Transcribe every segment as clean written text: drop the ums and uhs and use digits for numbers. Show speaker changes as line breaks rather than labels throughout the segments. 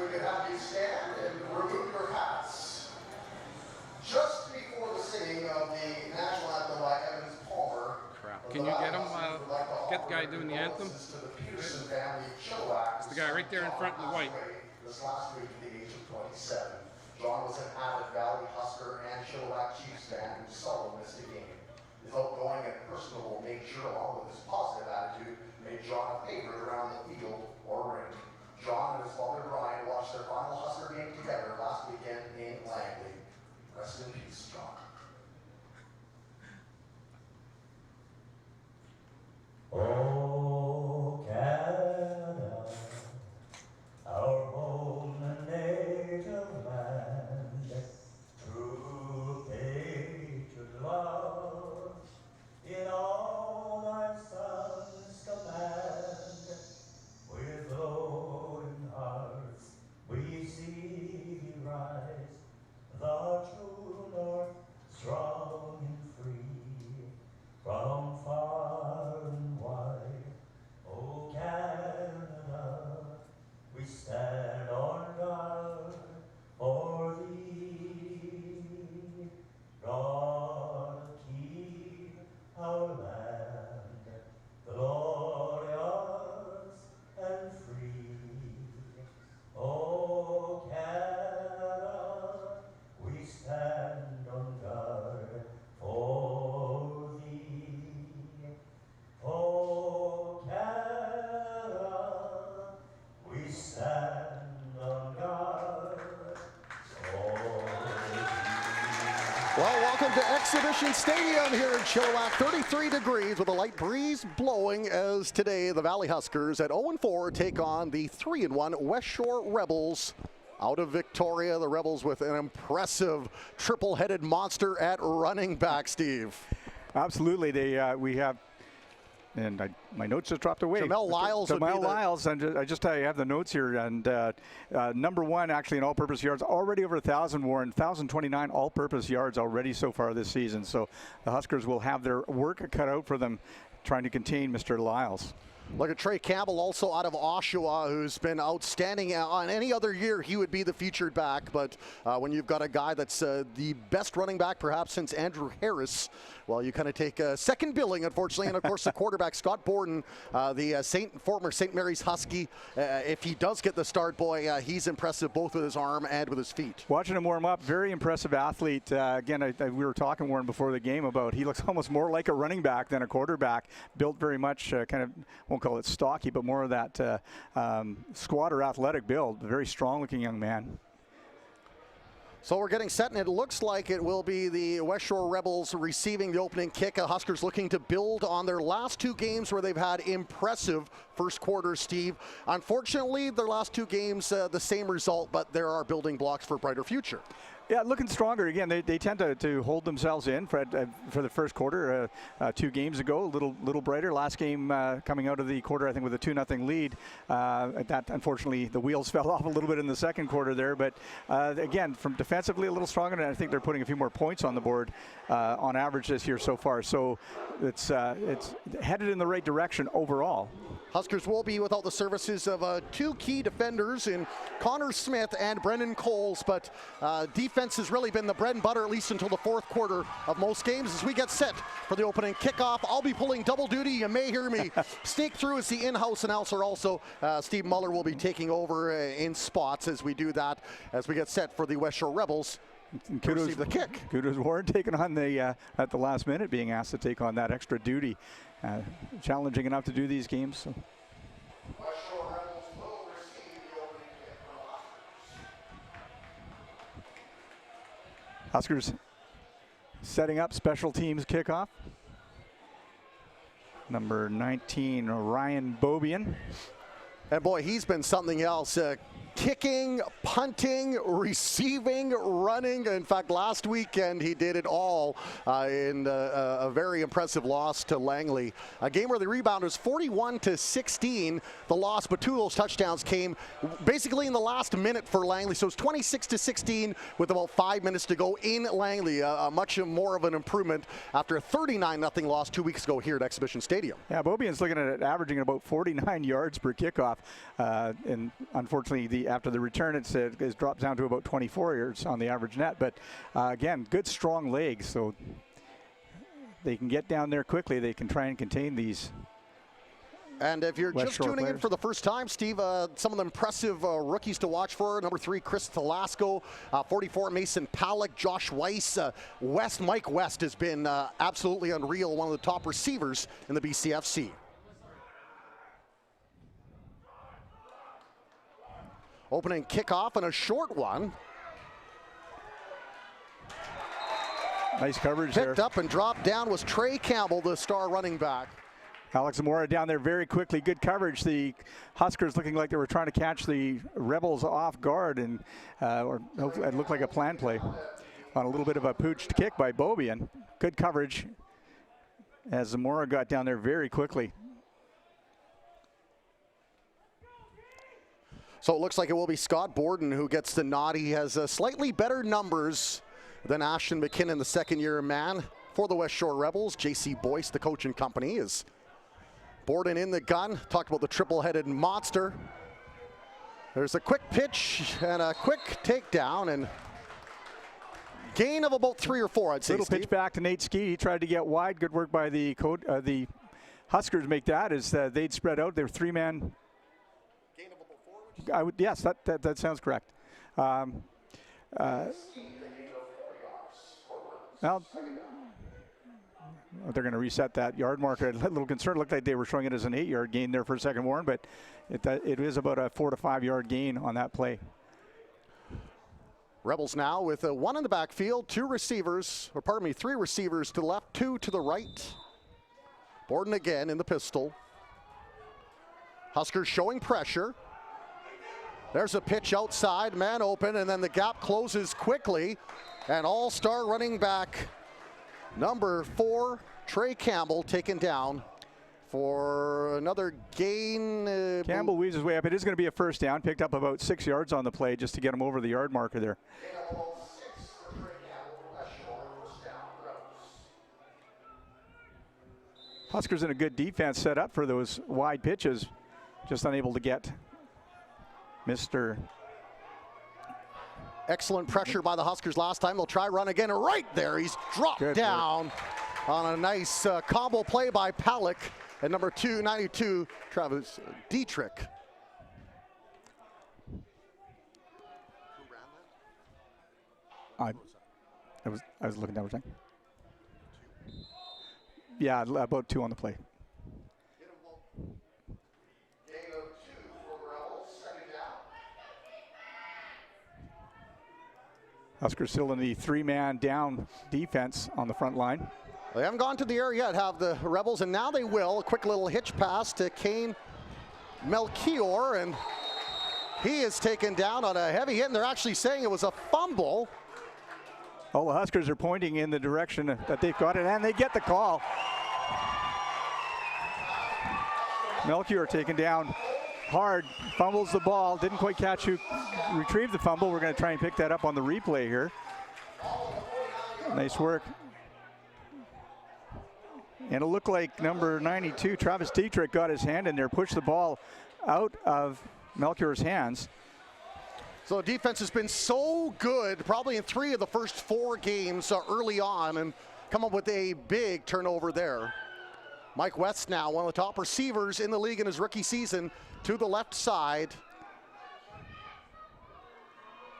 we could have you stand and remove your hats. Just before the singing of the national anthem by Evans Palmer.
Crap. Can you get him? Get the guy doing the anthem? It's the guy right there in front in the white.
This last week at the age of 27. John was an avid Valley Husker and Chilliwack Chiefs fan who seldom missed a game. His outgoing and personable nature, along with his positive attitude, made John a favorite around the field or ring. John and his father Brian watched their final Husker game together last weekend in Langley. Rest in peace, John.
Oh, Canada, our home and native land, true patriot love, in all thy sons command, with glowing hearts we see thee rise, the true north, strong and free, from far and wide. Oh, Canada, we stand on guard for thee. God, keep our land glorious and free. Oh, Canada, we stand on guard for thee. Oh, Canada, we stand on guard for thee.
Well, welcome to Exhibition Stadium here in Chilliwack. 33 degrees with a light breeze blowing as today the Valley Huskers at 0-4 take on the 3-1 Westshore Rebels. Out of Victoria, the Rebels with an impressive triple-headed monster at running back, Steve.
Absolutely. We have, and my notes just dropped away.
Jamel Lyles.
Jamel Lyles, and I have the notes here. And number one, actually, in all-purpose yards, already over 1,000, Warren, 1,029 all-purpose yards already so far this season. So the Huskers will have their work cut out for them trying to contain Mr. Lyles.
Look at Trey Campbell, also out of Oshawa, who's been outstanding. On any other year, he would be the featured back. But when you've got a guy that's the best running back, perhaps since Andrew Harris, well, you kind of take second billing, unfortunately. And, of course, the quarterback, Scott Borden, the former St. Mary's Husky. If he does get the start, boy, he's impressive both with his arm and with his feet.
Watching him warm up, very impressive athlete. Again, we were talking, Warren, before the game about he looks almost more like a running back than a quarterback. Built very much kind of, won't call it stocky, but more of that squatter athletic build. Very strong-looking young man.
So we're getting set, and it looks like it will be the Westshore Rebels receiving the opening kick. Huskers looking to build on their last two games where they've had impressive first quarters, Steve. Unfortunately, their last two games, the same result, but there are building blocks for a brighter future.
Yeah, looking stronger. Again, they tend to hold themselves in for the first quarter. 2 games ago, a little brighter. Last game coming out of the quarter, I think, with a 2-0 lead. That, unfortunately, the wheels fell off a little bit in the second quarter there. But, again, from defensively a little stronger, and I think they're putting a few more points on the board on average this year so far. So it's headed in the right direction overall.
Huskers will be without the services of 2 key defenders in Connor Smith and Brendan Coles, but defense has really been the bread and butter, at least until the fourth quarter of most games. As we get set for the opening kickoff, I'll be pulling double duty. You may hear me sneak through as the in-house announcer. Also, Steve Muller will be taking over in spots as we do that, as we get set for the Westshore Rebels.
Kudos,
receive the kick.
Kudos Warren taking on the at the last minute, being asked to take on that extra duty. Challenging enough to do these games. So. Huskers setting up special teams kickoff. Number 19, Ryan Bobian.
And boy, he's been something else. Kicking, punting, receiving, running. In fact, last weekend he did it all in a very impressive loss to Langley. A game where the rebound was 41-16. The loss, but 2 of those touchdowns came basically in the last minute for Langley. So it's 26-16 with about 5 minutes to go in Langley. Much more of an improvement after a 39-0 loss 2 weeks ago here at Exhibition Stadium.
Yeah, Bobian's looking at averaging about 49 yards per kickoff. And unfortunately, the after the return, it's dropped down to about 24 yards on the average net. But again, good strong legs, so they can get down there quickly. They can try and contain these.
And if you're just
Westshore
tuning in
players.
for the first time, Steve, some of the impressive rookies to watch for. Number 3, Chris Telasco. 44, Mason Palak. Josh Weiss. Mike West has been absolutely unreal. One of the top receivers in the BCFC. Opening kickoff and a short one.
Nice coverage there.
Picked up and dropped down was Trey Campbell, the star running back.
Alex Zamora down there very quickly. Good coverage. The Huskers looking like they were trying to catch the Rebels off guard, and or it looked like a plan play on a little bit of a pooched kick by Bobian. Good coverage as Zamora got down there very quickly.
So it looks like it will be Scott Borden who gets the nod. He has slightly better numbers than Ashton McKinnon, the second-year man for the Westshore Rebels. J.C. Boyce, the coaching company, is Borden in the gun. Talked about the triple-headed monster. There's a quick pitch and a quick takedown and gain of about 3 or 4, I'd say.
Little pitch back to Nate Ski. He tried to get wide. Good work by the Huskers make that as they'd spread out. They're 3-man.
Gain of about 4?
Yes, that sounds correct. Well, they're going to reset that yard marker. A little concerned. Looked like they were showing it as an 8-yard gain there for a second, Warren, but it is about a 4 to 5 yard gain on that play.
Rebels now with one in the backfield, 3 receivers to the left, 2 to the right. Borden again in the pistol. Huskers showing pressure. There's a pitch outside, man open, and then the gap closes quickly. And all-star running back number 4, Trey Campbell, taken down for another gain.
Campbell weaves his way up. It is going to be a first down. Picked up about 6 yards on the play just to get him over the yard marker there. Huskers in a good defense set up for those wide pitches. Just unable to get Mr.
Excellent pressure by the Huskers last time. They'll try run again right there. He's dropped down on a nice combo play by Palak and number 292, Travis Dietrich.
I was looking down. What yeah, about 2 on the play. Huskers still in the 3-man down defense on the front line.
They haven't gone to the air yet, have the Rebels, and now they will. A quick little hitch pass to Kane Melchior, and he is taken down on a heavy hit, and they're actually saying it was a fumble.
All the Huskers are pointing in the direction that they've got it, and they get the call. Melchior taken down hard, fumbles the ball, didn't quite catch who retrieved the fumble. We're going to try and pick that up on the replay here. Nice work. And it looked like number 92, Travis Dietrich, got his hand in there, pushed the ball out of Melchior's hands.
So defense has been so good, probably in 3 of the first 4 games early on, and come up with a big turnover there. Mike West now, one of the top receivers in the league in his rookie season, to the left side.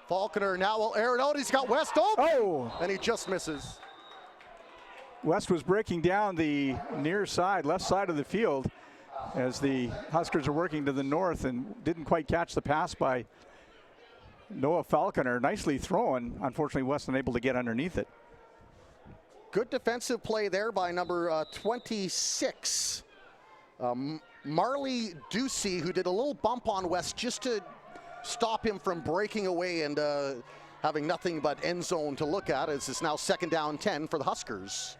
Falconer now will air it out. He's got West open.
Oh!
And he just misses.
West was breaking down the near side, left side of the field, as the Huskers are working to the north and didn't quite catch the pass by Noah Falconer. Nicely thrown. Unfortunately, West unable to get underneath it.
Good defensive play there by number 26. Marley Ducey, who did a little bump on West just to stop him from breaking away and having nothing but end zone to look at, as it's now 2nd down 10 for the Huskers.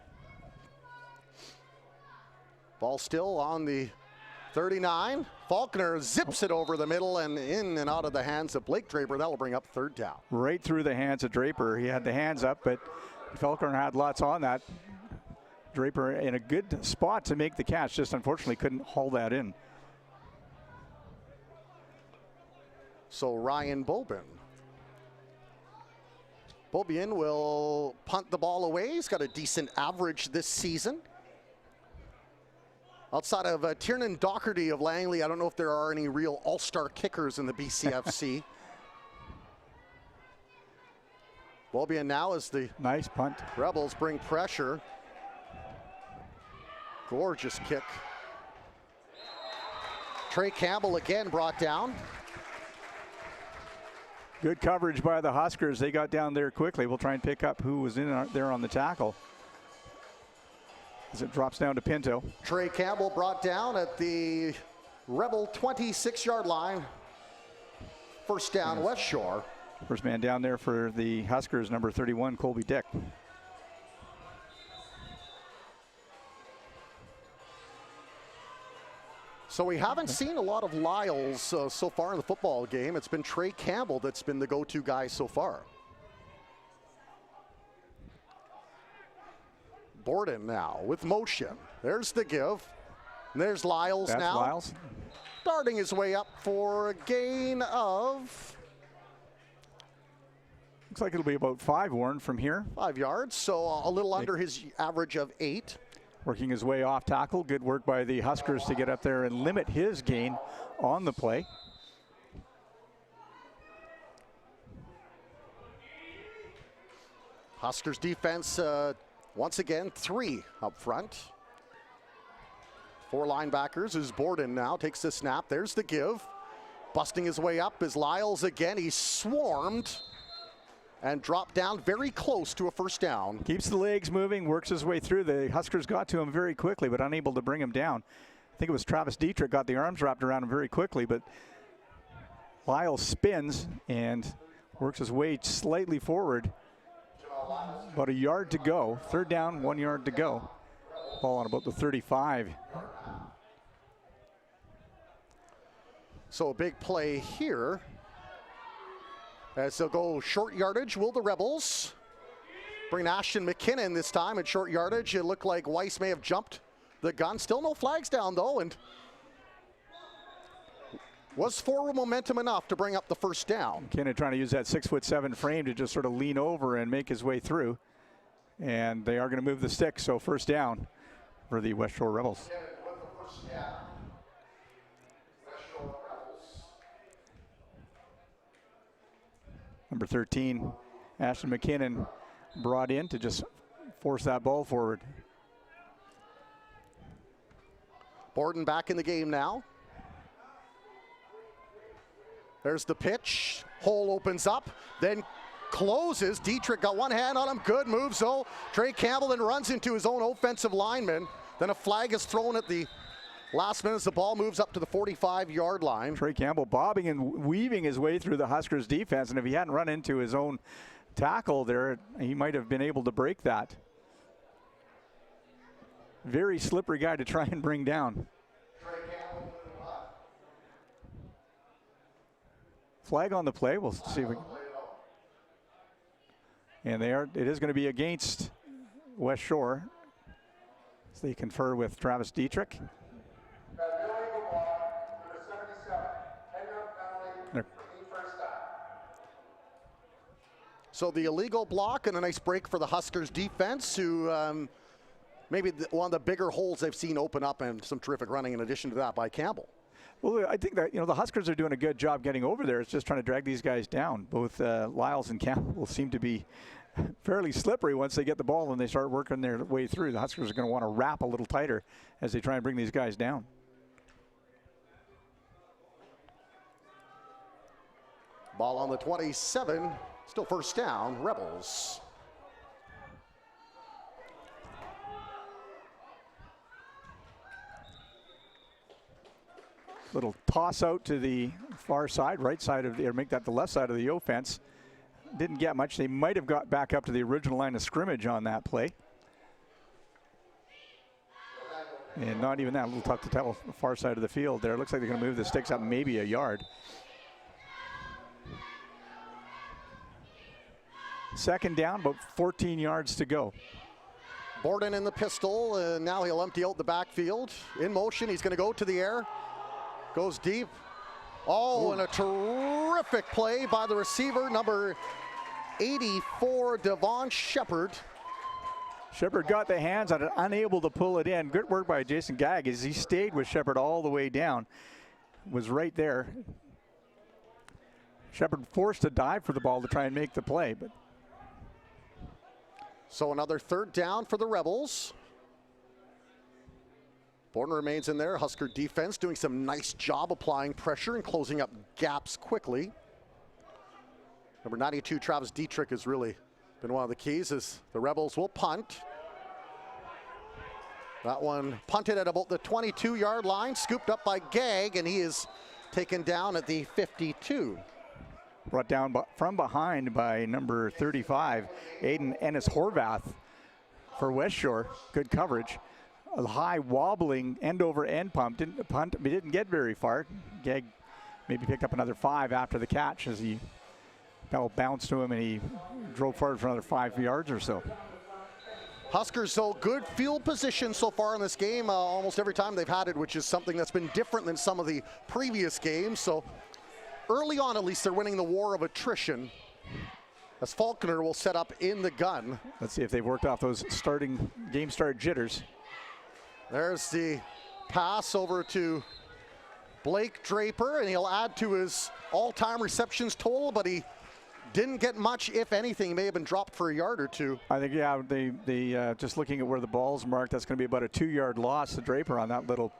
Ball still on the 39. Falconer zips it over the middle and in and out of the hands of Blake Draper. That will bring up 3rd down.
Right through the hands of Draper. He had the hands up, but Falconer had lots on that. Draper in a good spot to make the catch, just unfortunately couldn't haul that in.
So Ryan Bobin. Bobin will punt the ball away. He's got a decent average this season. Outside of Tiernan Doherty of Langley, I don't know if there are any real all-star kickers in the BCFC. Bobin now as the
nice punt.
Rebels bring pressure. Gorgeous kick. Trey Campbell again brought down.
Good coverage by the Huskers. They got down there quickly. We'll try and pick up who was in there on the tackle. As it drops down to Pinto.
Trey Campbell brought down at the Rebel 26-yard line. First down, Westshore.
First man down there for the Huskers, number 31, Colby Dick.
So we haven't seen a lot of Lyles so far in the football game. It's been Trey Campbell that's been the go-to guy so far. Borden now with motion. There's the give. And there's Lyles
That's
now.
Lyles.
Starting his way up for a gain of...
Looks like it'll be about 5, Warren, from here.
5 yards, so a little under his average of 8.
Working his way off tackle. Good work by the Huskers to get up there and limit his gain on the play.
Huskers defense, once again, 3 up front. 4 linebackers as Borden now takes the snap. There's the give. Busting his way up is Lyles again. He's swarmed and dropped down very close to a first down.
Keeps the legs moving, works his way through. The Huskers got to him very quickly, but unable to bring him down. I think it was Travis Dietrich got the arms wrapped around him very quickly, but Lyles spins and works his way slightly forward. About a yard to go. Third down, 1 yard to go. Ball on about the 35.
So a big play here. As they'll go short yardage, will the Rebels bring Ashton McKinnon this time at short yardage. It looked like Weiss may have jumped the gun. Still no flags down though, and was forward momentum enough to bring up the first down.
McKinnon trying to use that 6'7" frame to just sort of lean over and make his way through. And they are going to move the stick, so first down for the Westshore Rebels. Number 13, Ashton McKinnon brought in to just force that ball forward.
Borden back in the game now. There's the pitch. Hole opens up, then closes. Dietrich got one hand on him. Good move, so Trey Campbell then runs into his own offensive lineman. Then a flag is thrown at the last minute as the ball moves up to the 45-yard line.
Trey Campbell bobbing and weaving his way through the Huskers defense, and if he hadn't run into his own tackle there, he might have been able to break that. Very slippery guy to try and bring down. Flag on the play. We'll see if we can. And it is going to be against Westshore. So they confer with Travis Dietrich.
So the illegal block and a nice break for the Huskers defense, who maybe one of the bigger holes they've seen open up, and some terrific running in addition to that by Campbell.
Well, I think that, the Huskers are doing a good job getting over there. It's just trying to drag these guys down. Both Lyles and Campbell seem to be fairly slippery once they get the ball and they start working their way through. The Huskers are going to want to wrap a little tighter as they try and bring these guys down.
Ball on the 27, still first down, Rebels.
Little toss out to the far side, right side of the, or make that the left side of the offense. Didn't get much. They might have got back up to the original line of scrimmage on that play. And not even that, a little tough to tell, far side of the field there. Looks like they're going to move the sticks up maybe a yard. Second down, about 14 yards to go.
Borden in the pistol, and now he'll empty out the backfield. In motion, he's going to go to the air. Goes deep. Oh, and a terrific play by the receiver, number 84, Devon Shepard.
Shepard got the hands on it, unable to pull it in. Good work by Jason Gagg as he stayed with Shepard all the way down. Was right there. Shepard forced to dive for the ball to try and make the play. But
so another third down for the Rebels. Borden remains in there. Husker defense doing some nice job applying pressure and closing up gaps quickly. Number 92, Travis Dietrich, has really been one of the keys as the Rebels will punt. That one punted at about the 22-yard line, scooped up by Gagg, and he is taken down at the 52.
Brought down from behind by number 35, Aiden Ennis-Horvath for Westshore. Good coverage. A high wobbling end-over-end punt, didn't get very far. Gagg maybe picked up another 5 after the catch as he bounced to him and he drove forward for another 5 yards or so.
Huskers, so good field position so far in this game, almost every time they've had it, which is something that's been different than some of the previous games. So early on, at least, they're winning the war of attrition as Faulkner will set up in the gun.
Let's see if they've worked off those game start jitters.
There's the pass over to Blake Draper, and he'll add to his all-time receptions total, but he didn't get much, if anything. He may have been dropped for a yard or two.
I think, yeah, they just looking at where the ball's marked, that's going to be about a 2-yard loss to Draper on that little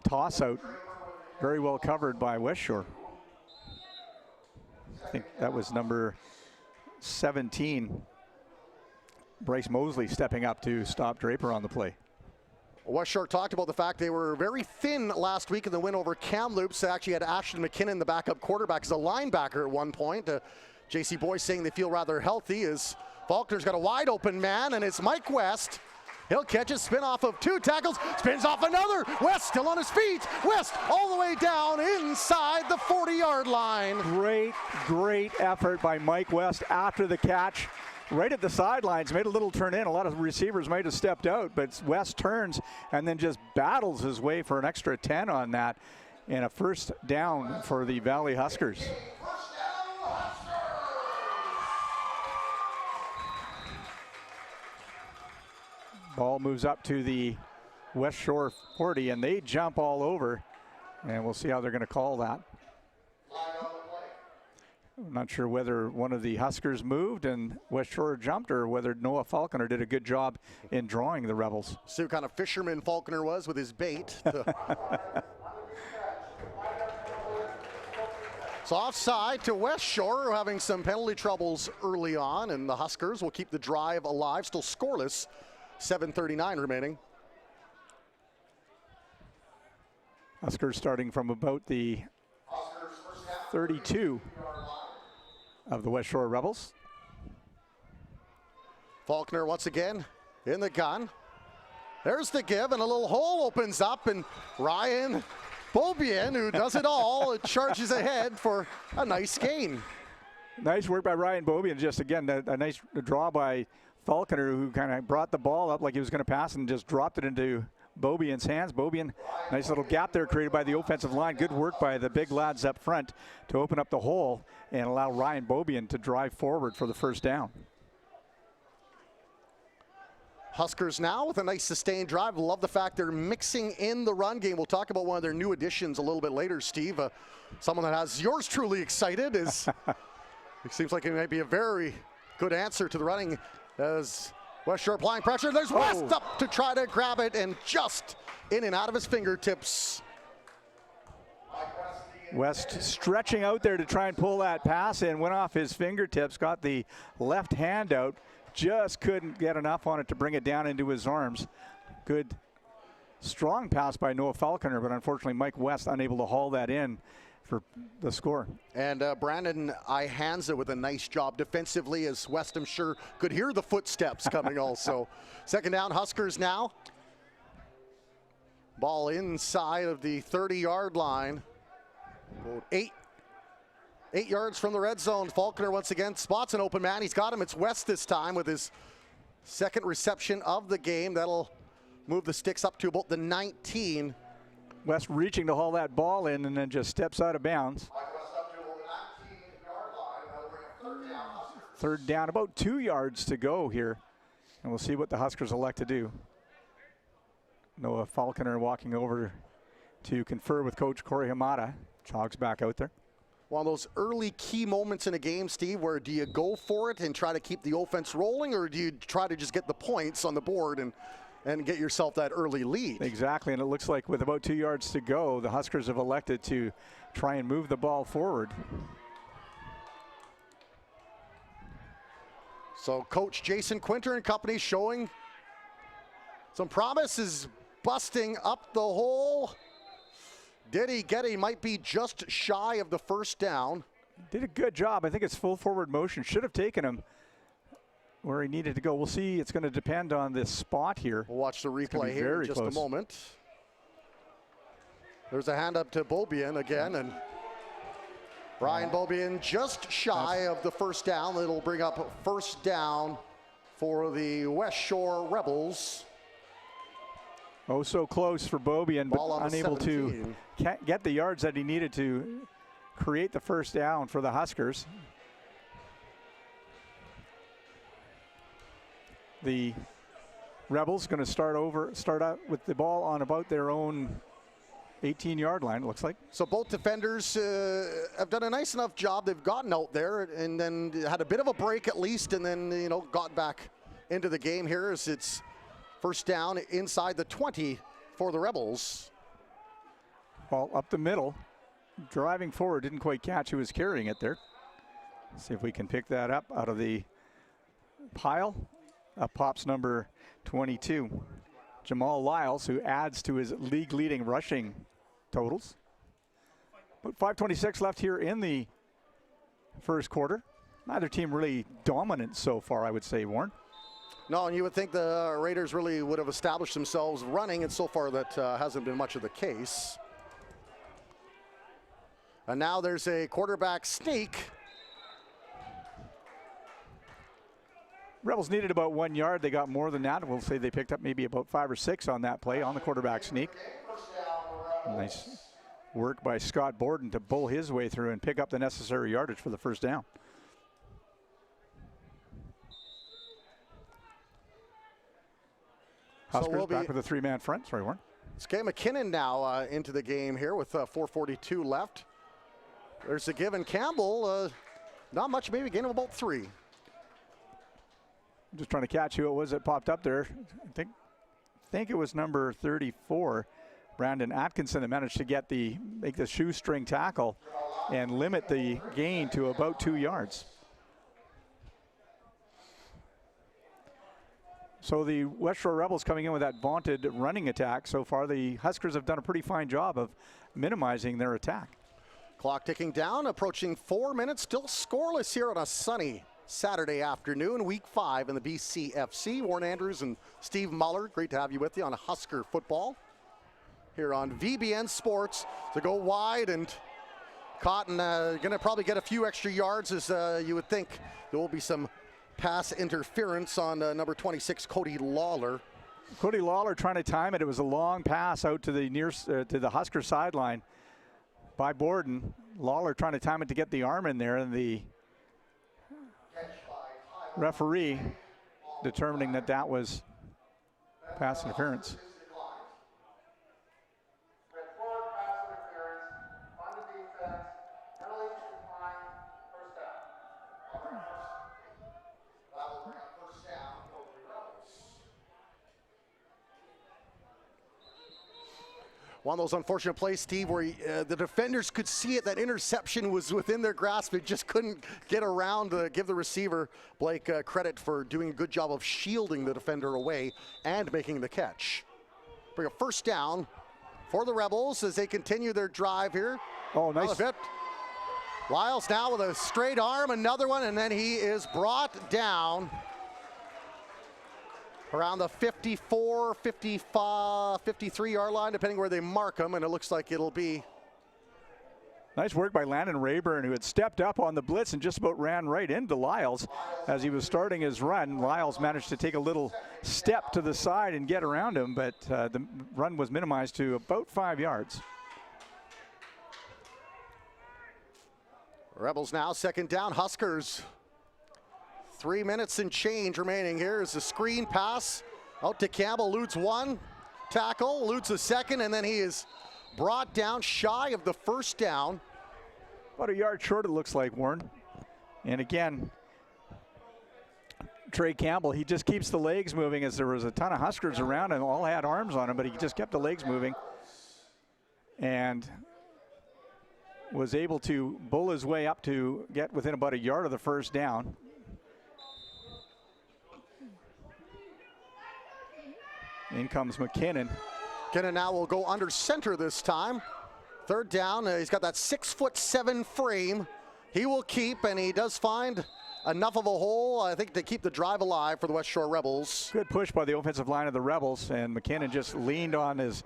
toss-out. Very well covered by Westshore. I think that was number 17, Bryce Mosley, stepping up to stop Draper on the play.
Westshore talked about the fact they were very thin last week in the win over Kamloops. They actually had Ashton McKinnon, the backup quarterback, as a linebacker at one point. JC Boyce saying they feel rather healthy as Faulkner's got a wide open man, and it's Mike West. He'll catch a spin off of 2 tackles, spins off another. West still on his feet. West all the way down inside the 40-yard line.
Great effort by Mike West after the catch. Right at the sidelines, made a little turn in. A lot of receivers might have stepped out, but West turns and then just battles his way for an extra 10 on that, and a first down for the Valley Huskers. Ball moves up to the Westshore 40, and they jump all over, and we'll see how they're going to call that. I'm not sure whether one of the Huskers moved and Westshore jumped, or whether Noah Faulkner did a good job in drawing the Rebels.
See what kind of fisherman Faulkner was with his bait. So offside to Westshore, having some penalty troubles early on, and the Huskers will keep the drive alive, still scoreless, 7:39 remaining.
Huskers starting from about the 32 of the Westshore Rebels.
Faulkner once again in the gun. There's the give, and a little hole opens up, and Ryan Beaubien, who does it all, charges ahead for a nice gain.
Nice work by Ryan Beaubien. Just again, a nice draw by Faulkner, who kind of brought the ball up like he was going to pass and just dropped it into Beaubien's hands. Beaubien, nice little gap there created by the offensive line. Good work by the big lads up front to open up the hole and allow Ryan Beaubien to drive forward for the first down.
Huskers now with a nice sustained drive. Love the fact they're mixing in the run game. We'll talk about one of their new additions a little bit later, Steve. Someone that has yours truly excited is, it seems like it might be a very good answer to the running as Westshore applying pressure. There's West up to try to grab it, and just in and out of his fingertips.
West stretching out there to try and pull that pass in, went off his fingertips, got the left hand out, just couldn't get enough on it to bring it down into his arms. Good, strong pass by Noah Faulkner, but unfortunately Mike West unable to haul that in for the score.
And Brandon Ihanza with a nice job defensively, as West, I'm sure, could hear the footsteps coming also. Second down, Huskers now. Ball inside of the 30-yard line. 8 yards from the red zone. Faulkner once again spots an open man. He's got him. It's West this time with his second reception of the game. That'll move the sticks up to about the 19.
West reaching to haul that ball in and then just steps out of bounds. Third down, about 2 yards to go here. And we'll see what the Huskers elect to do. Noah Falconer walking over to confer with Coach Corey Hamada. Jogs back out there.
One of those early key moments in a game, Steve, where do you go for it and try to keep the offense rolling, or do you try to just get the points on the board and get yourself that early lead?
Exactly, and it looks like with about 2 yards to go, the Huskers have elected to try and move the ball forward.
So Coach Jason Quinter and company showing some promise, is busting up the hole. Did he get it? He might be just shy of the first down.
Did a good job. I think it's full forward motion. Should have taken him where he needed to go. We'll see. It's going to depend on this spot here.
We'll watch the replay here in just a moment. There's a hand up to Beaubien again, and Brian Beaubien just shy of the first down. It'll bring up first down for the Westshore Rebels.
Oh, so close for Beaubien, but unable to get the yards that he needed to create the first down for the Huskers. The Rebels going to start out with the ball on about their own 18-yard line, it looks like.
So both defenders have done a nice enough job. They've gotten out there and then had a bit of a break at least, and then, you know, got back into the game here as it's first down inside the 20 for the Rebels.
Ball up the middle, driving forward, didn't quite catch who was carrying it there. See if we can pick that up out of the pile. Up pops number 22, Jamal Lyles, who adds to his league-leading rushing totals. But 5:26 left here in the first quarter. Neither team really dominant so far, I would say, Warren.
No, and you would think the Raiders really would have established themselves running, and so far that hasn't been much of the case. And now there's a quarterback sneak.
Rebels needed about 1 yard. They got more than that. We'll say they picked up maybe about 5 or 6 on that play on the quarterback sneak. Nice work by Scott Borden to bull his way through and pick up the necessary yardage for the first down. Huskers back with a 3-man front. Sorry, Warren.
Skay McKinnon now into the game here with 4:42 left. There's a give, and Campbell, not much, maybe a gain of about 3.
I'm just trying to catch who it was that popped up there. I think it was number 34, Brandon Atkinson, that managed to make the shoestring tackle and limit the gain to about 2 yards. So the Westshore Rebels coming in with that vaunted running attack so far. The Huskers have done a pretty fine job of minimizing their attack.
Clock ticking down, approaching 4 minutes, still scoreless here on a sunny Saturday afternoon, week 5 in the BCFC. Warren Andrews and Steve Muller, great to have you with you on Husker football here on VBN Sports. To go wide, and Cotton going to probably get a few extra yards, as you would think. There will be some pass interference on number 26, Cody Lawler.
Cody Lawler trying to time it. It was a long pass out to the Husker sideline by Borden. Lawler trying to time it to get the arm in there, and the referee determining that was pass interference.
One of those unfortunate plays, Steve, where the defenders could see it. That interception was within their grasp. It just couldn't get around to give the receiver, Blake, credit for doing a good job of shielding the defender away and making the catch. Bring a first down for the Rebels as they continue their drive here.
Oh, nice.
Lyles now with a straight arm, another one, and then he is brought down around the 54, 55, 53-yard line, depending where they mark him, and it looks like it'll be
Nice work by Landon Rayburn, who had stepped up on the blitz and just about ran right into Lyles as he was starting his run. Lyles managed to take a little step to the side and get around him, but the run was minimized to about 5 yards.
Rebels now second down. Huskers. 3 minutes and change remaining here. Is the screen pass out to Campbell, eludes one tackle, eludes a second, and then he is brought down shy of the first down.
About a yard short, it looks like, Warren. And again, Trey Campbell, he just keeps the legs moving, as there was a ton of Huskers around and all had arms on him, but he just kept the legs moving and was able to bull his way up to get within about a yard of the first down. In comes McKinnon.
McKinnon now will go under center this time. Third down, he's got that 6'7" frame. He will keep, and he does find enough of a hole, I think, to keep the drive alive for the Westshore Rebels.
Good push by the offensive line of the Rebels, and McKinnon just leaned on his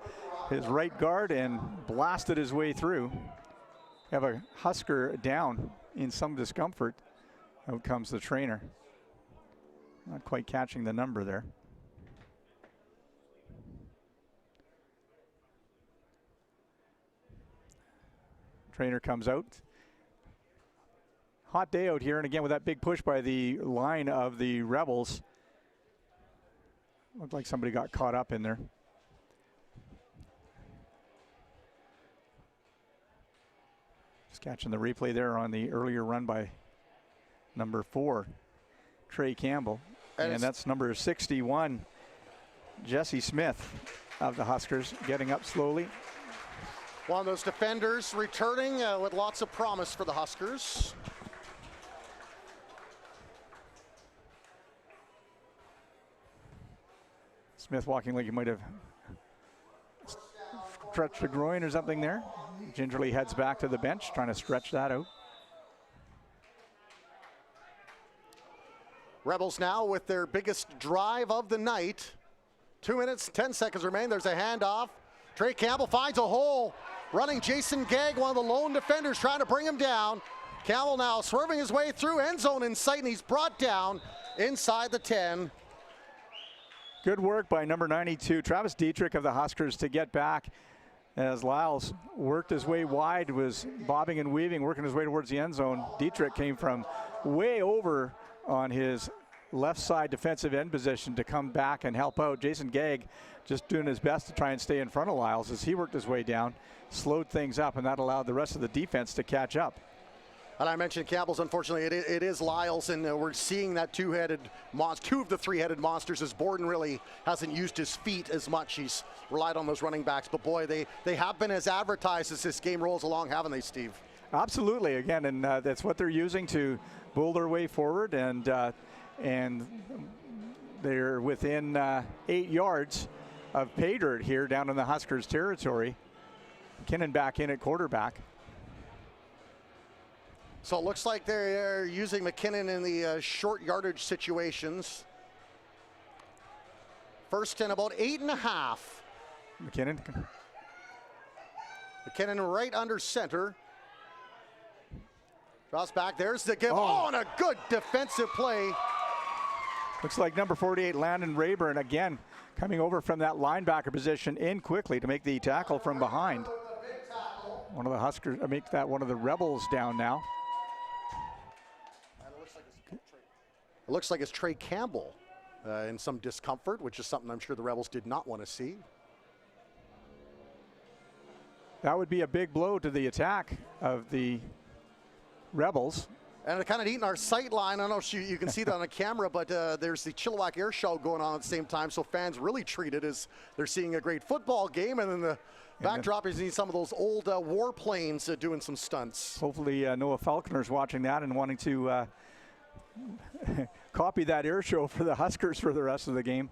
right guard and blasted his way through. Have a Husker down in some discomfort. Out comes the trainer. Not quite catching the number there. Trainer comes out. Hot day out here, and again with that big push by the line of the Rebels. Looked like somebody got caught up in there. Just catching the replay there on the earlier run by number 4, Trey Campbell. And that's number 61, Jesse Smith of the Huskers, getting up slowly.
One of those defenders returning with lots of promise for the Huskers.
Smith walking like he might have stretched a groin or something there. Gingerly heads back to the bench, trying to stretch that out.
Rebels now with their biggest drive of the night. 2 minutes, 10 seconds remain. There's a handoff. Trey Campbell finds a hole. Running Jason Gegg, one of the lone defenders, trying to bring him down. Campbell now swerving his way through, end zone in sight, and he's brought down inside the 10.
Good work by number 92, Travis Dietrich of the Huskers, to get back as Lyles worked his way wide, was bobbing and weaving, working his way towards the end zone. Dietrich came from way over on his left side defensive end position to come back and help out. Jason Gegg just doing his best to try and stay in front of Lyles as he worked his way down, slowed things up, and that allowed the rest of the defense to catch up.
And I mentioned Campbell's, unfortunately, it is Lyles, and we're seeing that two-headed monster, 2 of the 3-headed monsters, as Borden really hasn't used his feet as much. He's relied on those running backs, but boy, they have been as advertised as this game rolls along, haven't they, Steve?
Absolutely, again, and that's what they're using to bull their way forward, and they're within 8 yards of pay dirt here down in the Huskers territory. McKinnon back in at quarterback.
So it looks like they're using McKinnon in the short yardage situations. First and about 8.5. McKinnon right under center. Draws back, there's the give. Oh, and a good defensive play.
Looks like number 48, Landon Rayburn, again coming over from that linebacker position in quickly to make the tackle from behind. One of the Huskers, make that one of the Rebels down now.
It looks like it's Trey Campbell in some discomfort, which is something I'm sure the Rebels did not want to see.
That would be a big blow to the attack of the Rebels.
And they're kind of eating our sight line. I don't know if you can see that on the camera, but there's the Chilliwack Air Show going on at the same time, so fans really treat it as they're seeing a great football game, and then the backdrop is some of those old warplanes doing some stunts.
Hopefully Noah Falconer's watching that and wanting to copy that air show for the Huskers for the rest of the game.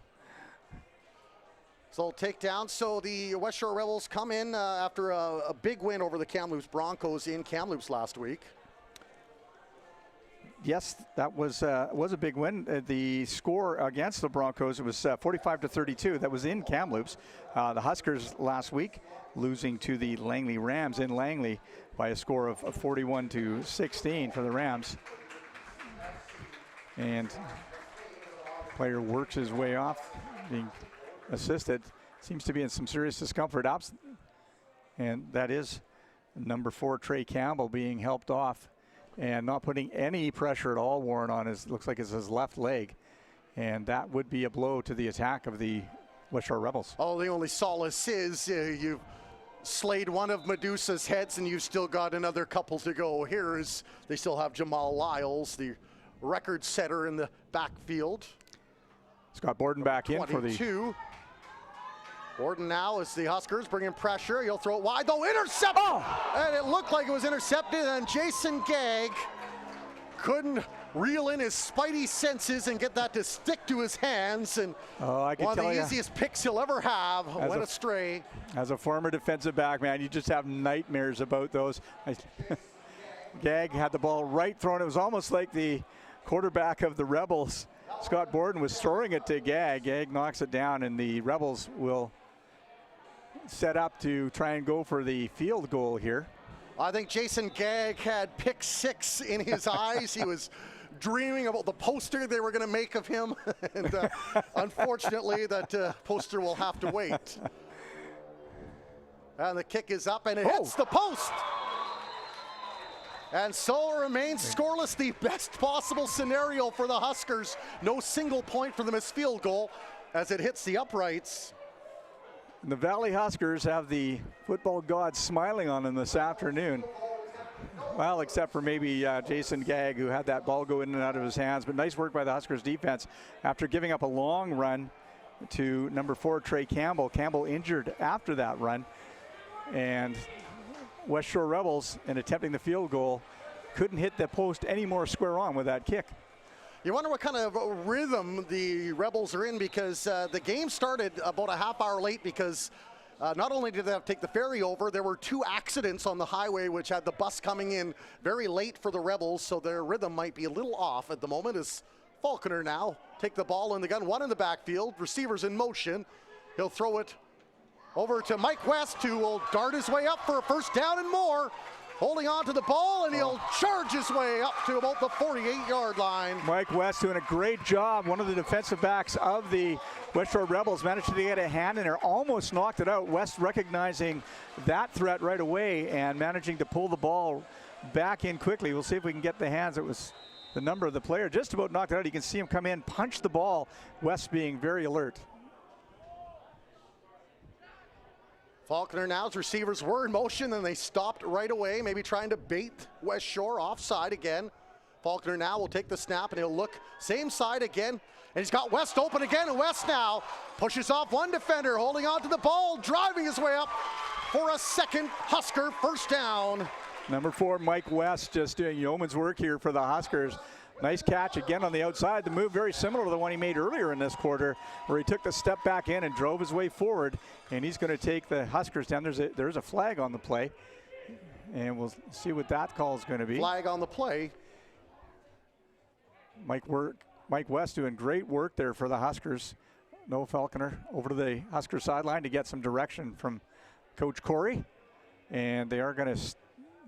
So takedown. So the Westshore Rebels come in after a big win over the Kamloops Broncos in Kamloops last week.
yes, that was a big win. The score against the Broncos, it was 45-32. That was in Kamloops. The Huskers last week losing to the Langley Rams in Langley by a score of 41-16 for the Rams. And player works his way off, being assisted. Seems to be in some serious discomfort. And that is number 4, Trey Campbell, being helped off and not putting any pressure at all, Warren, on his, looks like it's his left leg. And that would be a blow to the attack of the Westshore Rebels.
Oh, the only solace is you've slayed one of Medusa's heads and you've still got another couple to go. Here is, they still have Jamal Lyles, the record setter in the backfield.
Scott Borden back in for the...
Borden now as the Huskers bring in pressure. He'll throw it wide, though, intercept! Oh! And it looked like it was intercepted, and Jason Gagg couldn't reel in his spidey senses and get that to stick to his hands, and
I can
one of
tell
the
you,
easiest picks he'll ever have went astray.
As a former defensive back, man, you just have nightmares about those. Gagg had the ball right thrown. It was almost like the quarterback of the Rebels, Scott Borden, was throwing it to Gagg. Gagg knocks it down, and the Rebels will set up to try and go for the field goal here.
I think Jason Gagg had pick 6 in his eyes. He was dreaming about the poster they were going to make of him, and unfortunately that poster will have to wait. And the kick is up, and it hits the post. And so it remains scoreless, the best possible scenario for the Huskers. No single point for the missed field goal as it hits the uprights.
The Valley Huskers have the football gods smiling on them this afternoon. Well, except for maybe Jason Gagg, who had that ball go in and out of his hands. But nice work by the Huskers defense after giving up a long run to number 4, Trey Campbell. Campbell injured after that run. And Westshore Rebels, in attempting the field goal, couldn't hit the post any more square on with that kick.
You wonder what kind of rhythm the Rebels are in, because the game started about a half hour late because not only did they have to take the ferry over, there were 2 accidents on the highway which had the bus coming in very late for the Rebels, so their rhythm might be a little off at the moment as Falconer now take the ball in the gun, 1 in the backfield, receivers in motion. He'll throw it over to Mike West, who will dart his way up for a first down and more. Holding on to the ball, and he'll charge his way up to about the 48-yard line.
Mike West doing a great job. One of the defensive backs of the Westshore Rebels managed to get a hand in there, almost knocked it out. West recognizing that threat right away and managing to pull the ball back in quickly. We'll see if we can get the hands. It was the number of the player. Just about knocked it out. You can see him come in, punch the ball. West being very alert.
Falconer now's receivers were in motion and they stopped right away, maybe trying to bait Westshore offside again. Falconer now will take the snap and he'll look same side again. And he's got West open again, and West now pushes off 1 defender, holding on to the ball, driving his way up for a second Husker first down.
Number 4, Mike West, just doing yeoman's work here for the Huskers. Nice catch again on the outside. The move very similar to the one he made earlier in this quarter, where he took the step back in and drove his way forward. And he's going to take the Huskers down. There's a flag on the play, and we'll see what that call is going to be.
Flag on the play.
Mike West doing great work there for the Huskers. Noah Falconer over to the Husker sideline to get some direction from Coach Corey. And they are going to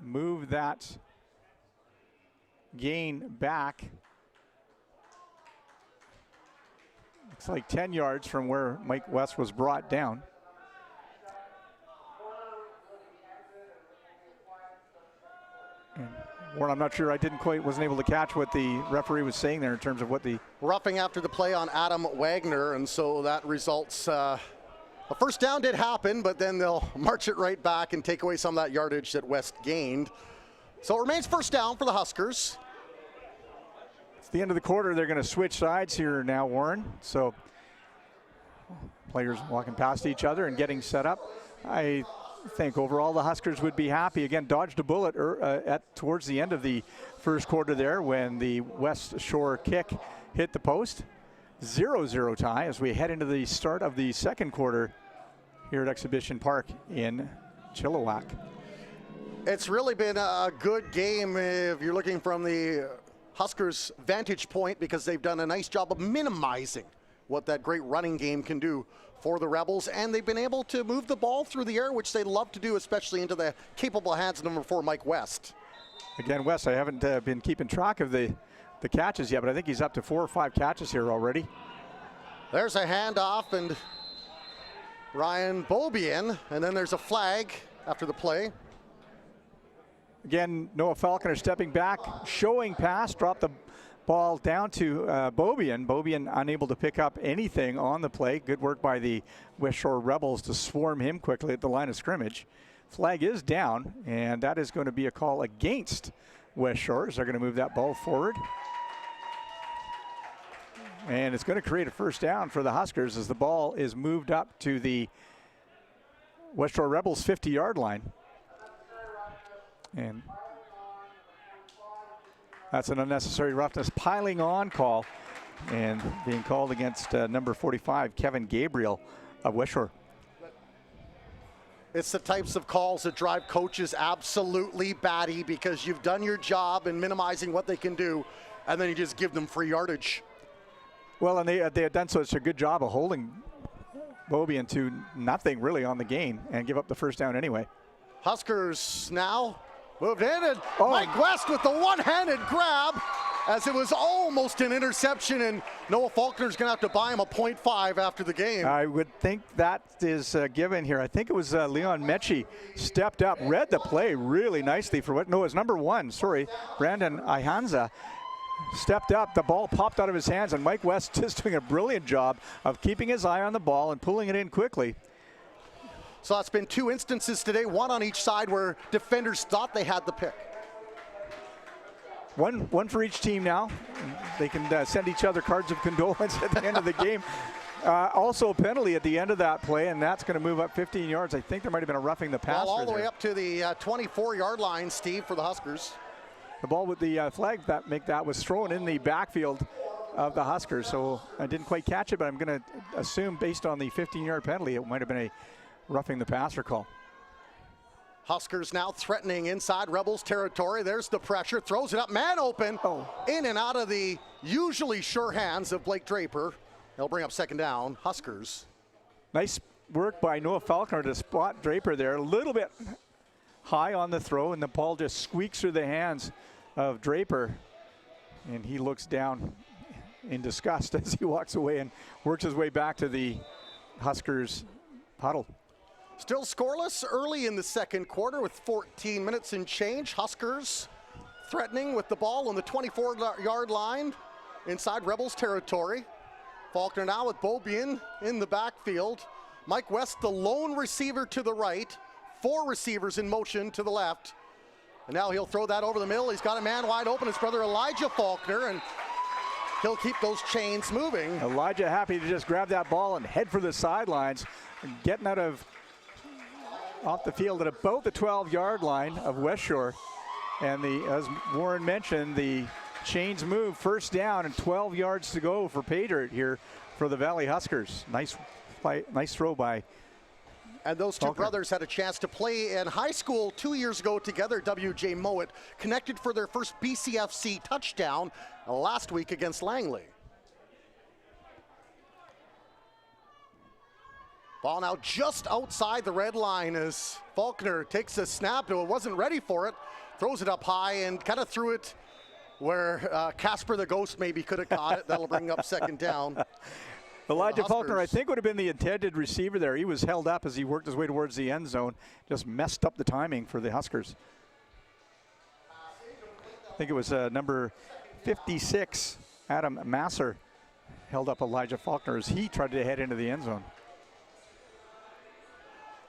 move that gain back. Looks like 10 yards from where Mike West was brought down. And Warren, I'm not sure, wasn't able to catch what the referee was saying there in terms of what the...
Roughing after the play on Adam Wagner, and so that results, a first down did happen, but then they'll march it right back and take away some of that yardage that West gained. So it remains first down for the Huskers.
It's the end of the quarter. They're going to switch sides here now, Warren. So players walking past each other and getting set up. I think overall the Huskers would be happy. Again, dodged a bullet towards the end of the first quarter there when the Westshore kick hit the post. 0-0 tie as we head into the start of the second quarter here at Exhibition Park in Chilliwack.
It's really been a good game if you're looking from the Huskers' vantage point because they've done a nice job of minimizing what that great running game can do for the Rebels, and they've been able to move the ball through the air, which they love to do, especially into the capable hands of number 4, Mike West.
Again, West, I haven't been keeping track of the catches yet, but I think he's up to 4 or 5 catches here already.
There's a handoff, and Ryan Beaubien, and then there's a flag after the play.
Again, Noah Falconer stepping back, showing pass, dropped the ball down to Beaubien. Beaubien unable to pick up anything on the play. Good work by the Westshore Rebels to swarm him quickly at the line of scrimmage. Flag is down, and that is going to be a call against Westshore. They're going to move that ball forward. And it's going to create a first down for the Huskers as the ball is moved up to the Westshore Rebels 50-yard line. And that's an unnecessary roughness piling on call, and being called against number 45, Kevin Gabriel of Westshore.
It's the types of calls that drive coaches absolutely batty because you've done your job in minimizing what they can do, and then you just give them free yardage.
Well, and they had done such a good job of holding Beaubien to nothing really on the gain and give up the first down anyway.
Huskers now moved in, and Mike West with the one-handed grab as it was almost an interception, and Noah Faulkner's going to have to buy him a 0.5 after the game.
I would think that is given here. I think it was Leon Mechie stepped up, read the play really nicely for what? No, it's number 1, sorry, Brandon Ihanza. Stepped up, the ball popped out of his hands, and Mike West just doing a brilliant job of keeping his eye on the ball and pulling it in quickly.
So it's been 2 instances today, one on each side where defenders thought they had the pick.
One for each team now. They can send each other cards of condolence at the end of the game. Also a penalty at the end of that play, and that's going to move up 15 yards. I think there might have been a roughing the passer.
All the way up to the 24-yard line, Steve, for the Huskers.
The ball with the flag that was thrown in the backfield of the Huskers, so I didn't quite catch it, but I'm going to assume based on the 15-yard penalty, it might have been a roughing the passer call.
Huskers now threatening inside Rebels territory. There's the pressure, throws it up, man open, in and out of the usually sure hands of Blake Draper. They'll bring up second down, Huskers.
Nice work by Noah Falconer to spot Draper there, a little bit high on the throw, and the ball just squeaks through the hands of Draper, and he looks down in disgust as he walks away and works his way back to the Huskers huddle.
Still scoreless early in the second quarter with 14 minutes and change. Huskers threatening with the ball on the 24-yard line inside Rebels territory. Faulkner now with Beaubien in the backfield. Mike West, the lone receiver to the right. 4 receivers in motion to the left. And now he'll throw that over the middle. He's got a man wide open, his brother Elijah Faulkner, and he'll keep those chains moving.
Elijah happy to just grab that ball and head for the sidelines, getting off the field at about the 12-yard line of Westshore. And as Warren mentioned, the chains move, first down and 12 yards to go for pay dirt here for the Valley Huskers. Nice throw by.
And those two brothers had a chance to play in high school 2 years ago together. W.J. Mowat connected for their first BCFC touchdown last week against Langley. Ball now just outside the red line as Faulkner takes a snap. It wasn't ready for it. Throws it up high and kind of threw it where Casper the Ghost maybe could have caught it. That'll bring up second down.
Elijah Faulkner, I think, would have been the intended receiver there. He was held up as he worked his way towards the end zone. Just messed up the timing for the Huskers. I think it was number 56, Adam Masser, held up Elijah Faulkner as he tried to head into the end zone.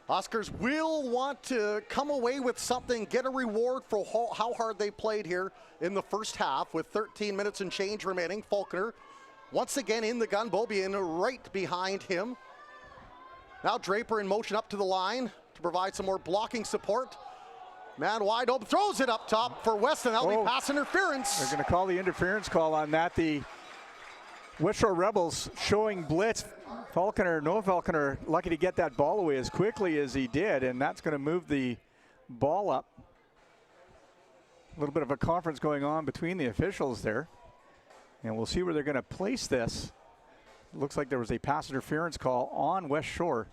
Huskers will want to come away with something, get a reward for how hard they played here in the first half with 13 minutes and change remaining. Faulkner once again in the gun, Beaubien right behind him. Now Draper in motion up to the line to provide some more blocking support. Man wide open, throws it up top for Weston. That'll be pass interference.
They're going to call the interference call on that. The Westshore Rebels showing blitz. Noah Falconer, lucky to get that ball away as quickly as he did, and that's going to move the ball up A little bit of a conference going on between the officials there. And we'll see where they're going to place this. It looks like there was a pass interference call on Westshore.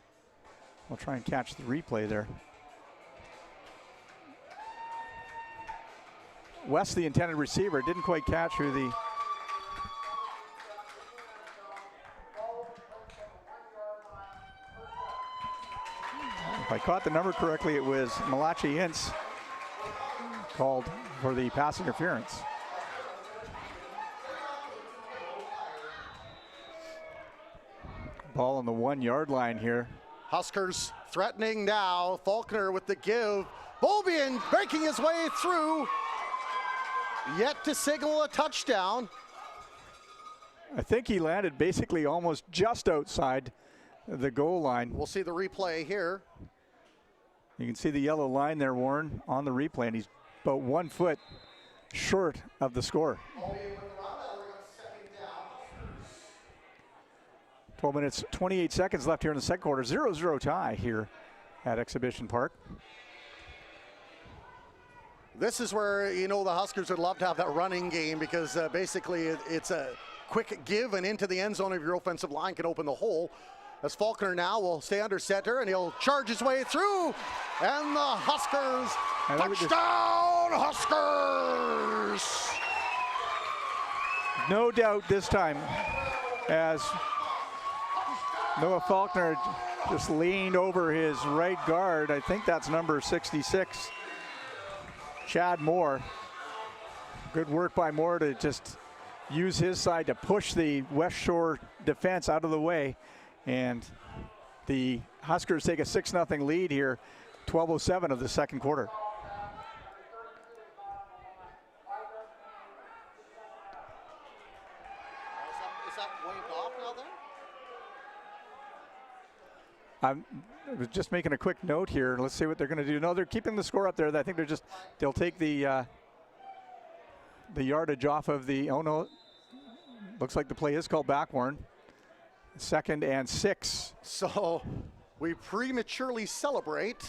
We'll try and catch the replay there. West, the intended receiver, didn't quite catch who the... If I caught the number correctly, it was Malachi Ince called for the pass interference. Ball on the 1 yard line here.
Huskers threatening now. Faulkner with the give. Beaubien breaking his way through. Yet to signal a touchdown.
I think he landed basically almost just outside the goal line.
We'll see the replay here.
You can see the yellow line there, Warren, on the replay, and he's about 1 foot short of the score. 12 minutes, 28 seconds left here in the second quarter. 0-0 tie here at Exhibition Park.
This is where, you know, the Huskers would love to have that running game, because basically it's a quick give and into the end zone of your offensive line can open the hole. As Faulkner now will stay under center and he'll charge his way through. And the Huskers, touchdown Huskers!
No doubt this time, as Noah Faulkner just leaned over his right guard. I think that's number 66, Chad Moore. Good work by Moore to just use his side to push the Westshore defense out of the way. And the Huskers take a 6-0 lead here, 12:07 of the second quarter.
Is that waved off now then?
I was just making a quick note here. Let's see what they're going to do. No, they're keeping the score up there. I think they'll take the yardage off of the, oh no, looks like the play is called back, Warren. 2nd and 6.
So we prematurely celebrate.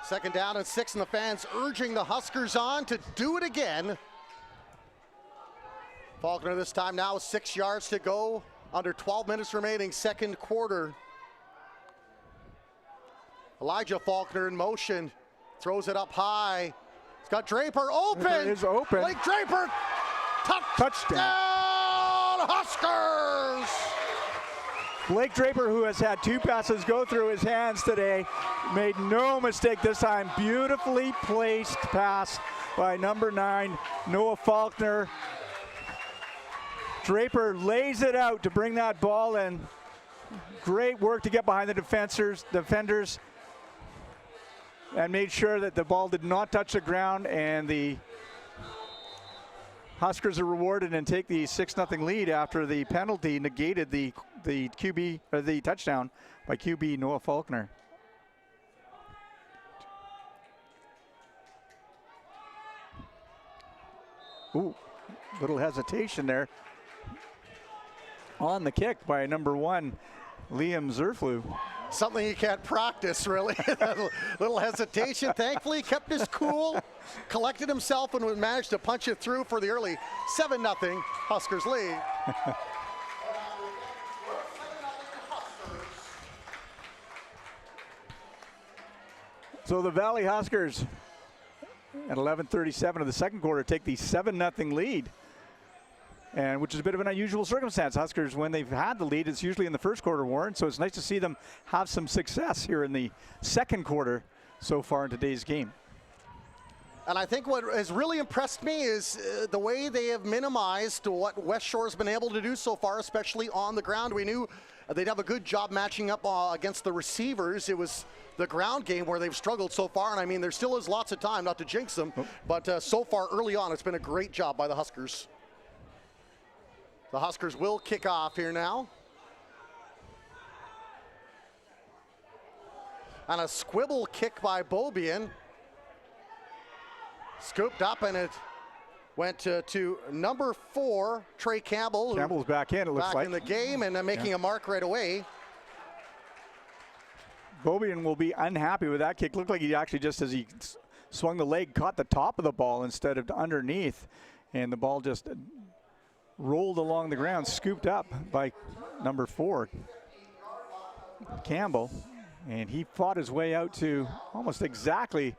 2nd down and 6, and the fans urging the Huskers on to do it again. Faulkner this time now with 6 yards to go. Under 12 minutes remaining, second quarter. Elijah Faulkner in motion, throws it up high. He's got Draper open.
It is open.
Blake Draper, touchdown Huskers!
Blake Draper, who has had 2 passes go through his hands today, made no mistake this time. Beautifully placed pass by number 9, Noah Faulkner. Draper lays it out to bring that ball in. Great work to get behind the defenders and made sure that the ball did not touch the ground, and the Huskers are rewarded and take the 6-0 lead after the penalty negated the QB, or the touchdown by QB Noah Faulkner. Ooh, little hesitation there on the kick by number 1, Liam Zerflew.
Something you can't practice, really. Little hesitation. Thankfully, he kept his cool, collected himself, and managed to punch it through for the early 7-0 Huskers lead.
So the Valley Huskers at 11:37 of the second quarter take the 7-0 lead, and which is a bit of an unusual circumstance. Huskers, when they've had the lead, it's usually in the first quarter, Warren, so it's nice to see them have some success here in the second quarter so far in today's game.
And I think what has really impressed me is the way they have minimized what Westshore has been able to do so far, especially on the ground. We knew they'd have a good job matching up against the receivers. It was the ground game where they've struggled so far, and I mean, there still is lots of time, not to jinx them, but so far early on, it's been a great job by the Huskers. The Huskers will kick off here now. And a squibble kick by Beaubien. Scooped up, and it went to number 4, Trey Campbell.
Campbell's back in, it looks like.
Back in the game and making a mark right away.
Beaubien will be unhappy with that kick. Looked like he actually, just as he swung the leg, caught the top of the ball instead of underneath, and the ball just rolled along the ground, scooped up by number 4, Campbell, and he fought his way out to almost exactly,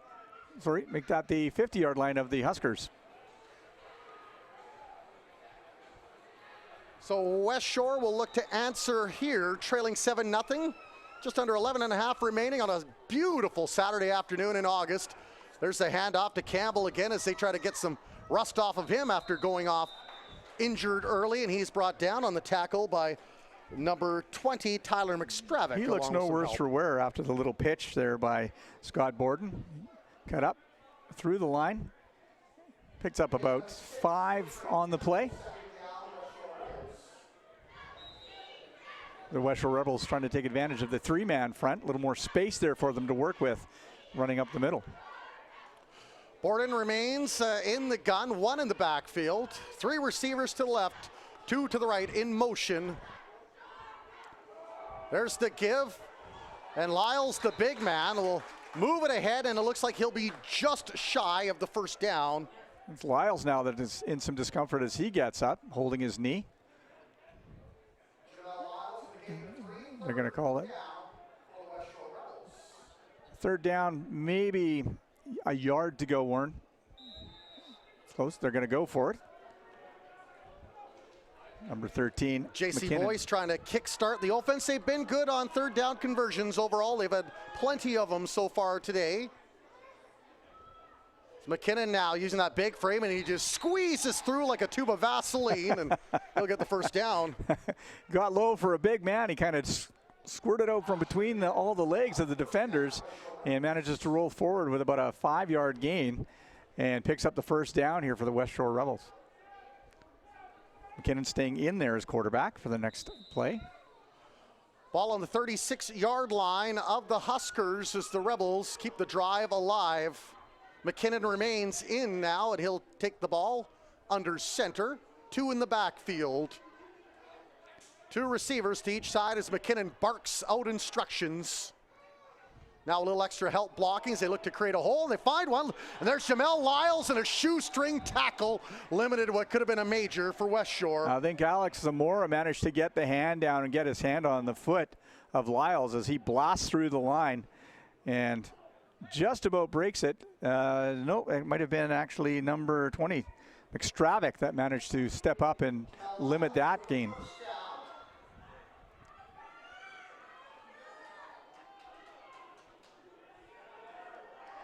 make that the 50-yard line of the Huskers.
So Westshore will look to answer here, trailing 7-0. Just under 11 and a half remaining on a beautiful Saturday afternoon in August. There's the handoff to Campbell again as they try to get some rust off of him after going off injured early, and he's brought down on the tackle by number 20, Tyler McStravick.
He looks no worse for wear after the little pitch there by Scott Borden. Cut up through the line. Picks up about 5 on the play. The Westshore Rebels trying to take advantage of the 3-man front. A little more space there for them to work with, running up the middle.
Borden remains in the gun, 1 in the backfield. 3 receivers to the left, 2 to the right in motion. There's the give. And Lyles, the big man, will move it ahead, and it looks like he'll be just shy of the first down.
It's Lyles now that is in some discomfort as he gets up, holding his knee. They're going to call it. 3rd down, maybe a yard to go, Warren. Close, they're going to go for it. Number 13,
J.C.
McKinnon.
Boyce trying to kickstart the offense. They've been good on 3rd down conversions overall. They've had plenty of them so far today. McKinnon now using that big frame, and he just squeezes through like a tube of Vaseline, and he'll get the first down.
Got low for a big man. He kind of squirted out from between all the legs of the defenders and manages to roll forward with about a 5-yard gain and picks up the first down here for the Westshore Rebels. McKinnon staying in there as quarterback for the next play.
Ball on the 36-yard line of the Huskers as the Rebels keep the drive alive. McKinnon remains in now, and he'll take the ball under center. 2 in the backfield. 2 receivers to each side as McKinnon barks out instructions. Now a little extra help blocking as they look to create a hole. They find one, and there's Jamel Lyles and a shoestring tackle. Limited what could have been a major for Westshore.
I think Alex Zamora managed to get the hand down and get his hand on the foot of Lyles as he blasts through the line and just about breaks it. No, it might have been actually number 20, McStravick, that managed to step up and limit that gain.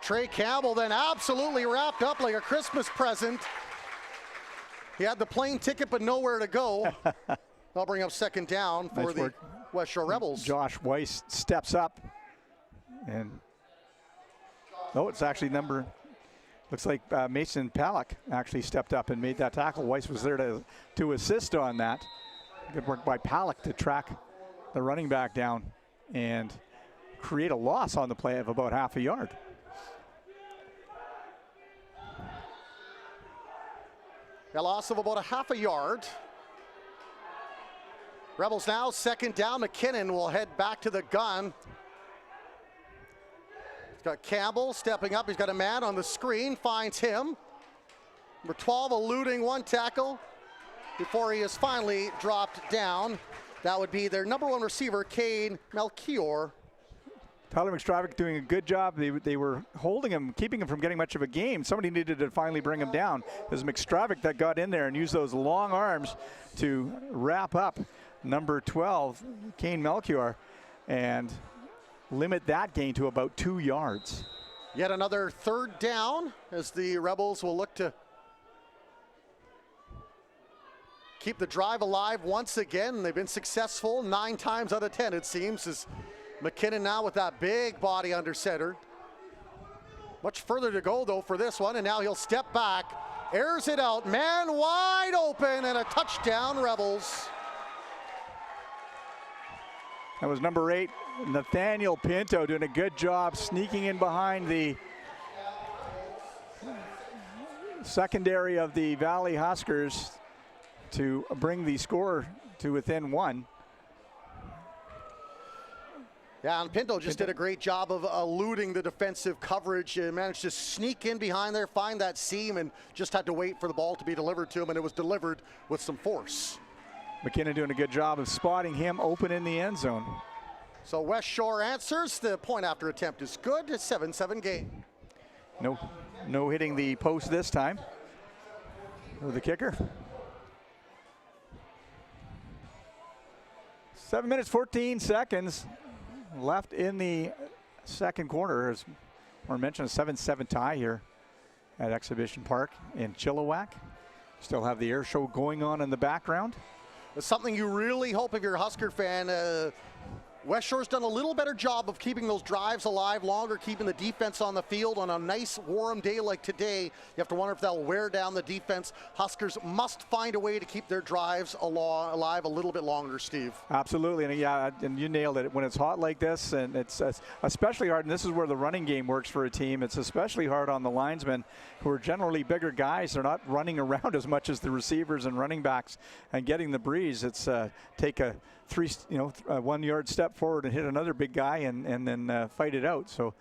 Trey Campbell then absolutely wrapped up like a Christmas present. He had the plane ticket but nowhere to go. They'll bring up 2nd down for the Westshore Rebels.
Josh Weiss steps up, and it's actually looks like Mason Palak actually stepped up and made that tackle. Weiss was there to assist on that. Good work by Palak to track the running back down and create a loss on the play of about half a yard.
A loss of about a half a yard. Rebels now 2nd down. McKinnon will head back to the gun. He's got Campbell stepping up. He's got a man on the screen, finds him. Number 12 eluding 1 tackle before he is finally dropped down. That would be their number 1 receiver, Kane Melchior.
Tyler McStravick doing a good job. They were holding him, keeping him from getting much of a game. Somebody needed to finally bring him down. It was McStravick that got in there and used those long arms to wrap up number 12, Kane Melchior, and limit that gain to about 2 yards.
Yet another 3rd down as the Rebels will look to keep the drive alive once again. They've been successful 9 times out of 10, it seems, as McKinnon now with that big body under center. Much further to go, though, for this one, and now he'll step back, airs it out, man wide open, and a touchdown, Rebels.
That was number 8, Nathaniel Pinto, doing a good job sneaking in behind the secondary of the Valley Huskers to bring the score to within 1.
Yeah, and Pinto just did a great job of eluding the defensive coverage and managed to sneak in behind there, find that seam, and just had to wait for the ball to be delivered to him, and it was delivered with some force.
McKinnon doing a good job of spotting him open in the end zone.
So Westshore answers. The point after attempt is good. It's 7-7 game.
No hitting the post this time for the kicker. 7 minutes, 14 seconds left in the second quarter. As we mentioned, a 7-7 tie here at Exhibition Park in Chilliwack. Still have the air show going on in the background.
It's something you really hope if you're a Husker fan. Westshore's done a little better job of keeping those drives alive longer, keeping the defense on the field. On a nice warm day like today, you have to wonder if that'll wear down the defense. Huskers must find a way to keep their drives alive a little bit longer, Steve.
Absolutely, and yeah, and you nailed it. When it's hot like this, and it's especially hard, and this is where the running game works for a team, it's especially hard on the linesmen, who are generally bigger guys. They're not running around as much as the receivers and running backs and getting the breeze. It's take a 1 yard step forward and hit another big guy and then fight it out. So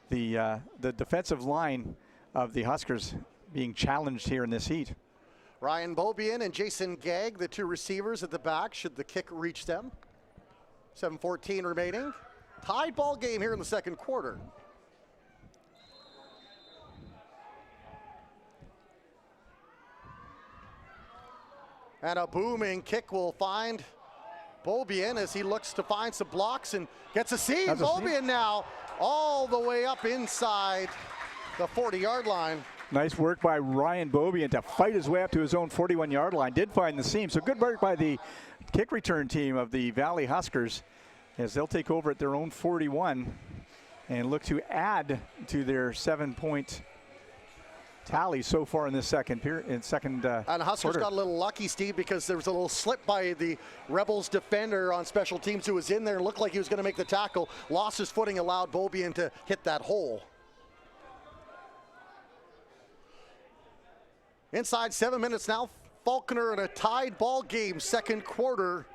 the defensive line of the Huskers being challenged here in this heat.
Ryan Beaubien and Jason Gagg, the two receivers at the back, should the kick reach them. 7:14 remaining. Tied ball game here in the second quarter. And a booming kick will find Beaubien as he looks to find some blocks and gets a seam. Beaubien now all the way up inside the 40-yard line.
Nice work by Ryan Beaubien to fight his way up to his own 41-yard line. Did find the seam. So good work by the kick return team of the Valley Huskers as they'll take over at their own 41 and look to add to their 7-point tally so far in this second period. And
Huskers
quarter.
Got a little lucky, Steve, because there was a little slip by the Rebels defender on special teams who was in there and looked like he was going to make the tackle. Lost his footing, allowed Beaubien to hit that hole. Inside 7 minutes now, Falconer in a tied ball game, second quarter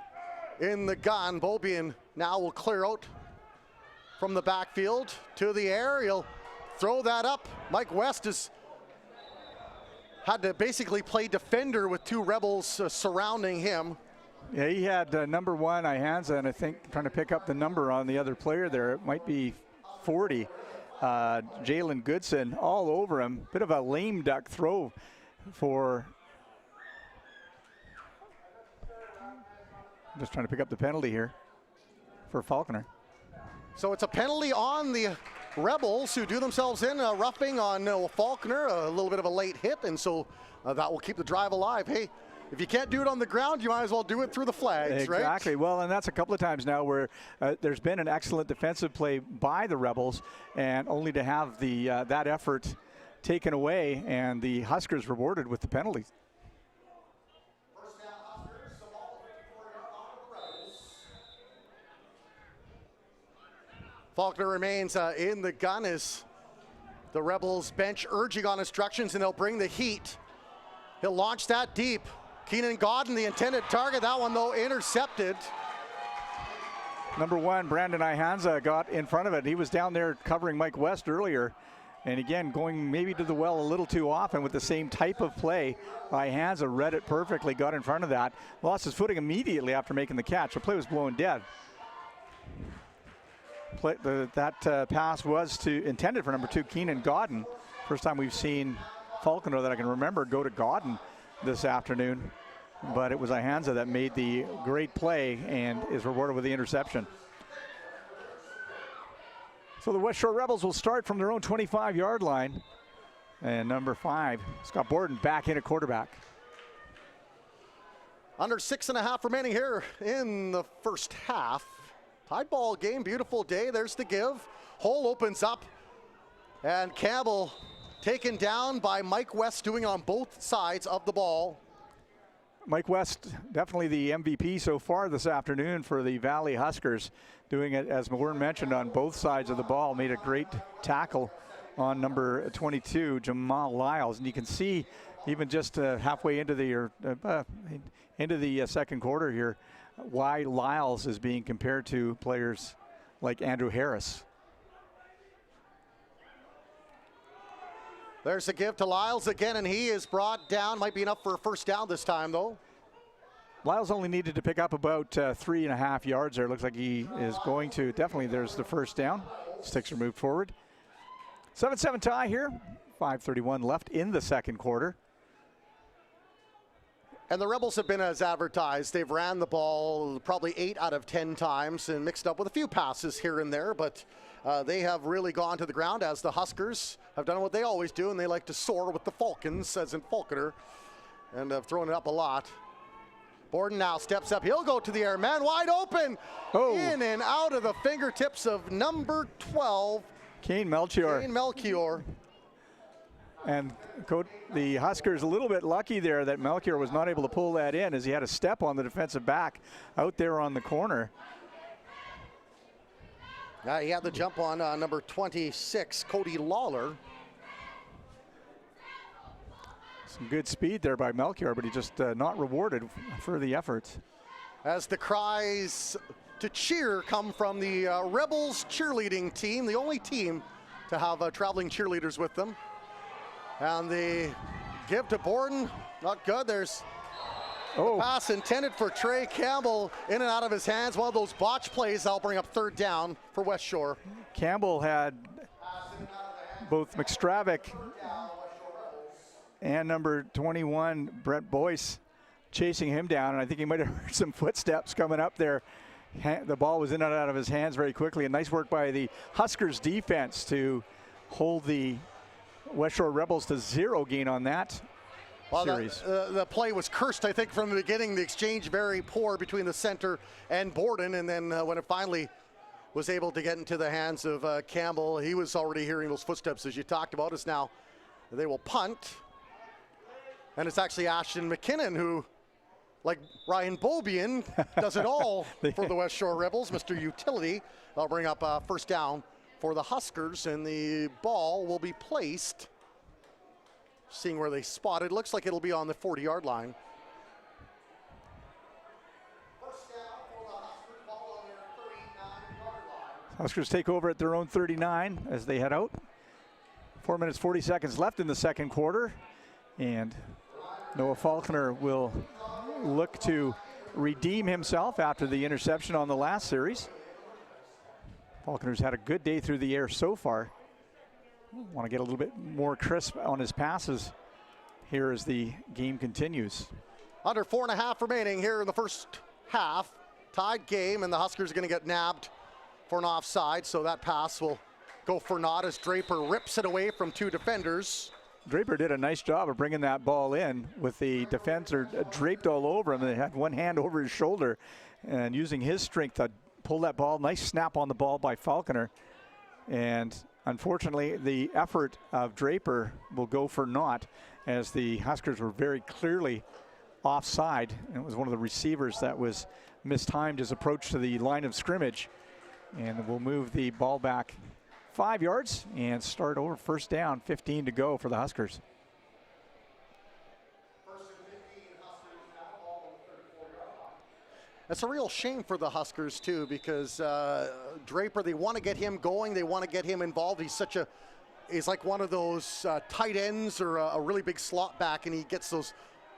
in the gun. Beaubien now will clear out from the backfield to the air. He'll throw that up. Mike West has had to basically play defender with two Rebels surrounding him.
Yeah, he had number 1, Ihanza, and I think trying to pick up the number on the other player there. It might be 40. Jalen Goodson all over him. Bit of a lame duck throw for. Just trying to pick up the penalty here for Falconer.
So it's a penalty on the Rebels, who do themselves in, roughing on Falconer, a little bit of a late hit, and so that will keep the drive alive. Hey, if you can't do it on the ground, you might as well do it through the flags, right?
Exactly. Well, and that's a couple of times now where there's been an excellent defensive play by the Rebels, and only to have the that effort taken away, and the Huskers rewarded with the penalties.
First down, Huskers, so ball 54-yard line of the Rebels. Faulkner remains in the gun as the Rebels bench urging on instructions, and they'll bring the heat. He'll launch that deep. Keenan Godden, the intended target. That one, though, intercepted.
Number 1, Brandon Ihanza got in front of it. He was down there covering Mike West earlier. And again, going maybe to the well a little too often with the same type of play. Ihanza read it perfectly, got in front of that. Lost his footing immediately after making the catch. The play was blown dead. That pass was intended for number 2, Keenan Godden. First time we've seen Falconer that I can remember go to Godden this afternoon. But it was Ihanza that made the great play and is rewarded with the interception. So the Westshore Rebels will start from their own 25-yard line. And number 5, Scott Borden, back in at quarterback.
Under 6.5 remaining here in the first half. Tied ball game, beautiful day. There's the give. Hole opens up. And Campbell taken down by Mike West, doing on both sides of the ball.
Mike West, definitely the MVP so far this afternoon for the Valley Huskers. Doing it, as Warren mentioned, on both sides of the ball. Made a great tackle on number 22, Jamal Lyles. And you can see even just halfway into the second quarter here, why Lyles is being compared to players like Andrew Harris.
There's a give to Lyles again, and he is brought down. Might be enough for a first down this time, though.
Lyles only needed to pick up about 3.5 yards there. Looks like he is going to. Definitely there's the first down. Sticks are moved forward. 7-7 tie here. 5:31 left in the second quarter.
And the Rebels have been as advertised. They've ran the ball probably 8 out of 10 times and mixed up with a few passes here and there, but they have really gone to the ground, as the Huskers have done what they always do, and they like to soar with the Falcons, as in Falconer, and have thrown it up a lot. Borden now steps up. He'll go to the air. Man wide open.
Oh.
In and out of the fingertips of number 12,
Kane Melchior.
Kane Melchior.
And the Huskers a little bit lucky there that Melchior was not able to pull that in, as he had a step on the defensive back out there on the corner.
He had the jump on number 26, Cody Lawler.
Some good speed there by Melchior, but he just not rewarded for the efforts.
As the cries to cheer come from the Rebels cheerleading team, the only team to have traveling cheerleaders with them. And the give to Borden, not good. There's a pass intended for Trey Campbell, in and out of his hands. One of those botch plays that'll bring up third down for Westshore.
Campbell had both McStravick and number 21, Brent Boyce, chasing him down, and I think he might have heard some footsteps coming up there. The ball was in and out of his hands very quickly, and nice work by the Huskers defense to hold the Westshore Rebels to 0 gain on that series.
The play was cursed, I think, from the beginning. The exchange very poor between the center and Borden, and then when it finally was able to get into the hands of Campbell, he was already hearing those footsteps, as you talked about. It's now they will punt, and it's actually Ashton McKinnon who, like Ryan Bobian, does it all for the Westshore Rebels. Mr. Utility. They'll bring up first down for the Huskers, and the ball will be placed, seeing where they spot it, looks like it'll be on the 40-yard line. First down for the Huskers, ball on their 39-yard line.
Huskers take over at their own 39 as they head out. 4 minutes, 40 seconds left in the second quarter, and Noah Faulkner will look to redeem himself after the interception on the last series. Faulkner's had a good day through the air so far. Want to get a little bit more crisp on his passes here as the game continues.
Under 4.5 remaining here in the first half. Tied game, and the Huskers are going to get nabbed for an offside, so that pass will go for naught as Draper rips it away from 2 defenders.
Draper did a nice job of bringing that ball in with the defender draped all over him. They had one hand over his shoulder and using his strength to pull that ball. Nice snap on the ball by Faulkner. And unfortunately, the effort of Draper will go for naught, as the Huskers were very clearly offside. It was one of the receivers that was mistimed his approach to the line of scrimmage. And we'll move the ball back 5 yards and start over. First down, 15 to go for the Huskers.
It's a real shame for the Huskers, too, because Draper, they want to get him going. They want to get him involved. He's like one of those tight ends or a really big slot back, and he gets those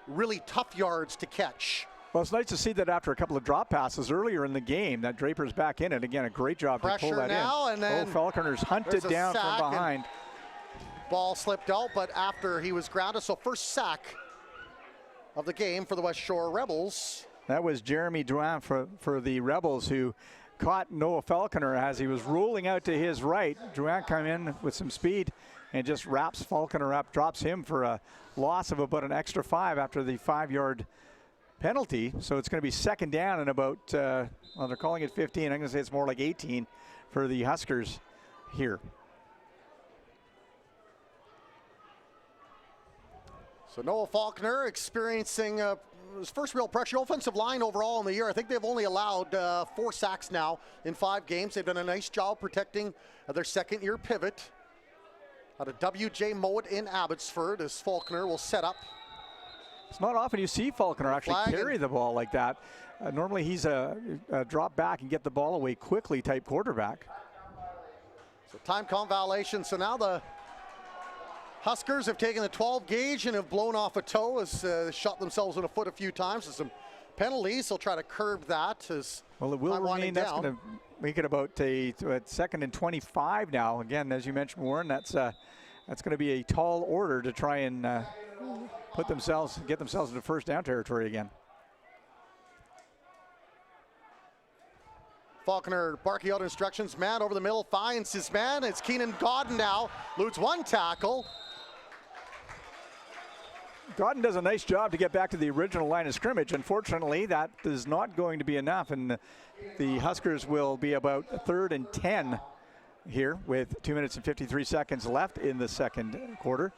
really tough yards to catch.
Well, it's nice to see that after a couple of drop passes earlier in the game, that Draper's back in it. Again, a great job to pull that
now,
in.
And then
Faulkner's hunted down from behind.
Ball slipped out, but after he was grounded, so first sack of the game for the Westshore Rebels.
That was Jeremy Drouin for the Rebels, who caught Noah Faulkner as he was rolling out to his right. Drouin come in with some speed and just wraps Faulkner up, drops him for a loss of about an extra 5 after the 5-yard penalty. So it's going to be second down and about, well, they're calling it 15. I'm going to say it's more like 18 for the Huskers here.
So Noah Faulkner experiencing his first real pressure. Offensive line overall in the year, I think they've only allowed 4 sacks now in 5 games. They've done a nice job protecting their second-year pivot. Out of W.J. Mowat in Abbotsford, as Faulkner will set up
It's not often you see Falconer actually carry the ball like that. Normally he's a drop back and get the ball away quickly type quarterback.
So time count violation. So now the Huskers have taken the 12 gauge and have blown off a toe, has shot themselves in the foot a few times. So some penalties. They'll try to curb that.
Well, it will remain. That's going to make it about a 2nd and 25 now. Again, as you mentioned, Warren, that's going to be a tall order to try and get themselves into first down territory again.
Falconer barking out instructions. Man over the middle finds his man. It's Keenan Godden now. Loses one tackle.
Godden does a nice job to get back to the original line of scrimmage. Unfortunately, that is not going to be enough, and the Huskers will be about 3rd and 10 here with 2 minutes and 53 seconds left in the second quarter.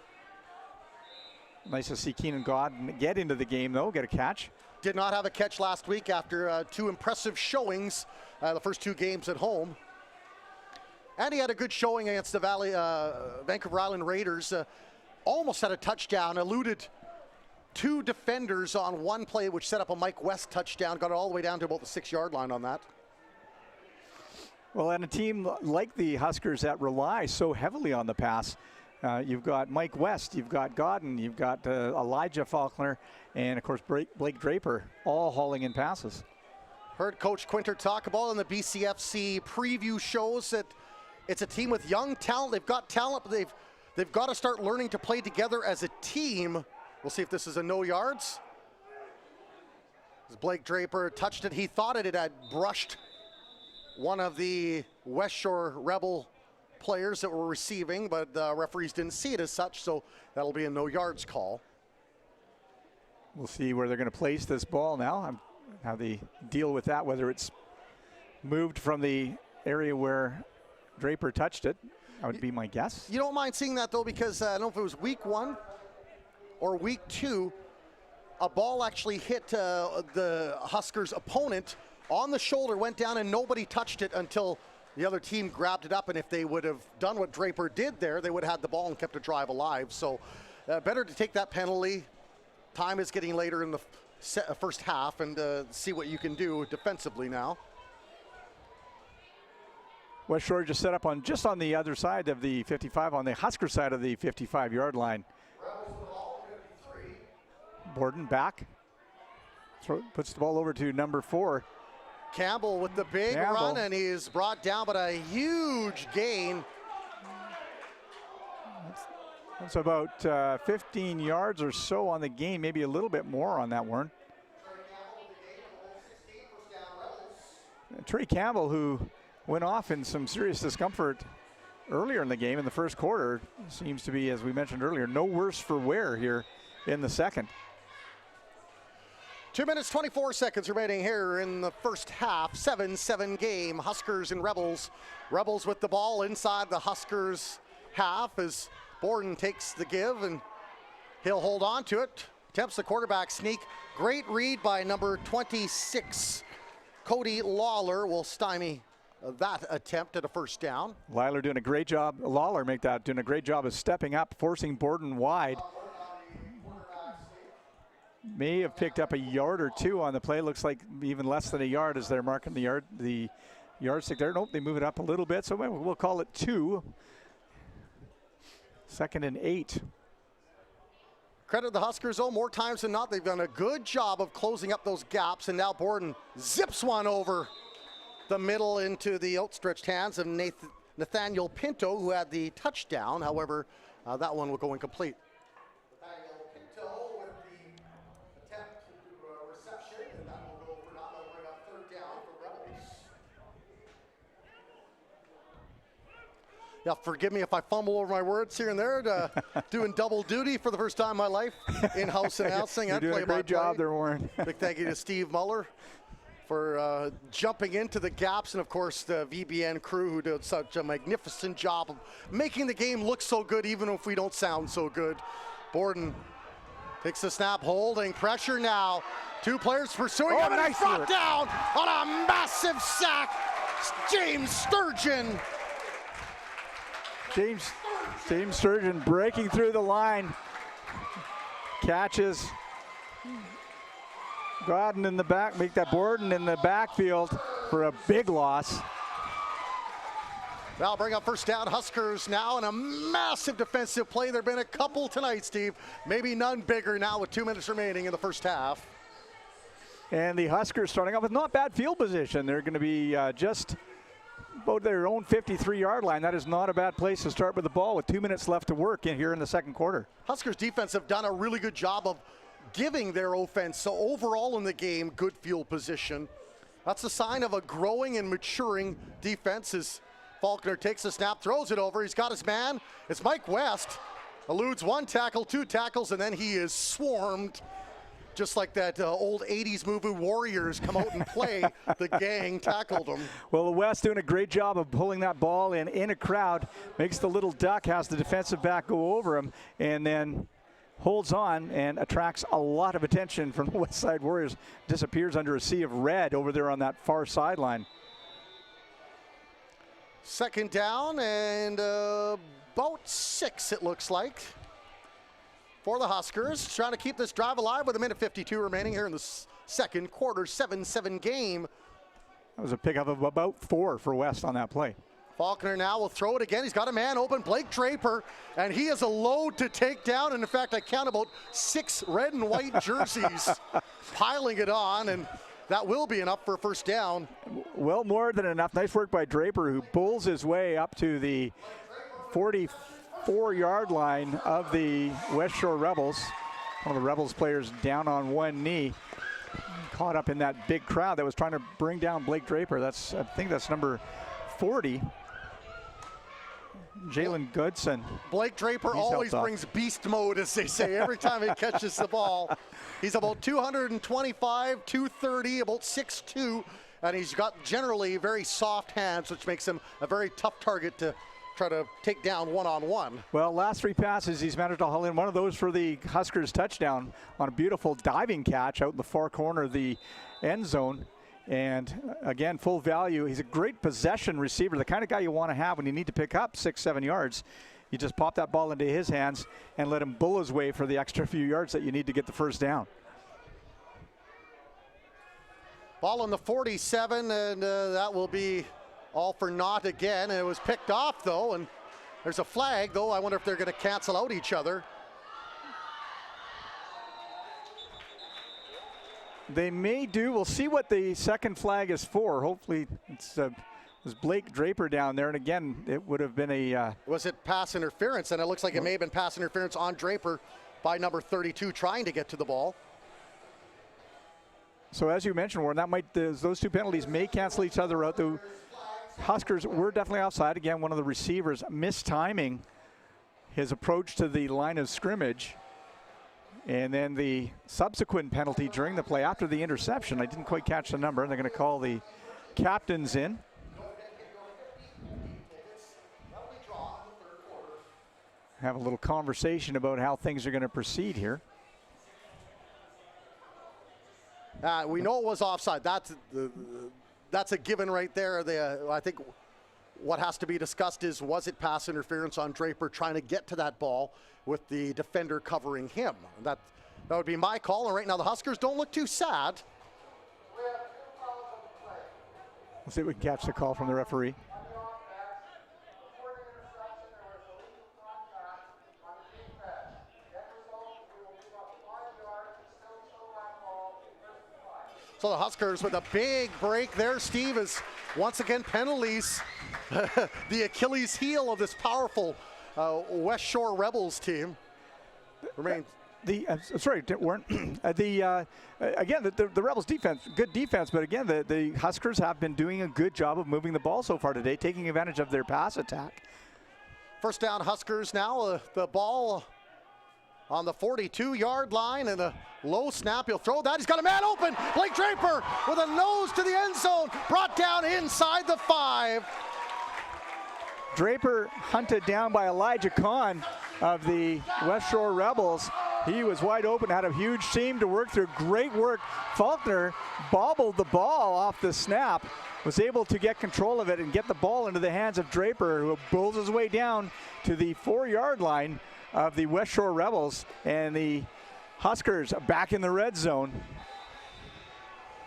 Nice to see Keenan Godden get into the game, though, get a catch.
Did not have a catch last week after 2 impressive showings, the first 2 games at home. And he had a good showing against the Vancouver Island Raiders. Almost had a touchdown, eluded 2 defenders on one play, which set up a Mike West touchdown, got it all the way down to about the 6-yard line on that.
Well, and a team like the Huskers that rely so heavily on the pass, you've got Mike West, you've got Godden, you've got Elijah Falconer, and of course Blake Draper, all hauling in passes.
Heard Coach Quinter talk about in the BCFC preview shows that it's a team with young talent. They've got talent, but they've got to start learning to play together as a team. We'll see if this is a no yards. As Blake Draper touched it, he thought it had brushed one of the Westshore Rebel players that were receiving, but the referees didn't see it as such, so that'll be a no yards call.
We'll see where they're going to place this ball now, how they deal with that, whether it's moved from the area where Draper touched it. That would be my guess.
You don't mind seeing that, though, because I don't know if it was week 1 or week 2, a ball actually hit the Huskers' opponent on the shoulder, went down, and nobody touched it until the other team grabbed it up. And if they would have done what Draper did there, they would have had the ball and kept the drive alive. So better to take that penalty. Time is getting later in the first half, and see what you can do defensively now.
Westshore just set up just on the other side of the 55, on the Husker side of the 55-yard line. Borden back, puts the ball over to number 4.
Campbell with the big run, and he is brought down, but a huge gain.
That's about 15 yards or so on the gain, maybe a little bit more on that one. Trey Campbell, who went off in some serious discomfort earlier in the game in the first quarter, seems to be, as we mentioned earlier, no worse for wear here in the second.
2 minutes, 24 seconds remaining here in the first half. 7-7 game, Huskers and Rebels. Rebels with the ball inside the Huskers half as Borden takes the give, and he'll hold on to it. Attempts the quarterback sneak. Great read by number 26, Cody Lawler, will stymie that attempt at a first down.
Lawler doing a great job of stepping up, forcing Borden wide. May have picked up a yard or 2 on the play. Looks like even less than a yard as they're marking the yardstick there. Nope, they move it up a little bit, so we'll call it 2. 2nd and 8.
Credit the Huskers, though, more times than not, they've done a good job of closing up those gaps, and now Borden zips one over the middle into the outstretched hands of Nathaniel Pinto, who had the touchdown. However, that one will go incomplete. Nathaniel Pinto with the attempt reception, and that will go for not bring up 3rd down for Rebels. Yeah, forgive me if I fumble over my words here and there. Doing double duty for the first time in my life, in-house announcing.
You're doing a great job there, Warren.
Big thank you to Steve Muller for jumping into the gaps, and of course the VBN crew who did such a magnificent job of making the game look so good even if we don't sound so good. Borden takes the snap, holding pressure now. 2 players pursuing him, and he's brought down on a massive sack. James Sturgeon.
James Sturgeon breaking through the line, catches Godden in the back, make that Borden in the backfield for a big loss.
That'll bring up first down. Huskers now in a massive defensive play. There have been a couple tonight, Steve. Maybe none bigger now with 2 minutes remaining in the first half.
And the Huskers starting off with not bad field position. They're going to be just about their own 53-yard line. That is not a bad place to start with the ball with 2 minutes left to work in here in the second quarter.
Huskers defense have done a really good job of giving their offense, so overall in the game, good field position. That's a sign of a growing and maturing defense as Faulkner takes the snap, throws it over. He's got his man. It's Mike West. Eludes one tackle, two tackles, and then he is swarmed. Just like that old 80s movie Warriors come out and play, the gang tackled him.
Well, West doing a great job of pulling that ball in a crowd. Makes the little duck, has the defensive back go over him, and then holds on and attracts a lot of attention from the West Side Warriors. Disappears under a sea of red over there on that far sideline.
Second down and about 6, it looks like, for the Huskers. Trying to keep this drive alive with 1:52 remaining here in the second quarter. 7-7 game.
That was a pickup of about 4 for West on that play.
Faulkner now will throw it again. He's got a man open, Blake Draper, and he is a load to take down. And in fact, I count about 6 red and white jerseys piling it on, and that will be enough for a first down.
Well, more than enough. Nice work by Draper, who bulls his way up to the 44-yard line of the Westshore Rebels. One of the Rebels players down on one knee, caught up in that big crowd that was trying to bring down Blake Draper. I think that's number 40. Jalen Goodson.
Blake Draper always brings beast mode, as they say, every time he catches the ball. He's about 225, 230, about 6'2", and he's got generally very soft hands, which makes him a very tough target to try to take down one-on-one.
Well, last 3 passes, he's managed to haul in one of those for the Huskers touchdown on a beautiful diving catch out in the far corner of the end zone. And again, full value. He's a great possession receiver, the kind of guy you want to have when you need to pick up 6-7 yards. You just pop that ball into his hands and let him bull his way for the extra few yards that you need to get the first down.
Ball on the 47, and that will be all for naught again. And it was picked off, though, and there's a flag, though. I wonder if they're going to cancel out each other.
They may do. We'll see what the second flag is for. Hopefully it was Blake Draper down there. And again, it would have been a...
Was it pass interference? And it looks like it may have been pass interference on Draper by number 32 trying to get to the ball.
So as you mentioned, Warren, that might those two penalties may cancel each other out. The Huskers were definitely offside. Again, one of the receivers mistiming his approach to the line of scrimmage. And then the subsequent penalty during the play after the interception, I didn't quite catch the number. They're going to call the captains in. Have a little conversation about how things are going to proceed here.
We know it was offside. That's a given right there. I think what has to be discussed is, was it pass interference on Draper trying to get to that ball with the defender covering him? That would be my call. And right now the Huskers don't look too sad.
Let's see if we can catch the call from the referee.
So the Huskers with a big break there, Steve, is once again penalties. The Achilles heel of this powerful Westshore Rebels team. Remains.
Sorry, Warren. Again, the Rebels defense, good defense, but again, the Huskers have been doing a good job of moving the ball so far today, taking advantage of their pass attack.
First down Huskers now, the ball on the 42-yard line, and a low snap. He'll throw that. He's got a man open. Blake Draper with a nose to the end zone, brought down inside the 5.
Draper hunted down by Elijah Kahn of the Westshore Rebels. He was wide open, had a huge seam to work through. Great work. Faulkner bobbled the ball off the snap, was able to get control of it and get the ball into the hands of Draper, who bulls his way down to the 4-yard line of the Westshore Rebels. And the Huskers back in the red zone.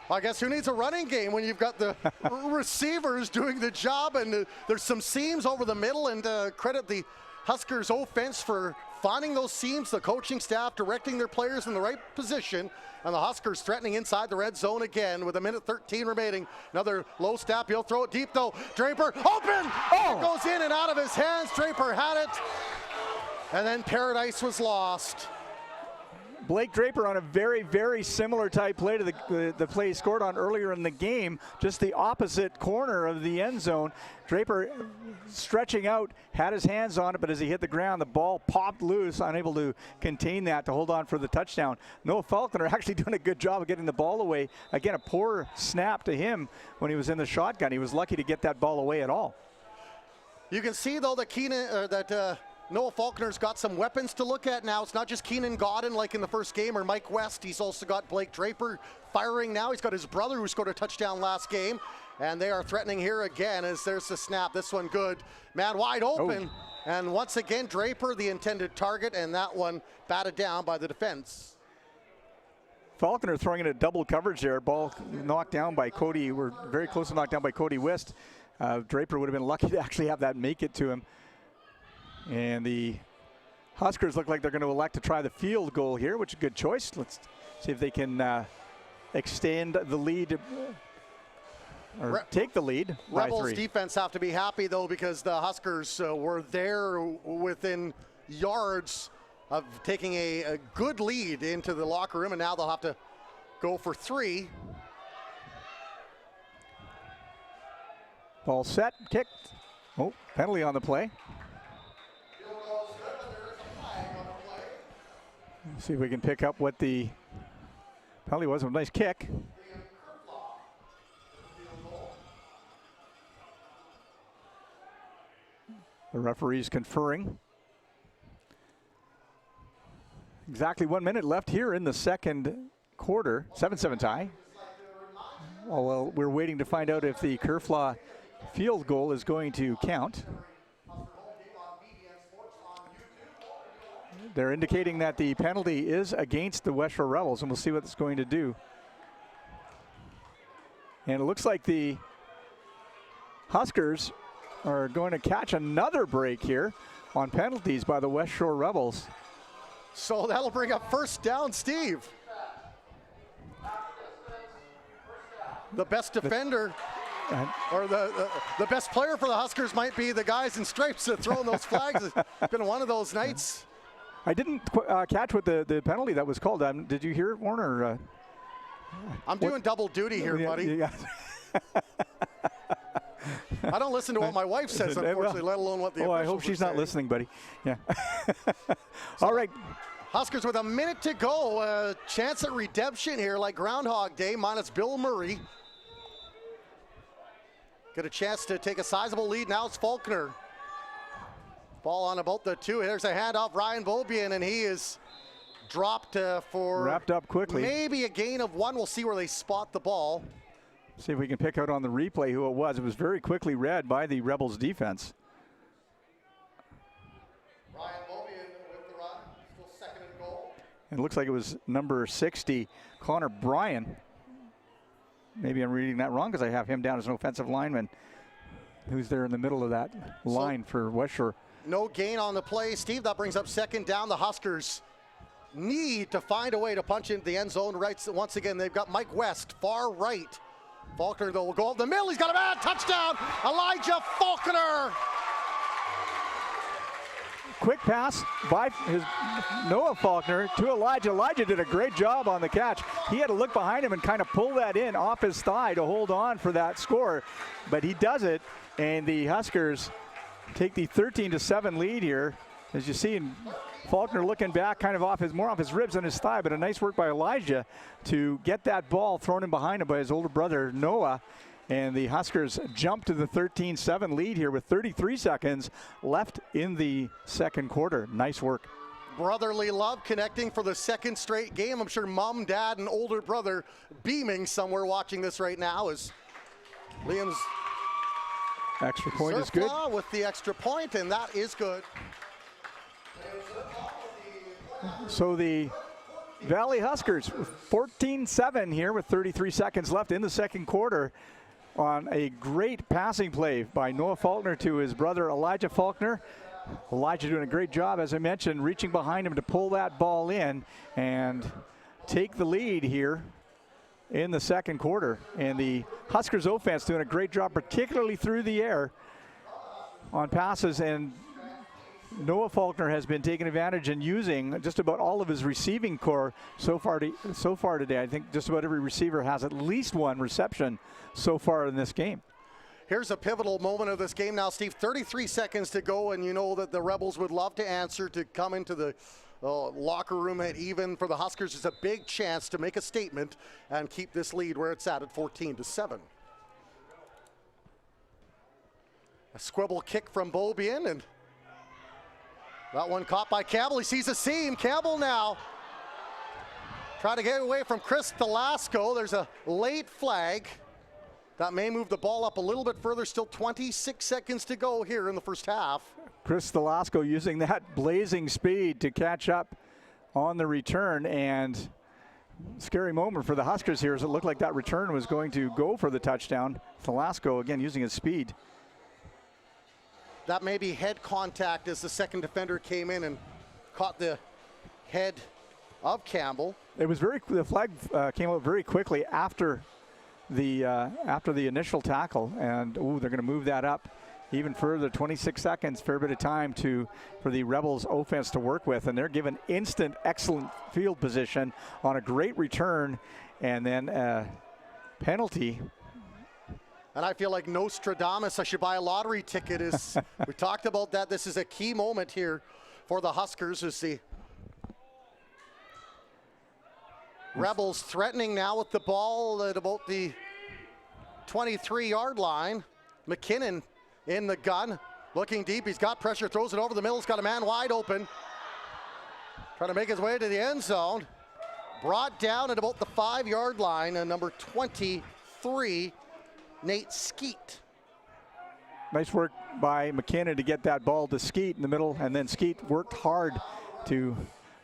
I guess who needs a running game when you've got the receivers doing the job, and there's some seams over the middle, and credit the Huskers offense for finding those seams, the coaching staff directing their players in the right position, and the Huskers threatening inside the red zone again with 1:13 remaining. Another low snap, he'll throw it deep though. Draper, open! Oh! It goes in and out of his hands. Draper had it, and then Paradise was lost.
Blake Draper on a very, very similar type play to the play he scored on earlier in the game, just the opposite corner of the end zone. Draper stretching out, had his hands on it, but as he hit the ground, the ball popped loose, unable to contain that to hold on for the touchdown. Noah Faulkner actually doing a good job of getting the ball away. Again, a poor snap to him when he was in the shotgun. He was lucky to get that ball away at all.
You can see though that Noah Faulkner's got some weapons to look at now. It's not just Keenan Godden like in the first game or Mike West. He's also got Blake Draper firing now. He's got his brother who scored a touchdown last game. And they are threatening here again as there's the snap. This one good. Man wide open. Oh. And once again, Draper the intended target, and that one batted down by the defense.
Faulkner throwing in a double coverage there. Ball knocked down by Cody. We're very close to knocked down by Cody West. Draper would have been lucky to actually have that make it to him. And the Huskers look like they're going to elect to try the field goal here, which is a good choice. Let's see if they can extend the lead or take the lead by
Rebels
3.
Defense have to be happy though, because the Huskers were there within yards of taking a good lead into the locker room, and now they'll have to go for 3.
Ball set, kicked. Oh, penalty on the play. See if we can pick up what the penalty was. A nice kick. The referee's conferring. Exactly 1 minute left here in the second quarter. 7-7 tie. Well, we're waiting to find out if the Kerflaw field goal is going to count. They're indicating that the penalty is against the Westshore Rebels, and we'll see what it's going to do. And it looks like the Huskers are going to catch another break here on penalties by the Westshore Rebels.
So that'll bring up first down, Steve. The best defender or the best player for the Huskers might be the guys in stripes that throwing those flags. It's been one of those nights.
I didn't catch what the penalty that was called. Did you hear it, Warner?
I'm doing double duty here, buddy.
Yeah.
I don't listen to what my wife says, unfortunately, let alone what the officials
I hope she's not listening, buddy. Yeah.
So
all right.
Huskers with a minute to go. Chance at redemption here, like Groundhog Day, minus Bill Murray. Get a chance to take a sizable lead. Now it's Faulkner. Ball on about the 2. There's a handoff, Ryan Beaubien, and he is dropped for
wrapped up quickly.
Maybe a gain of 1. We'll see where they spot the ball.
See if we can pick out on the replay who it was. It was very quickly read by the Rebels defense.
Ryan Beaubien with the run, still second and goal.
It looks like it was number 60, Connor Bryan. Maybe I'm reading that wrong because I have him down as an offensive lineman who's there in the middle of that line for Westshore.
No gain on the play. Steve, that brings up second down. The Huskers need to find a way to punch into the end zone. Right, once again, they've got Mike West, far right. Faulkner, though, will go up the middle. He's got a bad touchdown. Elijah Faulkner.
Quick pass by Noah Faulkner to Elijah. Elijah did a great job on the catch. He had to look behind him and kind of pull that in off his thigh to hold on for that score. But he does it, and the Huskers take the 13-7 lead here. As you see, Faulkner looking back kind of more off his ribs than his thigh, but a nice work by Elijah to get that ball thrown in behind him by his older brother, Noah. And the Huskers jump to the 13-7 lead here with 33 seconds left in the second quarter. Nice work.
Brotherly love connecting for the second straight game. I'm sure mom, dad, and older brother beaming somewhere watching this right now as Liam's
extra point is good.
With the extra point, and that is good.
So the Valley Huskers 14-7 here with 33 seconds left in the second quarter on a great passing play by Noah Faulkner to his brother Elijah Faulkner. Elijah doing a great job, as I mentioned, reaching behind him to pull that ball in and take the lead here in the second quarter. And the Huskers offense doing a great job, particularly through the air on passes, and Noah Faulkner has been taking advantage and using just about all of his receiving core so far today. I think just about every receiver has at least one reception so far in this game.
Here's a pivotal moment of this game now, Steve. 33 seconds to go, and you know that the Rebels would love to answer, to come into the locker room at even. For the Huskers, it's a big chance to make a statement and keep this lead where it's at 14-7. A squibble kick from Beaubien, and that one caught by Campbell. He sees a seam. Campbell now trying to get away from Chris Delasco. There's a late flag. That may move the ball up a little bit further. Still 26 seconds to go here in the first half.
Chris Delasco using that blazing speed to catch up on the return, and scary moment for the Huskers here as it looked like that return was going to go for the touchdown. Delasco again using his speed.
That may be head contact as the second defender came in and caught the head of Campbell.
It was the flag came out very quickly after the initial tackle, and they're going to move that up even further. 26 seconds, fair bit of time for the Rebels offense to work with, and they're given instant excellent field position on a great return, and then a penalty.
And I feel like Nostradamus, I should buy a lottery ticket. We talked about that. This is a key moment here for the Huskers as the Rebels threatening now with the ball at about the 23-yard line. McKinnon in the gun, looking deep. He's got pressure, throws it over the middle. He's got a man wide open. Trying to make his way to the end zone. Brought down at about the 5-yard line, and number 23, Nate Skeet.
Nice work by McKinnon to get that ball to Skeet in the middle, and then Skeet worked hard to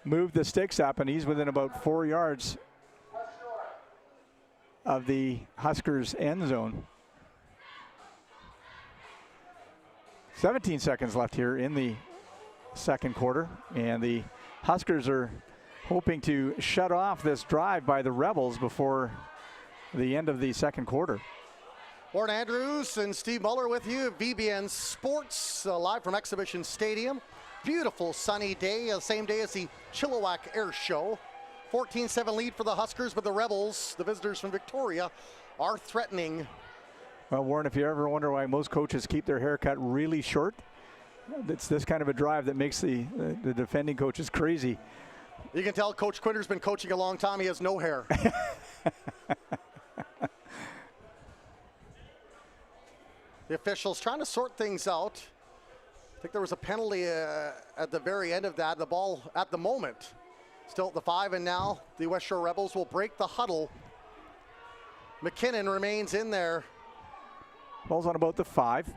move the sticks up, and he's within about 4 yards of the Huskers end zone. 17 seconds left here in the second quarter, and the Huskers are hoping to shut off this drive by the Rebels before the end of the second quarter.
Warren Andrews and Steve Muller with you, VBN Sports, live from Exhibition Stadium. Beautiful sunny day, same day as the Chilliwack Air Show. 14-7 lead for the Huskers, but the Rebels, the visitors from Victoria, are threatening.
Well, Warren, if you ever wonder why most coaches keep their hair cut really short, it's this kind of a drive that makes the defending coaches crazy.
You can tell Coach Quinter's been coaching a long time. He has no hair. The officials trying to sort things out. I think there was a penalty at the very end of that. The ball at the moment still at the 5, and now the Westshore Rebels will break the huddle. McKinnon remains in there.
Ball's on about the 5.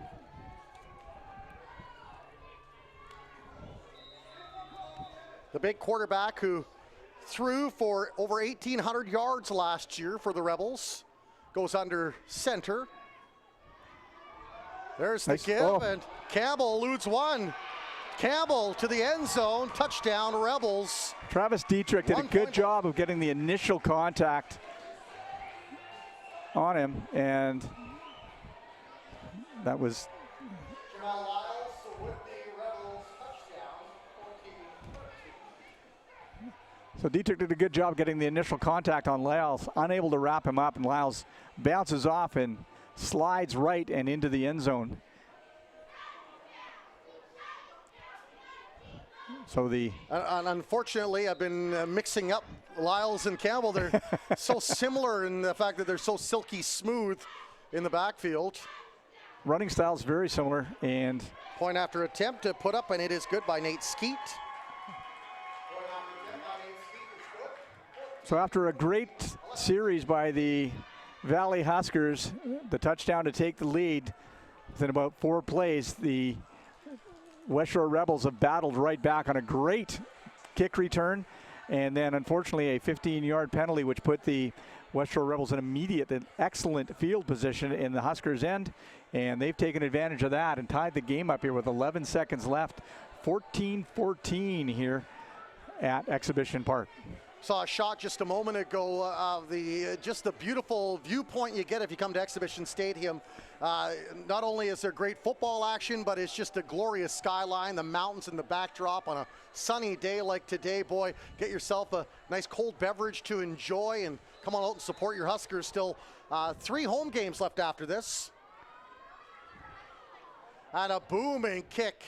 The big quarterback who threw for over 1,800 yards last year for the Rebels goes under center. There's the give, and Campbell eludes one. Campbell to the end zone, touchdown Rebels.
Travis Dietrich did a good job of getting the initial contact on him, and that was
Jamal Lyles with the Rebels touchdown, 14-13.
so Dietrich did a good job getting the initial contact on Lyles, unable to wrap him up, and Lyles bounces off and slides right and into the end zone. So
and unfortunately, I've been mixing up Lyles and Campbell. They're so similar in the fact that they're so silky smooth in the backfield.
Running styles very similar, and
point after attempt to put up, and it is good by Nate Skeet.
So after a great series by the Valley Huskers, the touchdown to take the lead, within about 4 plays, the Westshore Rebels have battled right back on a great kick return And then unfortunately a 15-yard penalty, which put the Westshore Rebels in immediate and excellent field position in the Huskers' end. And they've taken advantage of that and tied the game up here with 11 seconds left. 14-14 here at Exhibition Park.
Saw a shot just a moment ago of just the beautiful viewpoint you get if you come to Exhibition Stadium. Not only is there great football action, but it's just a glorious skyline, the mountains in the backdrop on a sunny day like today. Boy, get yourself a nice cold beverage to enjoy and come on out and support your Huskers. Still 3 home games left after this. And a booming kick.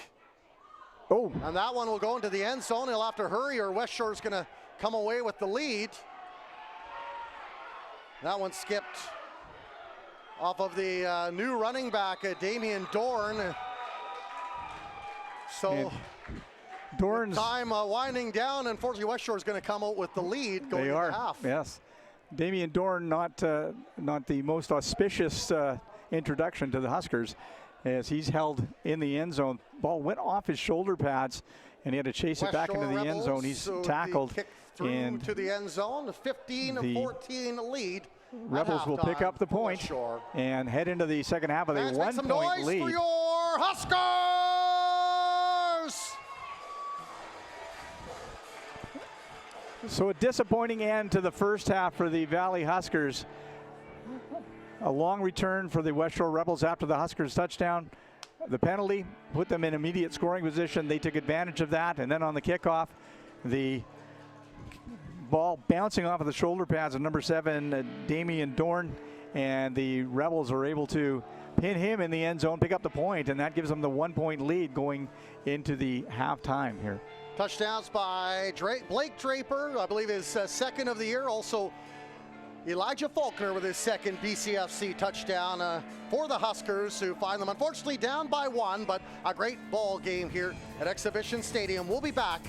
Oh.
And that one will go into the end zone. He'll have to hurry or Westshore's going to come away with the lead. That one skipped off of the new running back, Damian Dorn. So
Dorn's
time winding down. Unfortunately, Westshore's going to come out with the lead going into half.
Yes. Damian Dorn, not the most auspicious introduction to the Huskers, as he's held in the end zone. Ball went off his shoulder pads, and he had to chase it back into the end zone. He's tackled.
Through to the end zone, 15-14 lead.
Rebels will pick up the point and head into the second half with a 1-point lead.
For your Huskers!
So a disappointing end to the first half for the Valley Huskers. A long return for the Westshore Rebels after the Huskers touchdown. The penalty put them in immediate scoring position. They took advantage of that, and then on the kickoff, the ball bouncing off of the shoulder pads of number 7, Damian Dorn, and the Rebels are able to pin him in the end zone, pick up the point, and that gives them the 1-point lead going into the halftime here.
Touchdowns by Blake Draper, I believe his second of the year. Also Elijah Faulkner with his second BCFC touchdown for the Huskers, who find them unfortunately down by 1, but a great ball game here at Exhibition Stadium. We'll be back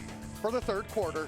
for the third quarter.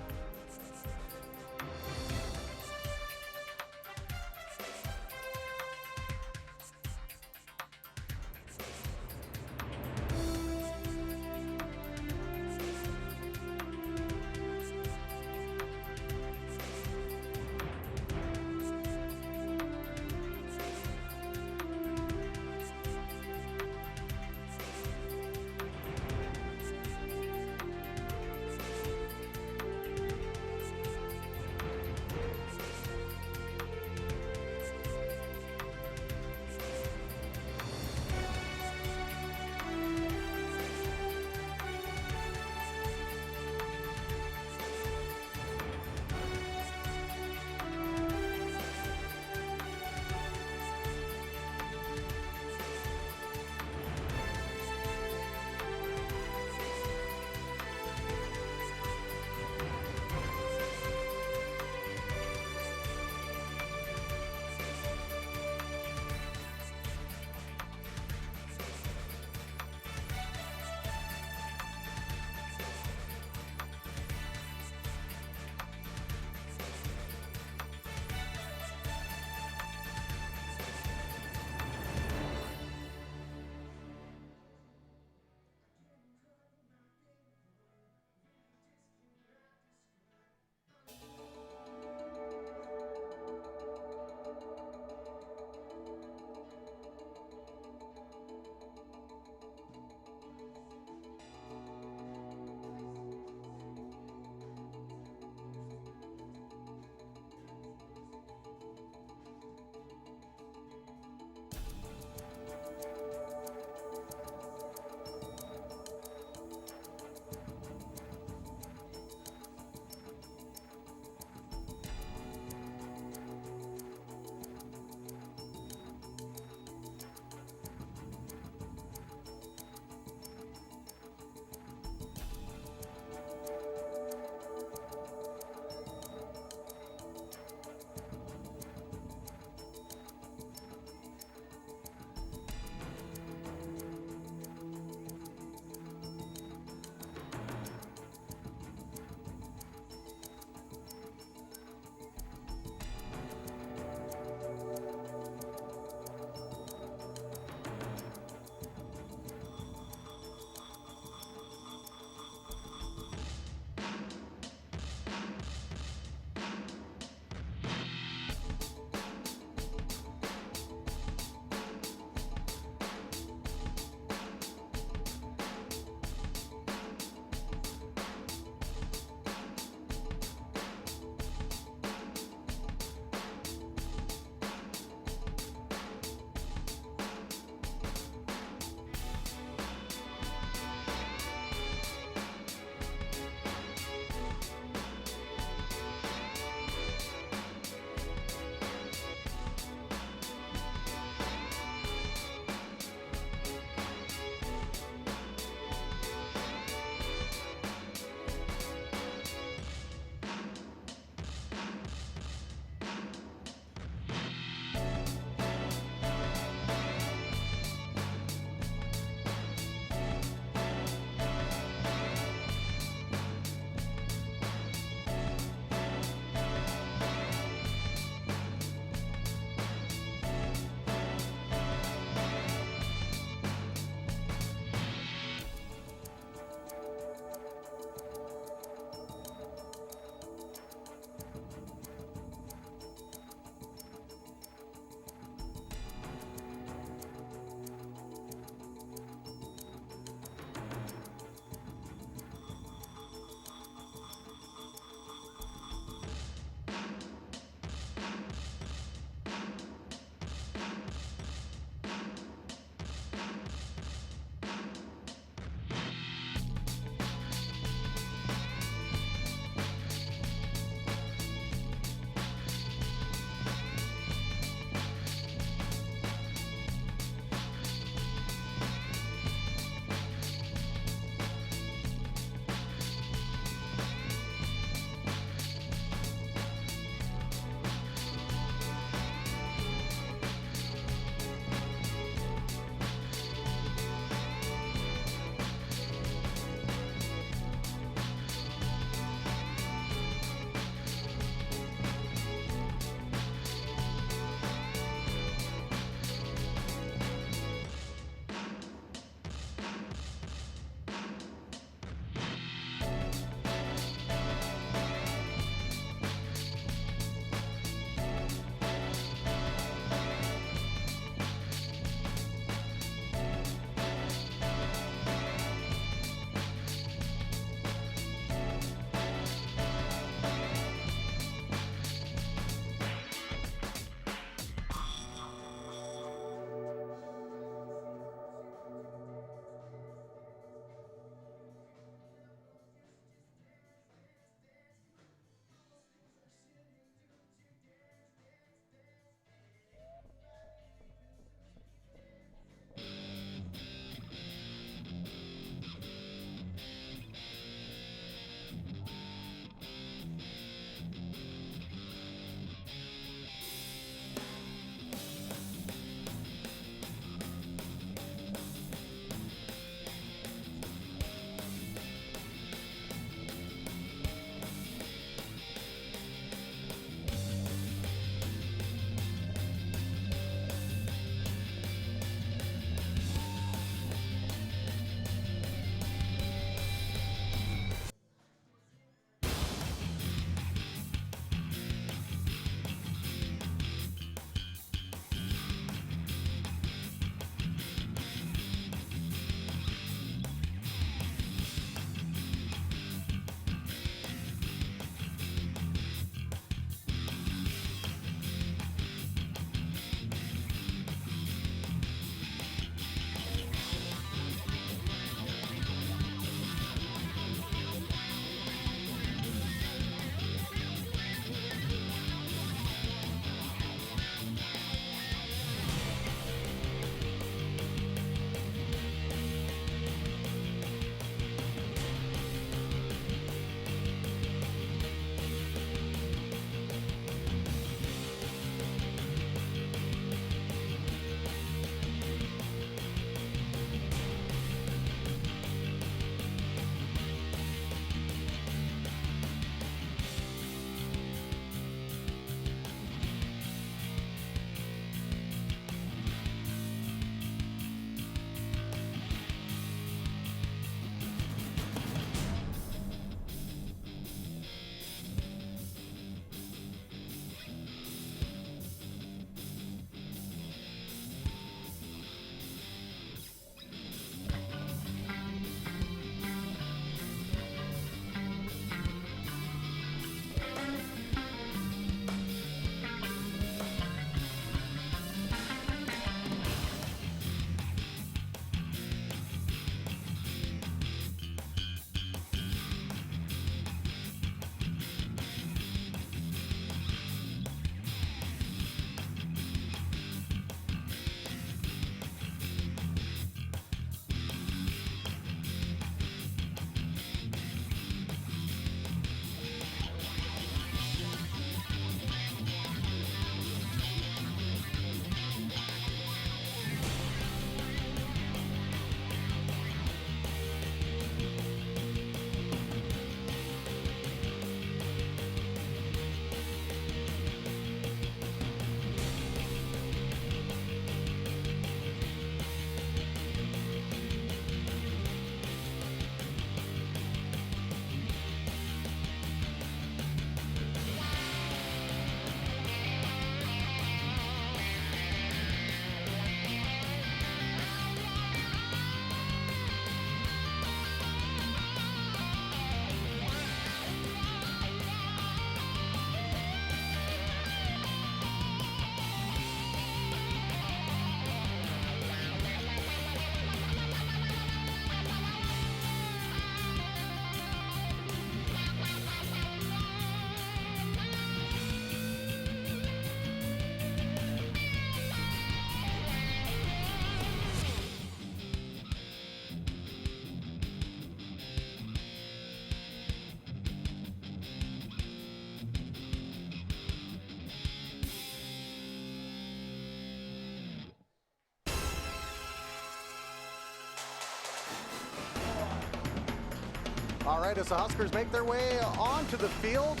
All right, as the Huskers make their way onto the field,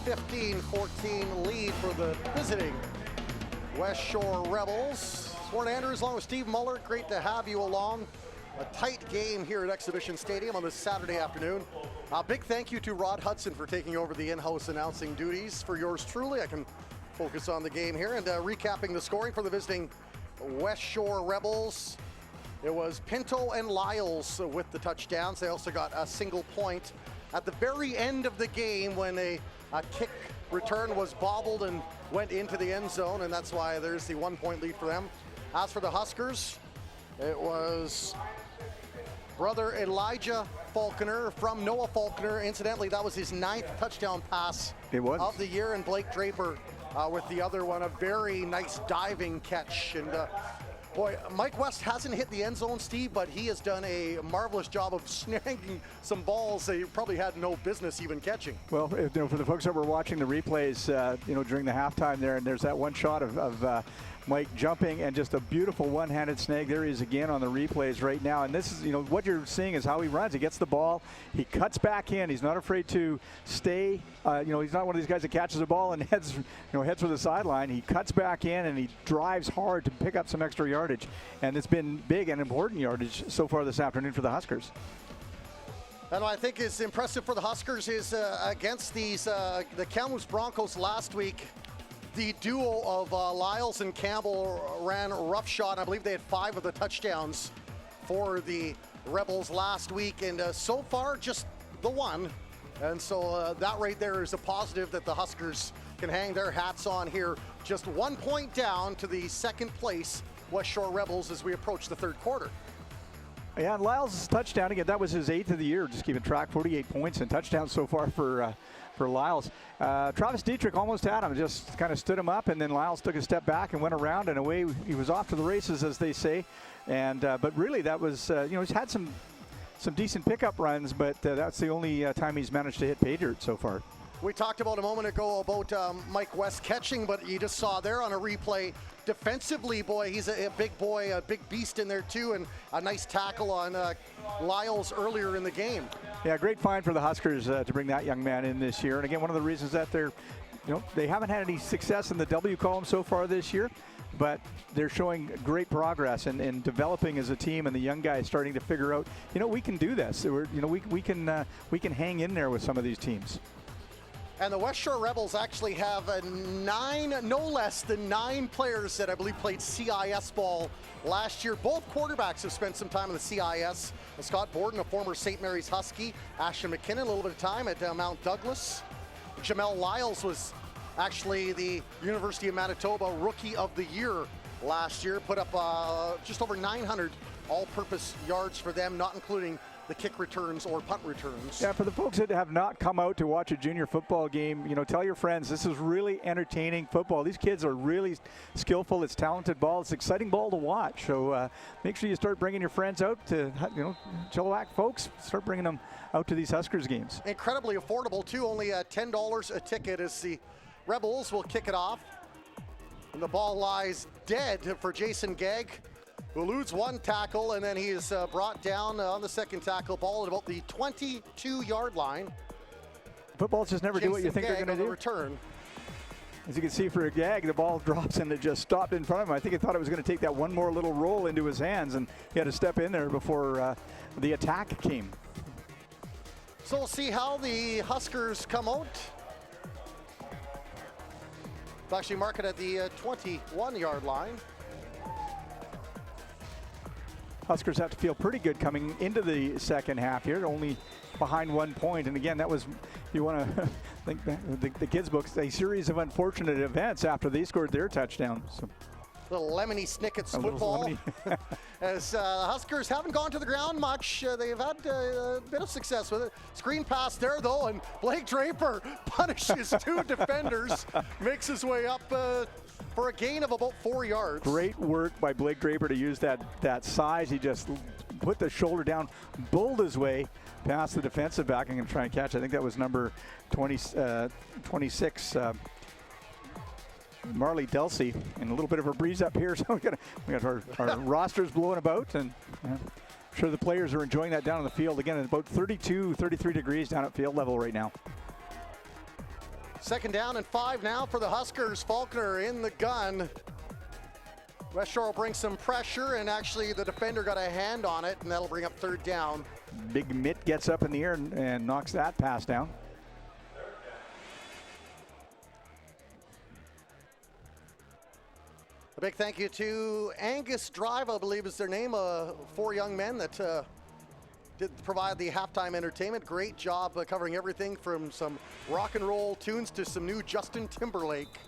15-14 lead for the visiting Westshore Rebels. Warren Andrews along with Steve Muller, great to have you along. A tight game here at Exhibition Stadium on this Saturday afternoon. A big thank you to Rod Hudson for taking over the in-house announcing duties for yours truly. I can focus on the game here and recapping the scoring for the visiting Westshore Rebels. It was Pinto and Lyles with the touchdowns. They also got a single point at the very end of the game when a kick return was bobbled and went into the end zone, and that's why there's the 1-point lead for them. As for the Huskers, it was brother Elijah Faulkner from Noah Faulkner. Incidentally, that was his 9th touchdown pass of the year, and Blake Draper with the other one, a very nice diving catch. And boy, Mike West hasn't hit the end zone, Steve, but he has done a marvelous job of snagging some balls that he probably had no business even catching.
Well, for the folks that were watching the replays, during the halftime there, and there's that one shot of Mike jumping and just a beautiful one-handed snag. There he is again on the replays right now. And this is, what you're seeing is how he runs. He gets the ball, he cuts back in. He's not afraid to stay. He's not one of these guys that catches the ball and heads for the sideline. He cuts back in and he drives hard to pick up some extra yardage. And it's been big and important yardage so far this afternoon for the Huskers.
And what I think is impressive for the Huskers is against the Kamloops Broncos last week, the duo of Lyles and Campbell ran roughshod. I believe they had 5 of the touchdowns for the Rebels last week, and so far just the one. And so that right there is a positive that the Huskers can hang their hats on here. Just 1 point down to the second place Westshore Rebels as we approach the third quarter.
Yeah, and Lyles' touchdown again, that was his 8th of the year, just keeping track, 48 points and touchdowns so far for Lyles. Travis Dietrich almost had him, just kind of stood him up, and then Lyles took a step back and went around, and away he was off to the races, as they say. And but really, that was he's had some decent pickup runs, but that's the only time he's managed to hit pay dirt so far.
We talked about a moment ago about Mike West catching, but you just saw there on a replay, defensively, boy, he's a big boy, a big beast in there too, and a nice tackle on Lyles earlier in the game.
Yeah, great find for the Huskers to bring that young man in this year. And again, one of the reasons that they haven't had any success in the W column so far this year, but they're showing great progress in developing as a team, and the young guys starting to figure out, we can do this. We can hang in there with some of these teams.
And the Westshore Rebels actually have no less than 9 players that I believe played CIS ball last year. Both quarterbacks have spent some time in the CIS. Scott Borden, a former St. Mary's Husky. Ashton McKinnon, a little bit of time at Mount Douglas. Jamel Lyles was actually the University of Manitoba Rookie of the Year last year. Put up just over 900 all-purpose yards for them, not including the kick returns or punt returns.
Yeah, for the folks that have not come out to watch a junior football game, tell your friends this is really entertaining football. These kids are really skillful. It's talented ball. It's exciting ball to watch. So make sure you start bringing your friends out to, Chilliwack folks. Start bringing them out to these Huskers games.
Incredibly affordable too. Only $10 a ticket as the Rebels will kick it off. And the ball lies dead for Jason Gegg, who eludes one tackle, and then he is brought down on the second tackle. Ball at about the 22-yard line.
Footballs just never do what you think they're going to do.
Return.
As you can see for a Gag, the ball drops and it just stopped in front of him. I think he thought it was going to take that one more little roll into his hands, and he had to step in there before the attack came.
So we'll see how the Huskers come out. It's actually marked at the 21-yard line.
Huskers have to feel pretty good coming into the second half here, only behind 1 point. And again, that was, you want to think the kids' books, a series of unfortunate events after they scored their touchdown. So.
Little Lemony Snicket's football. As Huskers haven't gone to the ground much. They've had a bit of success with it. Screen pass there, though, and Blake Draper punishes 2 defenders, makes his way up for a gain of about 4 yards.
Great work by Blake Draper to use that size. He just put the shoulder down, bowled his way past the defensive back and try and catch. I think that was number 26. Marley Delsey, and a little bit of a breeze up here, so we got our rosters blowing about, and sure the players are enjoying that down on the field. Again, it's about 32, 33 degrees down at field level right now.
2nd down and 5 now for the Huskers. Faulkner in the gun. Westshore will bring some pressure, and actually the defender got a hand on it, and that'll bring up 3rd down.
Big Mitt gets up in the air and knocks that pass down.
A big thank you to Angus Drive, I believe is their name, 4 young men that did provide the halftime entertainment. Great job covering everything from some rock and roll tunes to some new Justin Timberlake.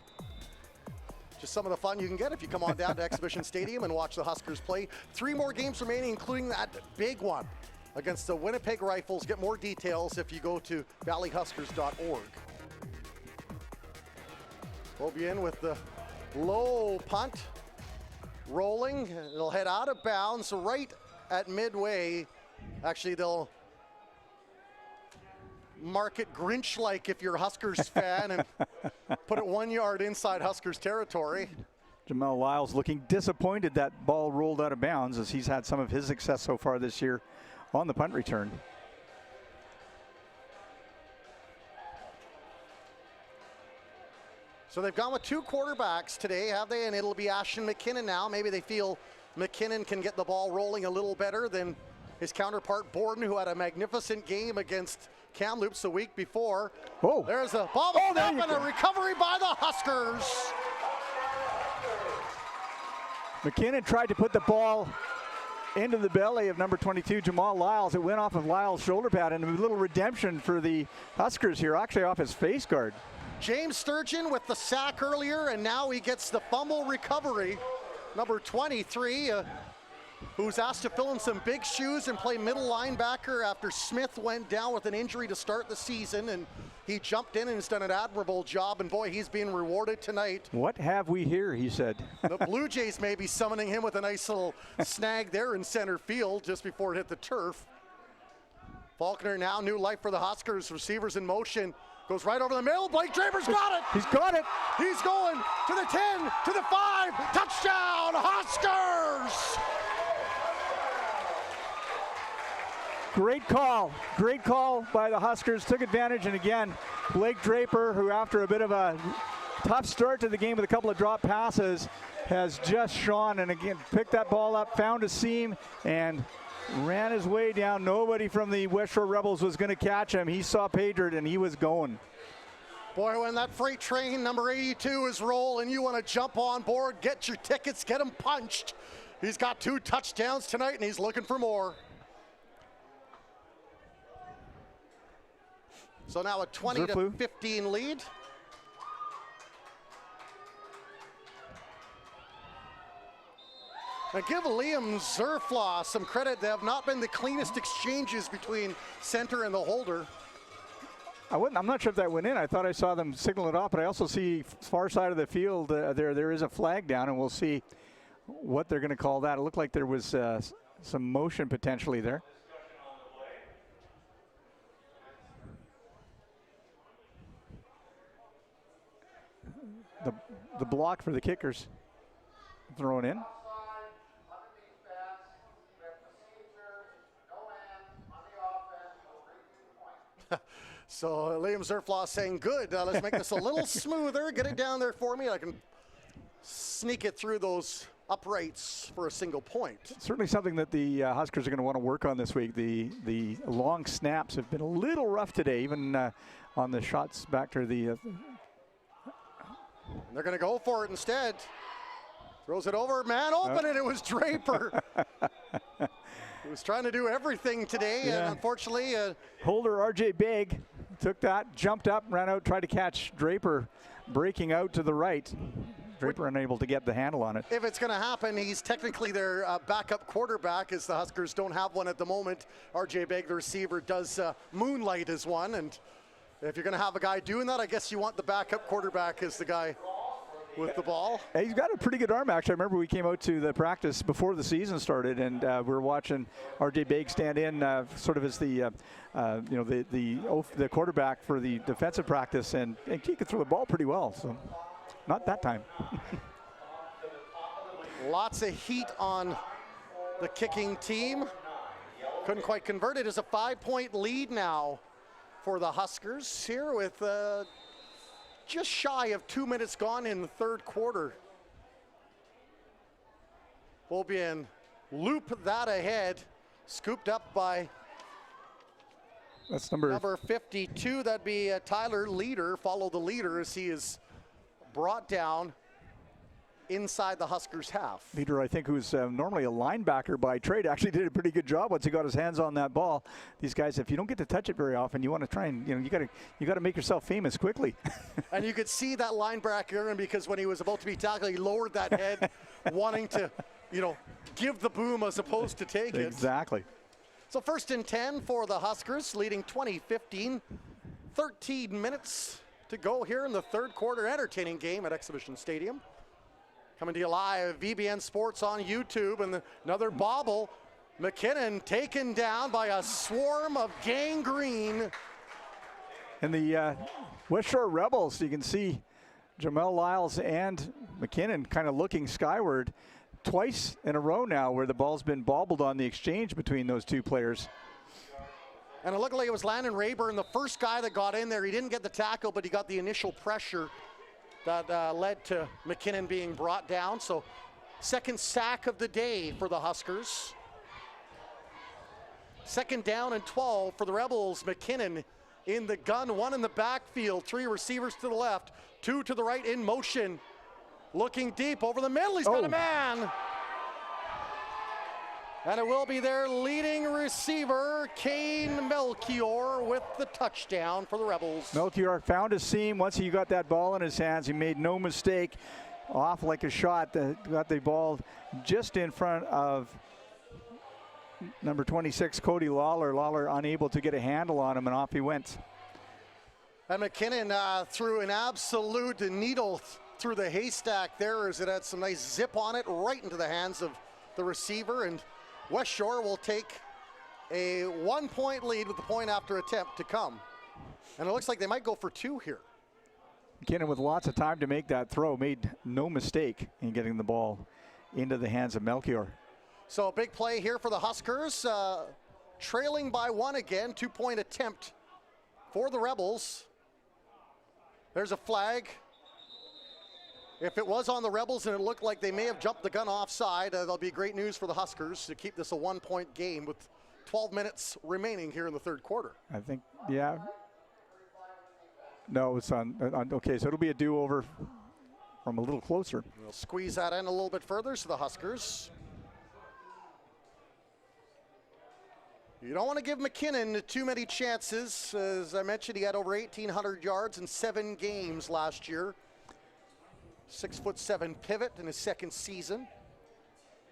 Just some of the fun you can get if you come on down to Exhibition Stadium and watch the Huskers play. 3 more games remaining, including that big one against the Winnipeg Rifles. Get more details if you go to valleyhuskers.org. We'll be in with the low punt, rolling. It'll head out of bounds right at midway. Actually, they'll mark it Grinch-like if you're a Huskers fan and put it 1 yard inside Huskers territory.
Jamal Lyles looking disappointed that ball rolled out of bounds, as he's had some of his success so far this year on the punt return.
So they've gone with 2 quarterbacks today, have they? And it'll be Ashton McKinnon now. Maybe they feel McKinnon can get the ball rolling a little better than his counterpart Borden, who had a magnificent game against Kamloops the week before.
Oh,
there's a ball and a recovery by the Huskers.
McKinnon tried to put the ball into the belly of number 22, Jamal Lyles. It went off of Lyles' shoulder pad, and a little redemption for the Huskers here, actually off his face guard.
James Sturgeon with the sack earlier, and now he gets the fumble recovery. Number 23, who's asked to fill in some big shoes and play middle linebacker after Smith went down with an injury to start the season, and he jumped in and has done an admirable job, and boy, he's being rewarded tonight.
What have we here, he said.
The Blue Jays may be summoning him with a nice little snag there in center field just before it hit the turf. Faulkner now, new life for the Huskers. Receivers in motion. Goes right over the middle. Blake Draper's got it.
He's got it.
He's going to the 10, to the 5. Touchdown, Huskers!
Great call by the Huskers. Took advantage, and again, Blake Draper, who after a bit of a tough start to the game with a couple of drop passes, has just shone and again picked that ball up, found a seam, and ran his way down. Nobody from the Westshore Rebels was going to catch him. He saw Patriot and he was going.
Boy, when that freight train number 82 is rolling, you want to jump on board, get your tickets, get him punched. He's got 2 touchdowns tonight and he's looking for more. So now a 20-15 lead. Now give Liam Zerflaw some credit. They have not been the cleanest exchanges between center and the holder.
I'm not sure if that went in. I thought I saw them signal it off, but I also see far side of the field there is a flag down, and we'll see what they're going to call that. It looked like there was some motion potentially there. The block for the kickers thrown in.
So Liam Zerflaw saying, good, let's make this a little smoother. Get it down there for me. I can sneak it through those uprights for a single point.
Certainly something that the Huskers are going to want to work on this week. The long snaps have been a little rough today, even on the shots back to the...
They're going to go for it instead. Throws it over, man open, and it was Draper. He was trying to do everything today, and unfortunately...
Holder RJ Big took that, jumped up, ran out, tried to catch Draper breaking out to the right. Draper unable to get the handle on it.
If it's going to happen, he's technically their backup quarterback, as the Huskers don't have one at the moment. RJ Big, the receiver, does moonlight as one, and if you're going to have a guy doing that, I guess you want the backup quarterback as the guy with the ball.
He's got a pretty good arm, actually. I remember we came out to the practice before the season started, and we were watching RJ Big stand in sort of as the quarterback for the defensive practice, and he could throw the ball pretty well. So not that time.
Lots of heat on the kicking team. Couldn't quite convert it. As a 5-point lead now for the Huskers here with just shy of 2 minutes gone in the third quarter. VBN loop that ahead, scooped up by
That's
number 52. That'd be Tyler Leader. Follow the leader as he is brought down inside the Huskers half.
Leader, I think, who's normally a linebacker by trade, actually did a pretty good job once he got his hands on that ball. These guys, if you don't get to touch it very often, you want to try and, you got to make yourself famous quickly.
And you could see that linebacker, and because when he was about to be tackled, he lowered that head, wanting to, give the boom as opposed to take it.
Exactly.
So 1st and 10 for the Huskers, leading 20-15. 13 minutes to go here in the third quarter. Entertaining game at Exhibition Stadium. Coming to you live, VBNsports on YouTube, and another bobble. McKinnon taken down by a swarm of gangrene.
And the Westshore Rebels, you can see Jamel Lyles and McKinnon kind of looking skyward twice in a row now where the ball's been bobbled on the exchange between those two players.
And it looked like it was Landon Rayburn, the first guy that got in there. He didn't get the tackle, but he got the initial pressure that led to McKinnon being brought down. So second sack of the day for the Huskers. 2nd down and 12 for the Rebels. McKinnon in the gun, 1 in the backfield, 3 receivers to the left, 2 to the right in motion. Looking deep over the middle, he's got a man. And it will be their leading receiver, Kane Melchior, with the touchdown for the Rebels.
Melchior found his seam once he got that ball in his hands. He made no mistake. Off like a shot, got the ball just in front of number 26, Cody Lawler. Lawler unable to get a handle on him, and off he went.
And McKinnon threw an absolute needle through the haystack there as it had some nice zip on it right into the hands of the receiver. And Westshore will take a 1-point lead with the point after attempt to come. And it looks like they might go for 2 here.
McKinnon with lots of time to make that throw, made no mistake in getting the ball into the hands of Melchior.
So a big play here for the Huskers, trailing by 1 again, 2-point attempt for the Rebels. There's a flag. If it was on the Rebels and it looked like they may have jumped the gun offside, that'll be great news for the Huskers to keep this a 1-point game with 12 minutes remaining here in the third quarter.
I think, yeah. No, it's on okay, so it'll be a do-over from a little closer.
We'll squeeze that in a little bit further, so the Huskers. You don't want to give McKinnon too many chances. As I mentioned, he had over 1,800 yards in 7 games last year. 6'7" pivot in his second season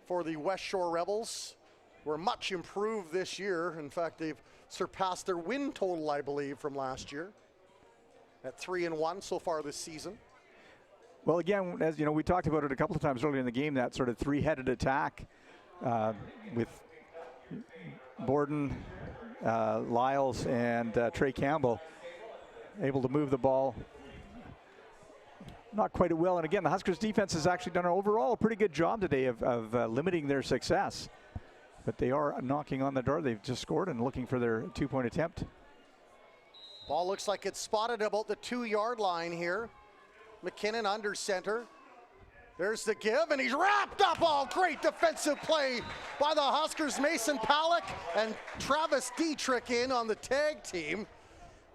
for the Westshore Rebels. Were much improved this year. In fact, they've surpassed their win total, I believe, from last year at 3-1 so far this season.
Well, again, as you know, we talked about it a couple of times earlier in the game, that sort of 3-headed attack with Borden, Lyles, and Trey Campbell able to move the ball not quite at will. And again, the Huskers defense has actually done an overall pretty good job today of limiting their success. But they are knocking on the door. They've just scored and looking for their 2-point attempt.
Ball looks like it's spotted about the 2-yard line here. McKinnon under center. There's the give, and he's wrapped up. All great defensive play by the Huskers. Mason Palak and Travis Dietrich in on the tag team.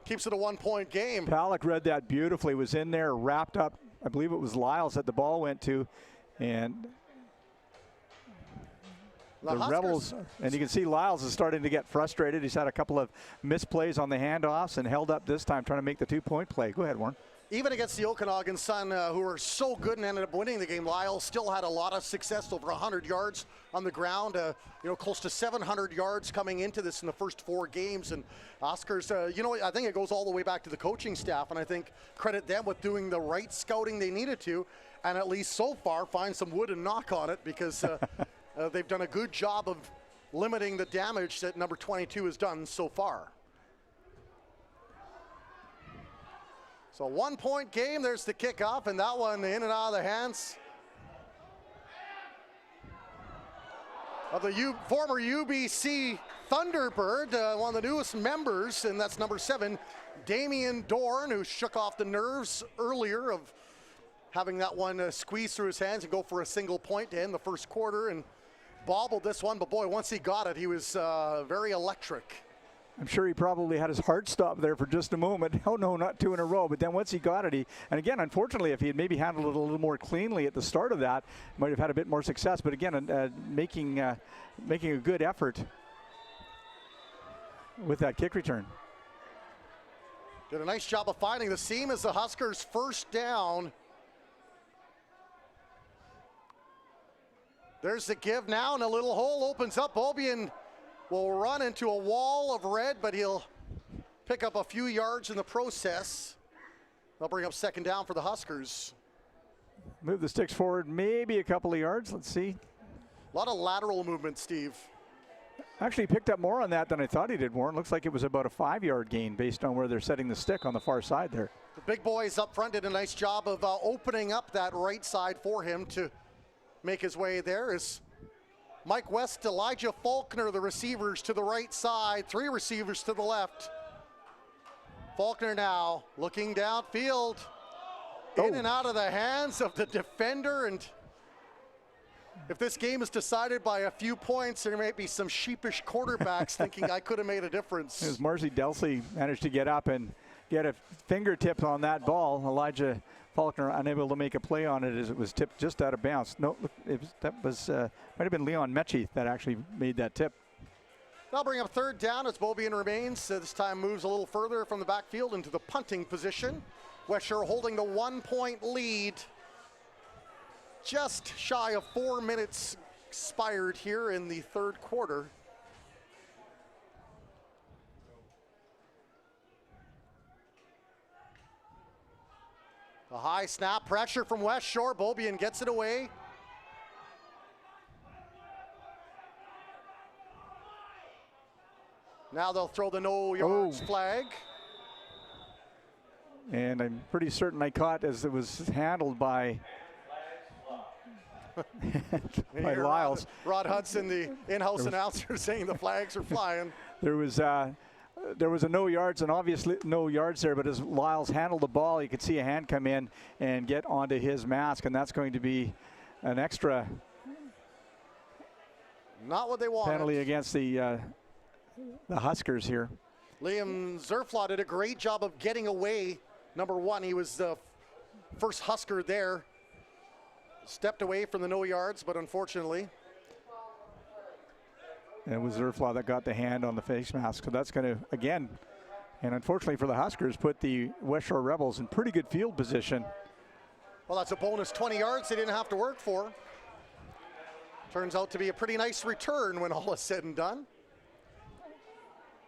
Keeps it a 1-point game.
Palak read that beautifully, was in there, wrapped up. I believe it was Lyles that the ball went to, and the Rebels, and you can see Lyles is starting to get frustrated. He's had a couple of misplays on the handoffs and held up this time trying to make the 2-point play. Go ahead, Warren.
Even against the Okanagan Sun, who were so good and ended up winning the game, Lyles still had a lot of success, over 100 yards on the ground, close to 700 yards coming into this in the first 4 games. And Oscars, I think it goes all the way back to the coaching staff, and I think credit them with doing the right scouting they needed to, and at least so far find some wood and knock on it, because they've done a good job of limiting the damage that number 22 has done so far. So 1-point game, there's the kickoff, and that one in and out of the hands of the former UBC Thunderbird, one of the newest members, and that's number 7, Damian Dorn, who shook off the nerves earlier of having that one squeeze through his hands and go for a single point to end the first quarter, and bobbled this one, but boy, once he got it, he was very electric.
I'm sure he probably had his heart stop there for just a moment. Oh no, not 2 in a row. But then once he got it, and again, unfortunately, if he had maybe handled it a little more cleanly at the start of that, might have had a bit more success. But again, making a good effort with that kick return.
Did a nice job of finding the seam as the Huskers first down. There's the give now, and a little hole opens up. Beaubien will run into a wall of red, but he'll pick up a few yards in the process. They'll bring up second down for the Huskers.
Move the sticks forward maybe a couple of yards. Let's see.
A lot of lateral movement, Steve.
Actually picked up more on that than I thought he did, Warren. Looks like it was about a 5-yard gain based on where they're setting the stick on the far side there.
The big boys up front did a nice job of opening up that right side for him to make his way there. Is Mike West, Elijah Faulkner, the receivers to the right side, 3 receivers to the left. Faulkner now looking downfield, in and out of the hands of the defender, and if this game is decided by a few points, there might be some sheepish quarterbacks thinking I could have made a difference.
As Marcy Delsey managed to get up and get a fingertip on that ball, Elijah Faulkner unable to make a play on it as it was tipped just out of bounds. No, that was might have been Leon Mechie that actually made that tip.
They'll bring up third down as Beaubien remains. This time moves a little further from the backfield into the punting position. Westshore holding the 1-point lead. Just shy of 4 minutes expired here in the third quarter. A high snap, pressure from Westshore. Beaubien gets it away. Now they'll throw the no yards flag.
And I'm pretty certain I caught as it was handled by by Lyles.
Rod Hudson, the in-house announcer, saying the flags are flying.
There was a no yards, and obviously no yards there, but as Lyles handled the ball, you could see a hand come in and get onto his mask, and that's going to be an extra
not what they wanted.
Penalty against the Huskers here.
Liam Zerflaw did a great job of getting away. Number 1, he was the first Husker there. Stepped away from the no yards, but unfortunately.
And it was Zerflaw that got the hand on the face mask. So that's going to, again, and unfortunately for the Huskers, put the Westshore Rebels in pretty good field position.
Well, that's a bonus 20 yards they didn't have to work for. Turns out to be a pretty nice return when all is said and done.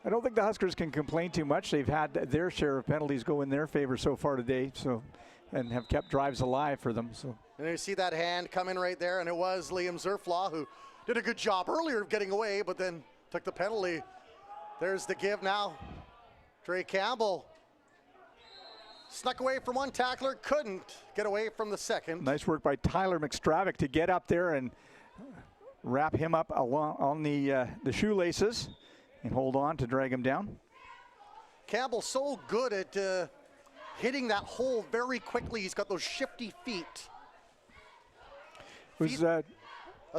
I don't think the Huskers can complain too much. They've had their share of penalties go in their favor so far today, so, and have kept drives alive for them. So.
And you see that hand come in right there, and it was Liam Zerflaw who did a good job earlier of getting away, but then took the penalty. There's the give now. Trey Campbell snuck away from one tackler, couldn't get away from the second.
Nice work by Tyler McStravick to get up there and wrap him up along on the shoelaces and hold on to drag him down.
Campbell so good at hitting that hole very quickly. He's got those shifty feet.
I was going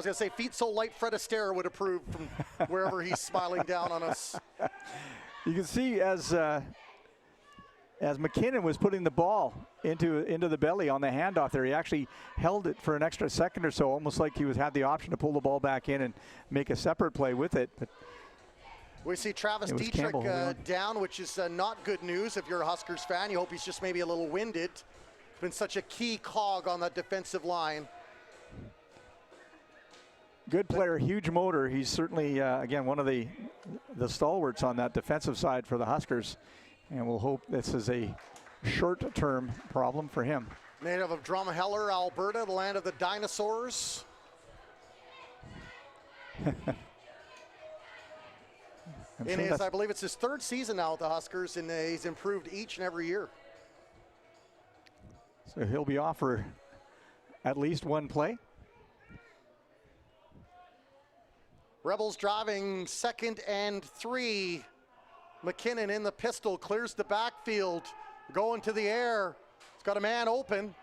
to say, feet so light Fred Astaire would approve from wherever he's smiling down on us.
You can see as McKinnon was putting the ball into the belly on the handoff there, he actually held it for an extra second or so, almost like he had the option to pull the ball back in and make a separate play with it. But
we see Travis Dietrich down, which is not good news if you're a Huskers fan. You hope he's just maybe a little winded. Been such a key cog on that defensive line.
Good player, huge motor. He's certainly, again, one of the stalwarts on that defensive side for the Huskers. And we'll hope this is a short-term problem for him.
Native of Drumheller, Alberta, the land of the dinosaurs. I believe it's his third season now with the Huskers, and he's improved each and every year.
So he'll be off for at least one play.
Rebels driving 2nd and 3. McKinnon in the pistol, clears the backfield, going to the air. He's got a man open.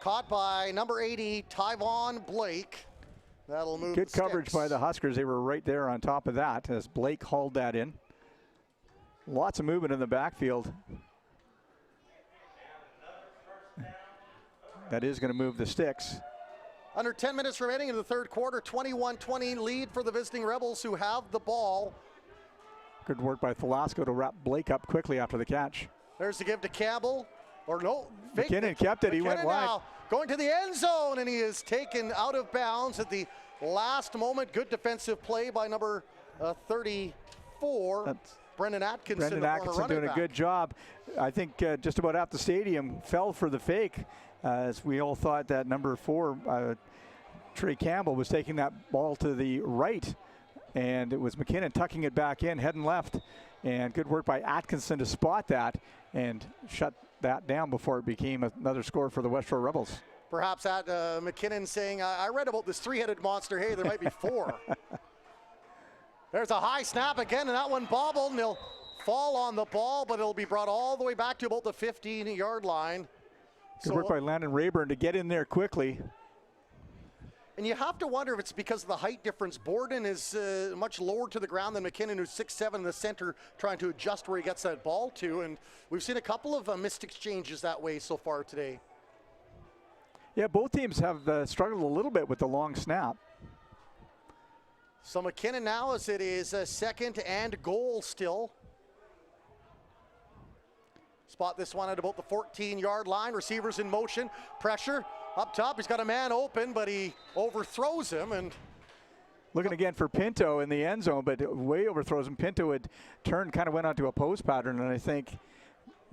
Caught by number 80, Tyvon Blake. That'll move.
Good coverage by the Huskers. They were right there on top of that as Blake hauled that in. Lots of movement in the backfield. That is going to move the sticks.
Under 10 minutes remaining in the third quarter, 21-20 lead for the visiting Rebels who have the ball.
Good work by Thelasco to wrap Blake up quickly after the catch.
There's the give to Campbell. Or no,
McKinnon kept it. He went wide.
Now going to the end zone, and he is taken out of bounds at the last moment. Good defensive play by number 34.
That's
Brendan Atkinson.
Brendan Atkinson doing a good job. I think just about half the stadium fell for the fake, as we all thought that number 4, Trey Campbell, was taking that ball to the right, and it was McKinnon tucking it back in, heading left. And good work by Atkinson to spot that and shut that down before it became another score for the Westshore Rebels.
Perhaps at McKinnon saying, I read about this 3-headed monster. Hey, there might be 4. There's a high snap again, and that one bobbled, and he'll fall on the ball, but it'll be brought all the way back to about the 15-yard line.
Good work by Landon Rayburn to get in there quickly.
And you have to wonder if it's because of the height difference. Borden is much lower to the ground than McKinnon, who's 6'7" in the center, trying to adjust where he gets that ball to. And we've seen a couple of missed exchanges that way so far today.
Yeah, both teams have struggled a little bit with the long snap.
So McKinnon now, as it is 2nd and goal still. Spot this one at about the 14-yard line. Receivers in motion. Pressure. Up top, he's got a man open, but he overthrows him. And
looking again for Pinto in the end zone, but way overthrows him. Pinto had turned, kind of went onto a post pattern, and I think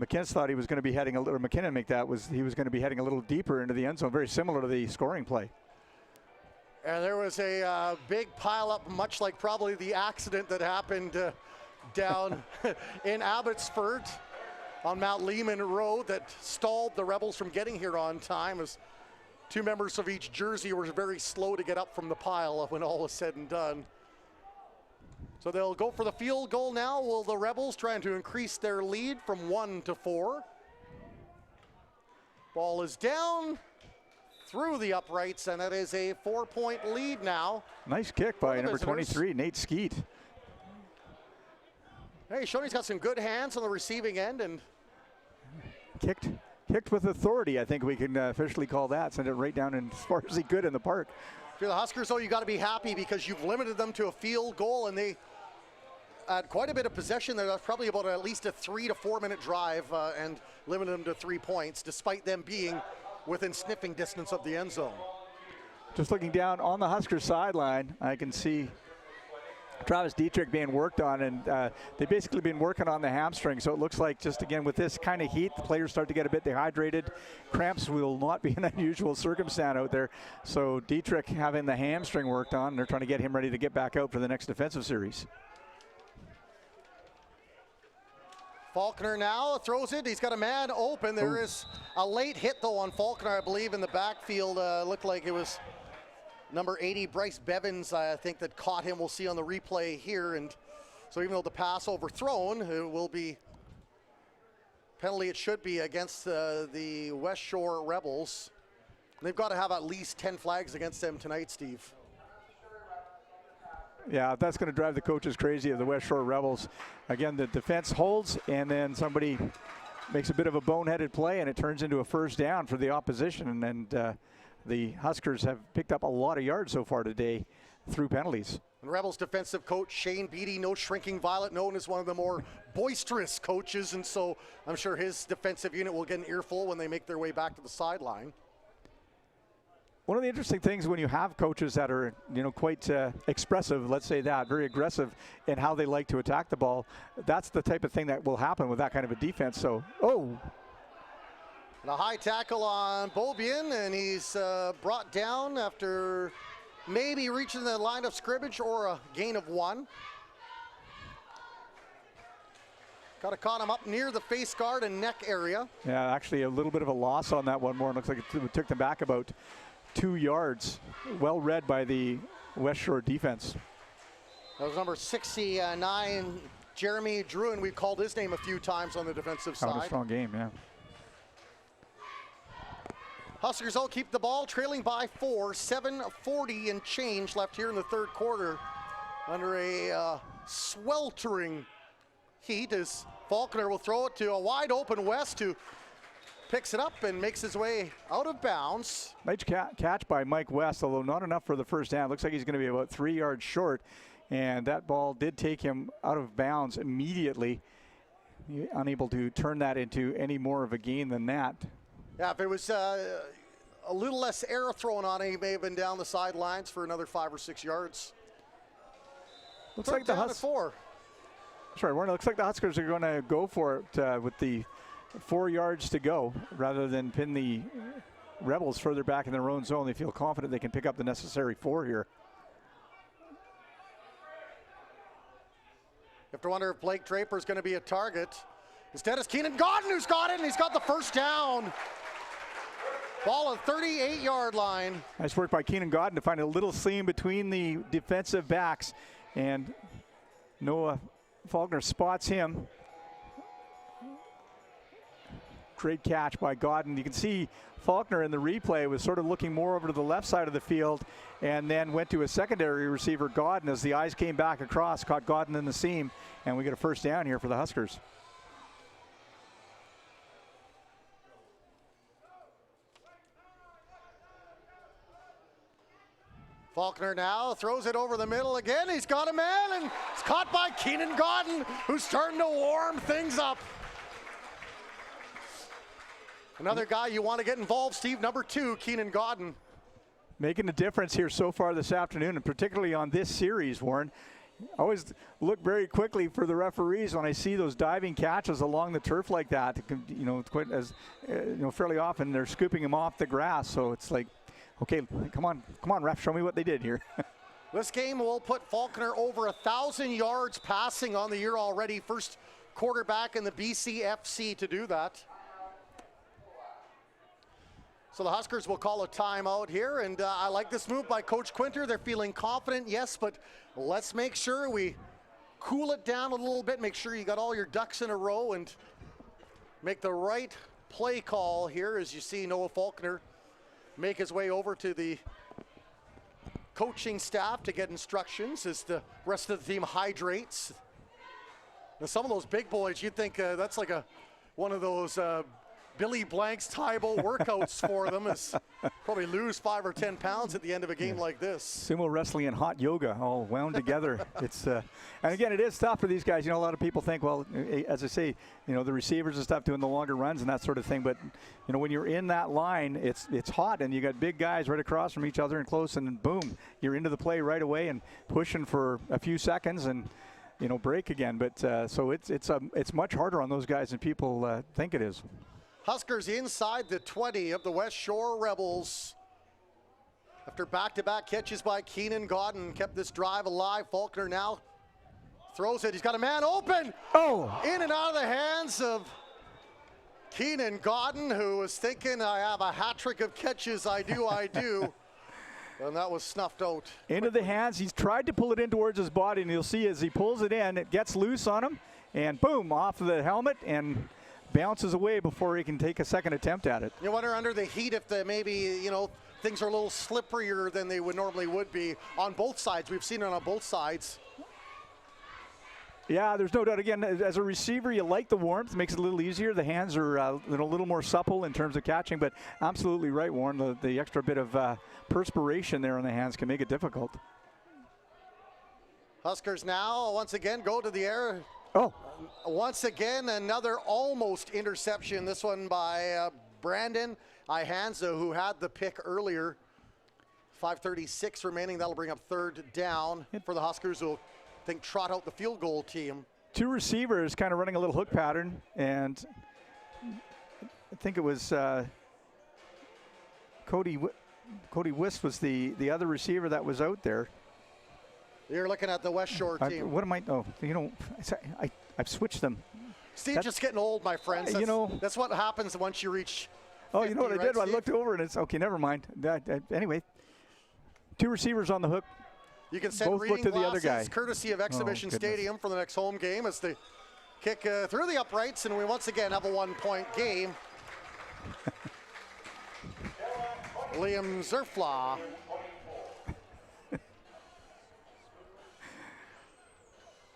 McKinnon thought he was going to be heading a little, McKinnon make that, he was going to be heading a little deeper into the end zone, very similar to the scoring play.
And there was a big pileup, much like probably the accident that happened down in Abbotsford on Mount Lehman Road that stalled the Rebels from getting here on time, as 2 members of each jersey were very slow to get up from the pile when all was said and done. So they'll go for the field goal now. Will the Rebels trying to increase their lead from 1 to 4? Ball is down through the uprights, and that is a 4-point lead now.
Nice kick by number 23, Nate Skeet.
Hey, Shoney's got some good hands on the receiving end, and
kicked with authority, I think we can officially call that. Send it right down and as far as he could in the park.
For the Huskers, though, you got to be happy because you've limited them to a field goal, and they had quite a bit of possession there. That's probably about at least a 3 to 4 minute drive, and limited them to 3 points, despite them being within sniffing distance of the end zone.
Just looking down on the Huskers sideline, I can see Travis Dietrich being worked on, and they've basically been working on the hamstring. So it looks like, just again with this kind of heat, the players start to get a bit dehydrated. Cramps will not be an unusual circumstance out there. So Dietrich having the hamstring worked on, and they're trying to get him ready to get back out for the next defensive series.
Faulkner now throws it. He's got a man open. There is a late hit, though, on Faulkner, I believe, in the backfield. Looked like it was number 80, Bryce Bevins, I think, that caught him. We'll see on the replay here. And so even though the pass overthrown, it will be penalty, it should be, against the Westshore Rebels. They've got to have at least 10 flags against them tonight, Steve.
Yeah, that's going to drive the coaches crazy of the Westshore Rebels. Again, the defense holds, and then somebody makes a bit of a boneheaded play, and it turns into a first down for the opposition. And the Huskers have picked up a lot of yards so far today through penalties.
And Rebels defensive coach Shane Beatty, no shrinking violet, known as one of the more boisterous coaches, and so I'm sure his defensive unit will get an earful when they make their way back to the sideline.
One of the interesting things when you have coaches that are, quite expressive, let's say that, very aggressive in how they like to attack the ball, that's the type of thing that will happen with that kind of a defense. So,
And a high tackle on Beaubien, and he's brought down after maybe reaching the line of scrimmage or a gain of 1. Got to caught him up near the face guard and neck area.
Yeah, actually a little bit of a loss on that one more. It looks like it took them back about 2 yards. Well read by the Westshore defense.
That was number 69, Jeremy Druin. We've called his name a few times on the defensive
Had a
side.
strong game, yeah.
Huskers will keep the ball, trailing by 4, 7:40 and change left here in the third quarter. Under a sweltering heat as Faulkner will throw it to a wide open West, who picks it up and makes his way out of bounds.
Nice catch by Mike West, although not enough for the first down. Looks like he's going to be about 3 yards short, and that ball did take him out of bounds immediately. Unable to turn that into any more of a gain than that.
Yeah, if it was a little less air thrown on it, he may have been down the sidelines for another 5 or 6 yards.
Looks like the
Huskers. 4.
Sorry, Warren. Looks like the Huskers are going to go for it with the 4 yards to go, rather than pin the Rebels further back in their own zone. They feel confident they can pick up the necessary 4 here.
You have to wonder if Blake Draper is going to be a target. Instead, it's Keenan Godden who's got it, and he's got the first down. Ball at 38-yard line.
Nice work by Keenan Godden to find a little seam between the defensive backs, and Noah Faulkner spots him. Great catch by Godden. You can see Faulkner in the replay was sort of looking more over to the left side of the field, and then went to a secondary receiver, Godden, as the eyes came back across, caught Godden in the seam, and we get a first down here for the Huskers.
Faulkner now throws it over the middle again. He's got a man, and it's caught by Keenan Godden, who's starting to warm things up. Another guy you want to get involved, Steve, number 2, Keenan Godden.
Making a difference here so far this afternoon, and particularly on this series, Warren. I always look very quickly for the referees when I see those diving catches along the turf like that. You know, quite as fairly often they're scooping them off the grass. So it's like, okay, come on, ref, show me what they did here.
This game will put Faulkner over 1,000 yards passing on the year already. First quarterback in the BCFC to do that. So the Huskers will call a timeout here, and I like this move by Coach Quinter. They're feeling confident, yes, but let's make sure we cool it down a little bit, make sure you got all your ducks in a row, and make the right play call here as you see Noah Faulkner make his way over to the coaching staff to get instructions as the rest of the team hydrates. Now, some of those big boys, you'd think that's like one of those Billy Blank's Tybo workouts for them, is probably lose 5 or 10 pounds at the end of a game like this.
Sumo wrestling and hot yoga all wound together. It's and again, it is tough for these guys. You know, a lot of people think, well, as I say, you know, the receivers and stuff doing the longer runs and that sort of thing. But you know, when you're in that line, it's hot, and you got big guys right across from each other and close, and boom, you're into the play right away and pushing for a few seconds and, you know, break again. But so it's much harder on those guys than people think it is.
Huskers inside the 20 of the Westshore Rebels. After back-to-back catches by Keenan Godden, kept this drive alive. Faulkner now throws it. He's got a man open.
Oh!
In and out of the hands of Keenan Godden, who was thinking, I have a hat trick of catches. I do. And that was snuffed out.
Into the hands. He's tried to pull it in towards his body, and you'll see as he pulls it in, it gets loose on him, and boom, off of the helmet, and bounces away before he can take a second attempt at it.
You wonder under the heat if maybe, you know, things are a little slipperier than they would be on both sides. We've seen it on both sides.
Yeah, there's no doubt. Again, as a receiver, you like the warmth. It makes it a little easier. The hands are a little more supple in terms of catching, but absolutely right, Warren. The extra bit of perspiration there on the hands can make it difficult.
Huskers now once again go to the air.
Oh.
Once again, another almost interception. This one by Brandon Ihanza, who had the pick earlier. 5:36 remaining. That'll bring up third down for the Huskers, who I think trot out the field goal team.
2 receivers kind of running a little hook pattern, and I think it was Cody Wist was the other receiver that was out there.
You're looking at the Westshore team.
What am I? Oh, you know, I've switched them.
Steve's just getting old, my friends.
You know,
that's what happens once you reach 50,
oh, you know what I did?
Steve?
I looked over and it's okay. Never mind. Anyway, 2 receivers on the hook.
You can send
both
reading
looked at the other
glasses
guy.
courtesy of Exhibition
goodness.
Stadium for the next home game as they kick through the uprights, and we once again have a 1-point game. Liam Zerfla.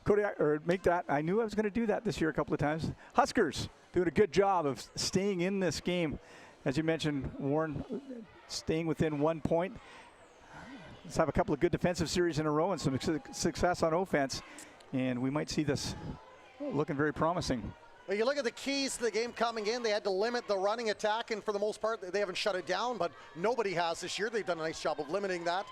Cody, or make that. I knew I was going to do that this year a couple of times. Huskers doing a good job of staying in this game. As you mentioned, Warren, staying within 1 point. Let's have a couple of good defensive series in a row and some success on offense, and we might see this looking very promising.
Well, you look at the keys to the game coming in. They had to limit the running attack, and for the most part, they haven't shut it down, but nobody has this year. They've done a nice job of limiting that.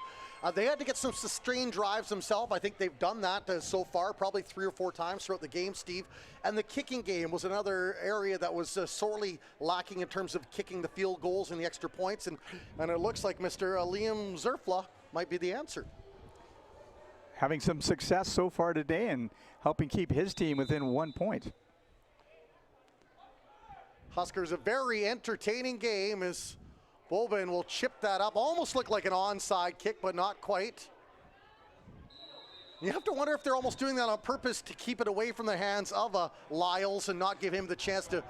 They had to get some sustained drives themselves. I think they've done that so far, probably 3 or 4 times throughout the game, Steve. And the kicking game was another area that was sorely lacking in terms of kicking the field goals and the extra points. And it looks like Mr. Liam Zerfla might be the answer.
Having some success so far today and helping keep his team within 1 point.
Huskers, a very entertaining game as Bobin will chip that up. Almost looked like an onside kick, but not quite. You have to wonder if they're almost doing that on purpose to keep it away from the hands of Lyles and not give him the chance to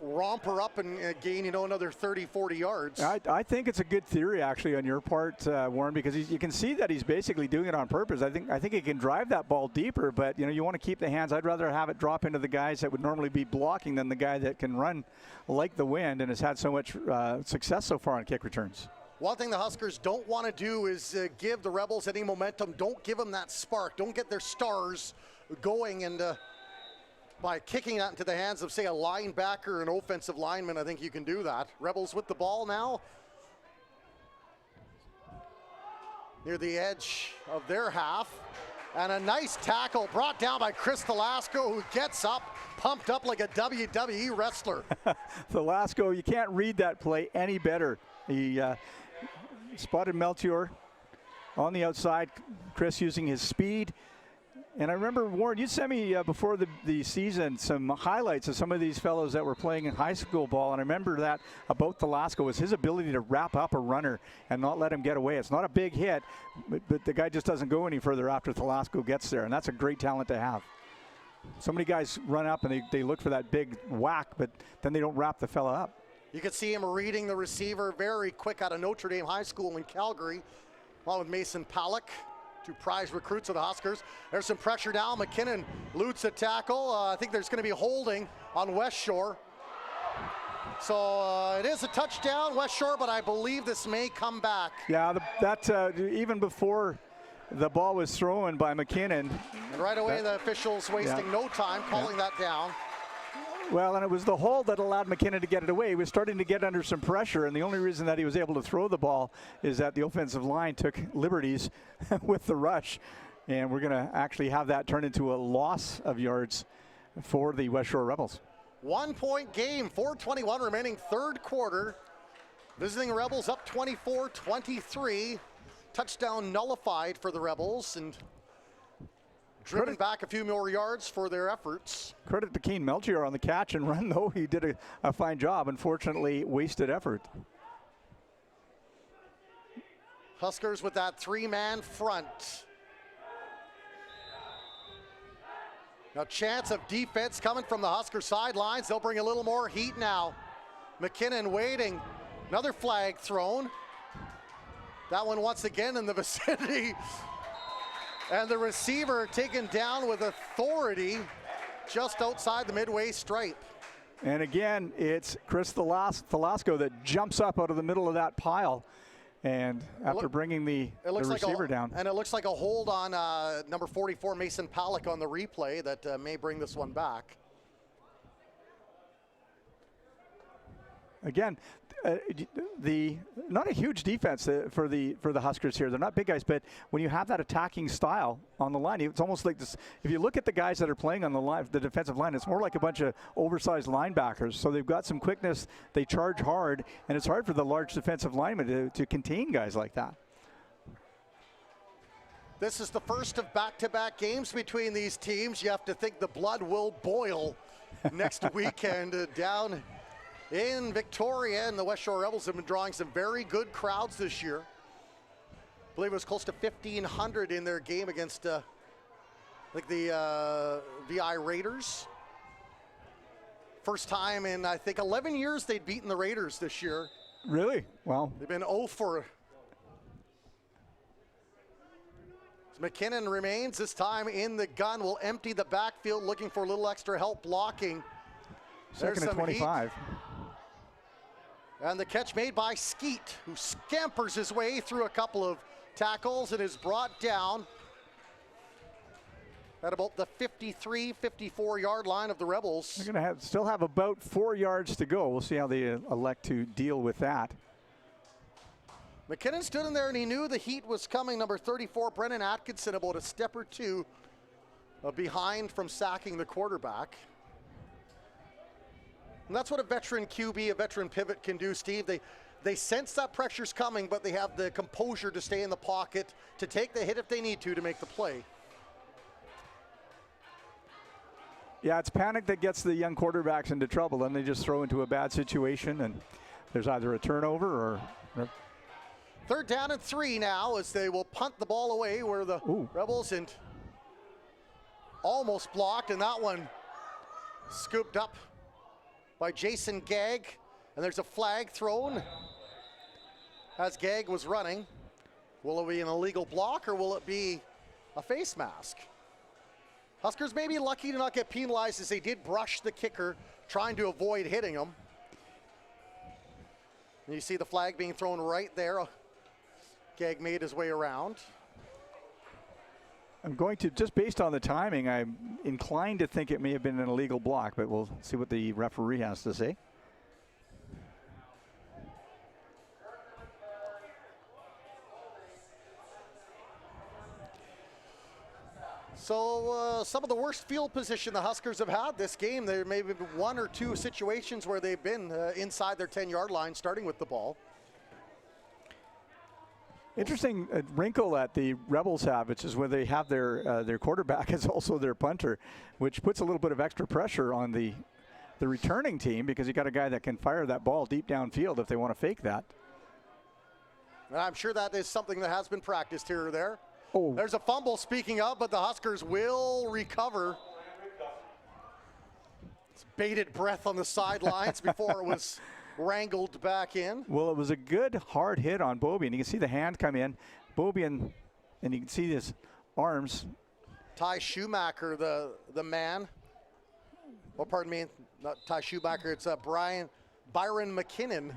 romp her up and gain, another 30, 40 yards.
I think it's a good theory, actually, on your part, Warren, because you can see that he's basically doing it on purpose. I think he can drive that ball deeper, but you want to keep the hands. I'd rather have it drop into the guys that would normally be blocking than the guy that can run like the wind and has had so much success so far on kick returns.
One thing the Huskers don't want to do is give the Rebels any momentum. Don't give them that spark. Don't get their stars going, and by kicking that into the hands of, say, a linebacker or an offensive lineman, I think you can do that. Rebels with the ball now. Near the edge of their half. And a nice tackle brought down by Chris Thelasco, who gets up, pumped up like a WWE wrestler.
Thelasco, you can't read that play any better. He spotted Melchior on the outside. Chris using his speed. And I remember, Warren, you sent me before the season some highlights of some of these fellows that were playing in high school ball. And I remember that about Thelasco was his ability to wrap up a runner and not let him get away. It's not a big hit, but the guy just doesn't go any further after Thelasco gets there. And that's a great talent to have. So many guys run up and they look for that big whack, but then they don't wrap the fella up.
You could see him reading the receiver very quick out of Notre Dame High School in Calgary, along with Mason Palak. 2 prize recruits of the Huskers. There's some pressure down. McKinnon loots a tackle. I think there's going to be holding on Westshore. So it is a touchdown, Westshore, but I believe this may come back.
Yeah, even before the ball was thrown by McKinnon.
And right away, the officials wasting no time calling that down.
Well, and it was the hold that allowed McKinnon to get it away. He was starting to get under some pressure, and the only reason that he was able to throw the ball is that the offensive line took liberties with the rush. And we're going to actually have that turn into a loss of yards for the Westshore Rebels.
1 point game, 4:21 remaining, third quarter. Visiting Rebels up 24-23. Touchdown nullified for the Rebels, and driven back a few more yards for their efforts.
Credit to Keen Melchior on the catch and run, though. He did a fine job. Unfortunately, wasted effort.
Huskers with that 3-man front. Now, chance of defense coming from the Husker sidelines. They'll bring a little more heat now. McKinnon waiting. Another flag thrown. That one once again in the vicinity. And the receiver taken down with authority just outside the midway stripe.
And again, it's Chris Thelasco that jumps up out of the middle of that pile. And after bringing the receiver down.
And it looks like a hold on number 44, Mason Palak, on the replay that may bring this one back.
Again, not a huge defense for the Huskers here. They're not big guys, but when you have that attacking style on the line, it's almost like this. If you look at the guys that are playing on the line, the defensive line, it's more like a bunch of oversized linebackers. So they've got some quickness. They charge hard, and it's hard for the large defensive linemen to contain guys like that.
This is the first of back-to-back games between these teams. You have to think the blood will boil next weekend down in Victoria, and the Westshore Rebels have been drawing some very good crowds this year. I believe it was close to 1,500 in their game against like the VI Raiders. First time in, I think, 11 years they'd beaten the Raiders this year.
Really? Wow.
They've been 0 for. McKinnon remains this time in the gun. Will empty the backfield, looking for a little extra help blocking.
Second and 25.
Heat. And the catch made by Skeet, who scampers his way through a couple of tackles and is brought down at about the 53, 54-yard line of the Rebels.
They're going to still have about 4 yards to go. We'll see how they elect to deal with that.
McKinnon stood in there and he knew the heat was coming. Number 34, Brennan Atkinson, about a step or two behind from sacking the quarterback. And that's what a veteran QB, a veteran pivot can do, Steve. They sense that pressure's coming, but they have the composure to stay in the pocket, to take the hit if they need to make the play.
Yeah, it's panic that gets the young quarterbacks into trouble. Then they just throw into a bad situation, and there's either a turnover or...
Third down and 3 now as they will punt the ball away where the Rebels and almost blocked, and that one scooped up by Jason Gagg, and there's a flag thrown as Gagg was running. Will it be an illegal block or will it be a face mask? Huskers may be lucky to not get penalized as they did brush the kicker trying to avoid hitting him. And you see the flag being thrown right there. Gagg made his way around.
I'm going to, just based on the timing, I'm inclined to think it may have been an illegal block, but we'll see what the referee has to say.
So some of the worst field position the Huskers have had this game. There may have been 1 or 2 situations where they've been inside their 10-yard line starting with the ball.
Interesting wrinkle that the Rebels have, which is where they have their quarterback as also their punter, which puts a little bit of extra pressure on the returning team because you got a guy that can fire that ball deep downfield if they want to fake that.
And I'm sure that is something that has been practiced here or there.
Oh.
There's a fumble, speaking of, but the Huskers will recover. It's bated breath on the sidelines before it was wrangled back in.
Well, it was a good hard hit on Bobby, and you can see the hand come in. Bobby, and you can see his arms.
Ty Schumacher, the man. Well, pardon me, not Ty Schumacher, it's Byron McKinnon.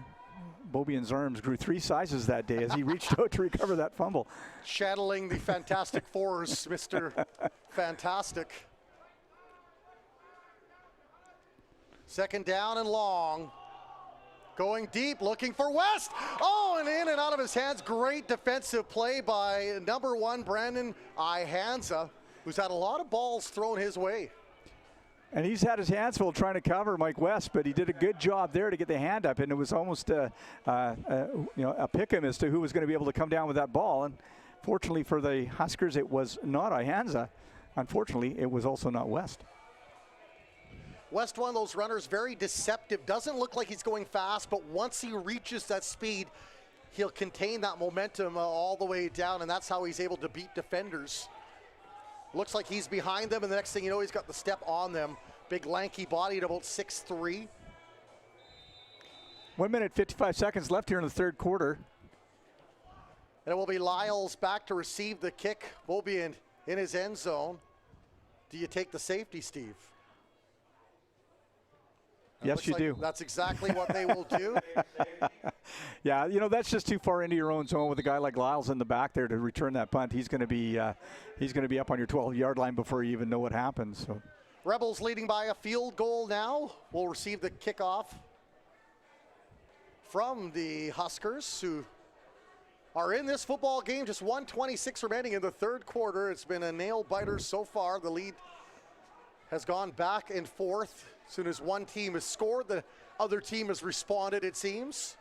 Bobian's arms grew 3 sizes that day as he reached out to recover that fumble.
Channeling the Fantastic Fours, Mr. Fantastic. Second down and long. Going deep, looking for West. Oh, and in and out of his hands. Great defensive play by number 1, Brandon Ihanza, who's had a lot of balls thrown his way.
And he's had his hands full trying to cover Mike West, but he did a good job there to get the hand up, and it was almost a pick 'em as to who was going to be able to come down with that ball. And fortunately for the Huskers, it was not Ihanza. Unfortunately, it was also not West.
West, one of those runners, very deceptive. Doesn't look like he's going fast, but once he reaches that speed, he'll contain that momentum all the way down, and that's how he's able to beat defenders. Looks like he's behind them, and the next thing you know, he's got the step on them. Big lanky body at about 6'3".
1 minute, 55 seconds left here in the third quarter.
And it will be Lyles back to receive the kick. Bobby in his end zone. Do you take the safety, Steve?
Yes, you do.
That's exactly what they will do.
Yeah, that's just too far into your own zone with a guy like Lyles in the back there to return that punt. He's going to be up on your 12-yard line before you even know what happens. So,
Rebels leading by a field goal now. Will receive the kickoff from the Huskers, who are in this football game. Just 1:26 remaining in the third quarter. It's been a nail-biter so far. The lead has gone back and forth. As soon as one team has scored, the other team has responded, it seems.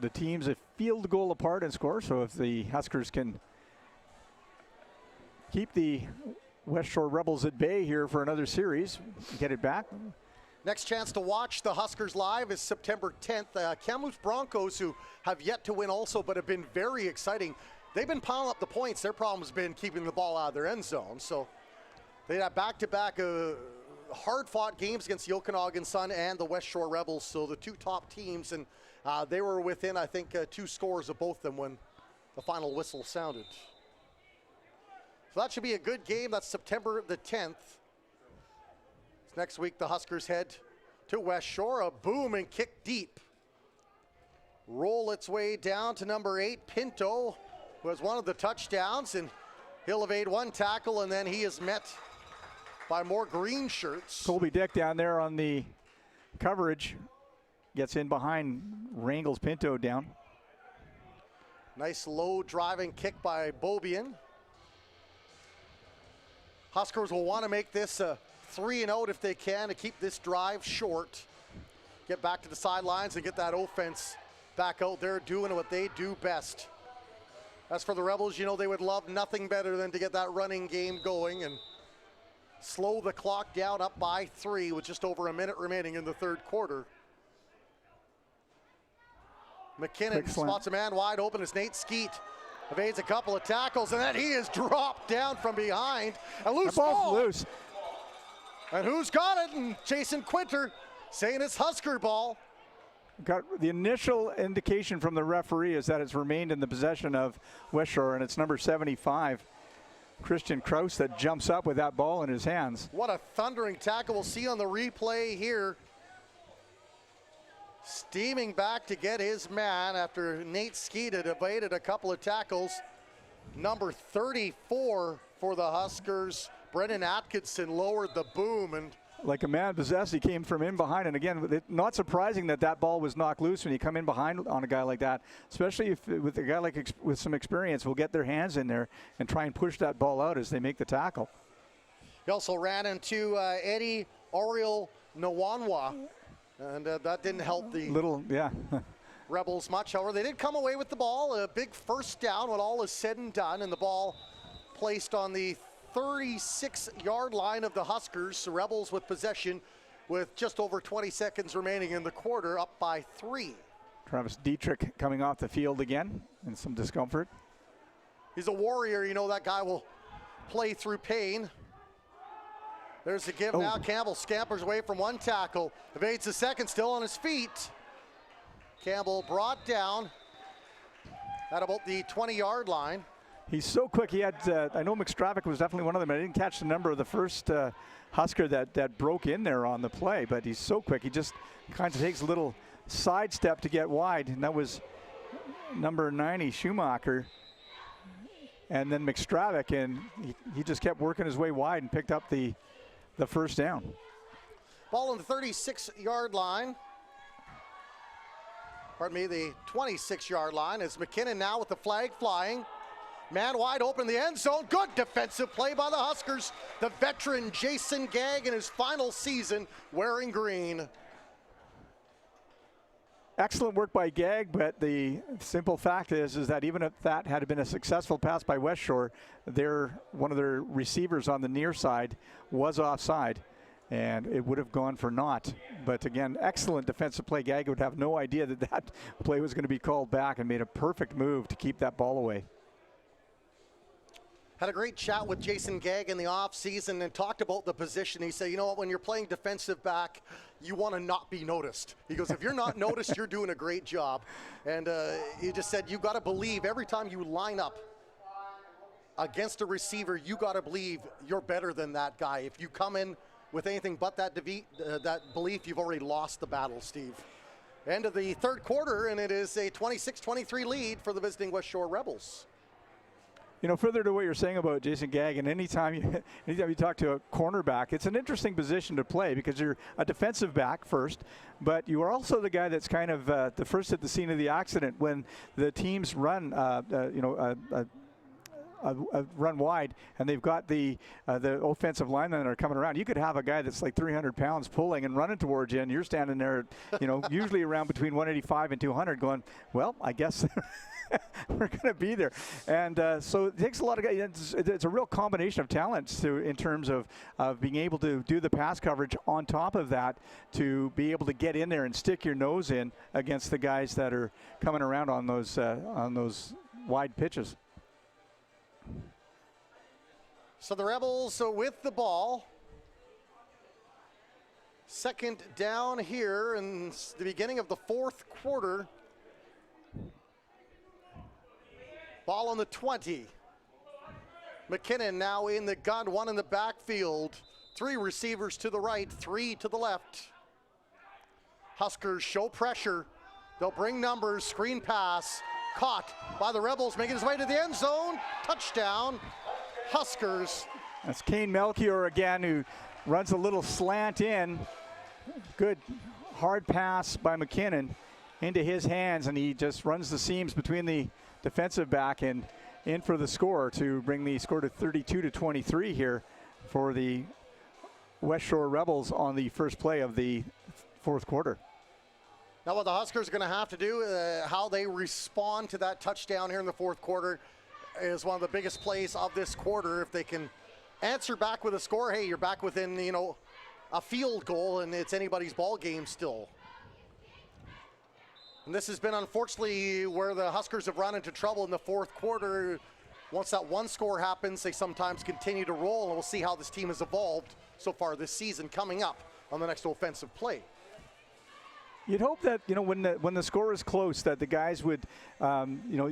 The team's a field goal apart in score, so if the Huskers can keep the Westshore Rebels at bay here for another series, get it back,
Next chance to watch the Huskers live is September 10th. Kamloops Broncos, who have yet to win also, but have been very exciting. They've been piling up the points. Their problem has been keeping the ball out of their end zone. So they have back-to-back hard-fought games against the Okanagan Sun and the Westshore Rebels, so the two top teams, and they were within, I think, 2 scores of both of them when the final whistle sounded. So that should be a good game. That's September the 10th. Next week, the Huskers head to Westshore. A booming kick deep. Roll its way down to number 8, Pinto, who has one of the touchdowns, and he'll evade one tackle, and then he is met by more green shirts.
Colby Dick down there on the coverage. Gets in behind, wrangles Pinto down.
Nice low driving kick by Beaubien. Huskers will want to make this 3-and-out if they can to keep this drive short. Get back to the sidelines and get that offense back out there doing what they do best. As for the Rebels, you know they would love nothing better than to get that running game going and slow the clock down up by 3 with just over a minute remaining in the third quarter. McKinnon spots a man wide open as Nate Skeet evades a couple of tackles, and then he is dropped down from behind. A loose ball.
Loose.
And who's got it? And Jason Quinter saying it's Husker ball.
Got the initial indication from the referee is that it's remained in the possession of Westshore, and it's number 75, Christian Kraus, that jumps up with that ball in his hands.
What a thundering tackle. We'll see on the replay here. Steaming back to get his man after Nate Skeet had evaded a couple of tackles. Number 34 for the Huskers, Brennan Atkinson, lowered the boom, and
like a man possessed, he came from in behind. And again, not surprising that that ball was knocked loose when you come in behind on a guy like that, especially if with a guy like with some experience will get their hands in there and try and push that ball out as they make the tackle.
He also ran into Eddie Oriel Nwanwa, and that didn't help the Rebels much. However, they did come away with the ball. A big first down when all is said and done, and the ball placed on the 36-yard line of the Huskers. The Rebels with possession with just over 20 seconds remaining in the quarter, up by 3.
Travis Dietrich coming off the field again in some discomfort.
He's a warrior. You know that guy will play through pain. There's the give now. Campbell scampers away from one tackle. Evades the second, still on his feet. Campbell brought down at about the 20-yard line.
He's so quick. He had, I know McStravick was definitely one of them. I didn't catch the number of the first Husker that broke in there on the play, but he's so quick. He just kind of takes a little sidestep to get wide, and that was number 90, Schumacher. And then McStravick, and he just kept working his way wide and picked up the first down.
Ball on the 36-yard line. Pardon me, the 26-yard line is McKinnon now with the flag flying. Man wide open in the end zone. Good defensive play by the Huskers. The veteran Jason Gagg in his final season wearing green.
Excellent work by Gagg, but the simple fact is that even if that had been a successful pass by Westshore, one of their receivers on the near side was offside, and it would have gone for naught. But again, excellent defensive play. Gagg would have no idea that play was going to be called back and made a perfect move to keep that ball away.
Had a great chat with Jason Gagg in the offseason and talked about the position. He said, you know what, when you're playing defensive back, you want to not be noticed. He goes, if you're not noticed, you're doing a great job. And he just said, you got to believe every time you line up against a receiver, you got to believe you're better than that guy. If you come in with anything but that belief, you've already lost the battle, Steve. End of the third quarter, and it is a 26-23 lead for the visiting Westshore Rebels.
You know, further to what you're saying about Jason Gagg, and anytime you talk to a cornerback, it's an interesting position to play because you're a defensive back first, but you are also the guy that's kind of the first at the scene of the accident when the teams run, run wide, and they've got the offensive linemen that are coming around. You could have a guy that's like 300 pounds pulling and running towards you, and you're standing there, usually around between 185 and 200 going, well, I guess we're going to be there. And so it takes a lot of guys. It's a real combination of talents in terms of being able to do the pass coverage on top of that, to be able to get in there and stick your nose in against the guys that are coming around on those wide pitches.
So the Rebels with the ball. Second down here in the beginning of the fourth quarter. Ball on the 20. McKinnon now in the gun, one in the backfield. 3 receivers to the right, 3 to the left. Huskers show pressure. They'll bring numbers, screen pass. Caught by the Rebels, making his way to the end zone. Touchdown, Huskers.
That's Kane Melchior again, who runs a little slant in. Good hard pass by McKinnon into his hands, and he just runs the seams between the defensive back and in for the score to bring the score to 32-23 here for the Westshore Rebels on the first play of the fourth quarter.
Now what the Huskers are going to have to do, how they respond to that touchdown here in the fourth quarter, is one of the biggest plays of this quarter. If they can answer back with a score, hey, you're back within, a field goal, and it's anybody's ball game still. And this has been, unfortunately, where the Huskers have run into trouble in the fourth quarter. Once that one score happens, they sometimes continue to roll, and we'll see how this team has evolved so far this season coming up on the next offensive play.
You'd hope that, when the score is close, that the guys would,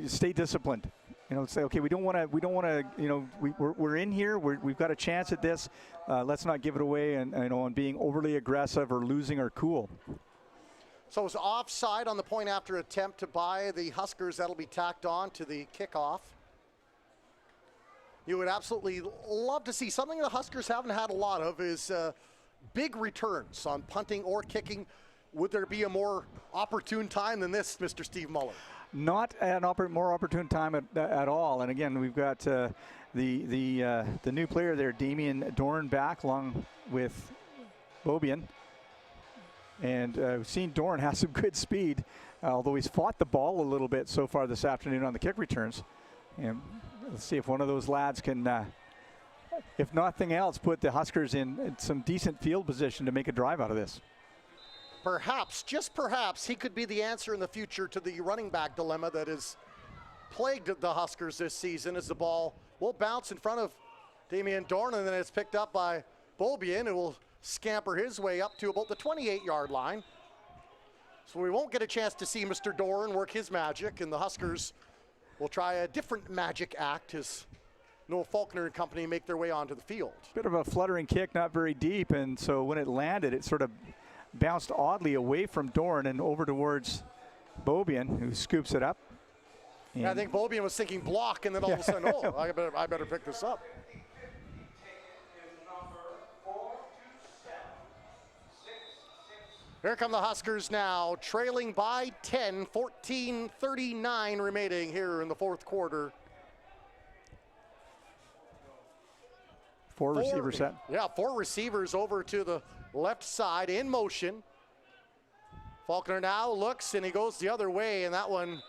stay disciplined. Say, okay, we don't want to, we're in here, we've got a chance at this. Let's not give it away on being overly aggressive or losing our cool.
So it's offside on the point after attempt by the Huskers. That'll be tacked on to the kickoff. You would absolutely love to see something the Huskers haven't had a lot of is big returns on punting or kicking. Would there be a more opportune time than this, Mr. Steve Muller?
Not an more opportune time at all. And again, we've got the new player there, Damian Dorn, back along with Bobian. And we've seen Dorn has some good speed, although he's fought the ball a little bit so far this afternoon on the kick returns. And let's see if one of those lads can, if nothing else, put the Huskers in some decent field position to make a drive out of this.
Perhaps, just perhaps, he could be the answer in the future to the running back dilemma that has plagued the Huskers this season, as the ball will bounce in front of Damian Dorn, and then it's picked up by Bobian, who will scamper his way up to about the 28-yard line. So we won't get a chance to see Mr. Dorn work his magic, and the Huskers will try a different magic act as Noah Faulkner and company make their way onto the field.
Bit of a fluttering kick, not very deep, and so when it landed, it sort of bounced oddly away from Dorn and over towards Bobian, who scoops it up.
I think Bobian was thinking block, and then all of a sudden, oh, I better pick this up. Here come the Huskers now, trailing by 10, 14:39 remaining here in the fourth quarter.
Four receiver set.
Yeah, 4 receivers over to the left side in motion. Faulkner now looks, and he goes the other way, and that one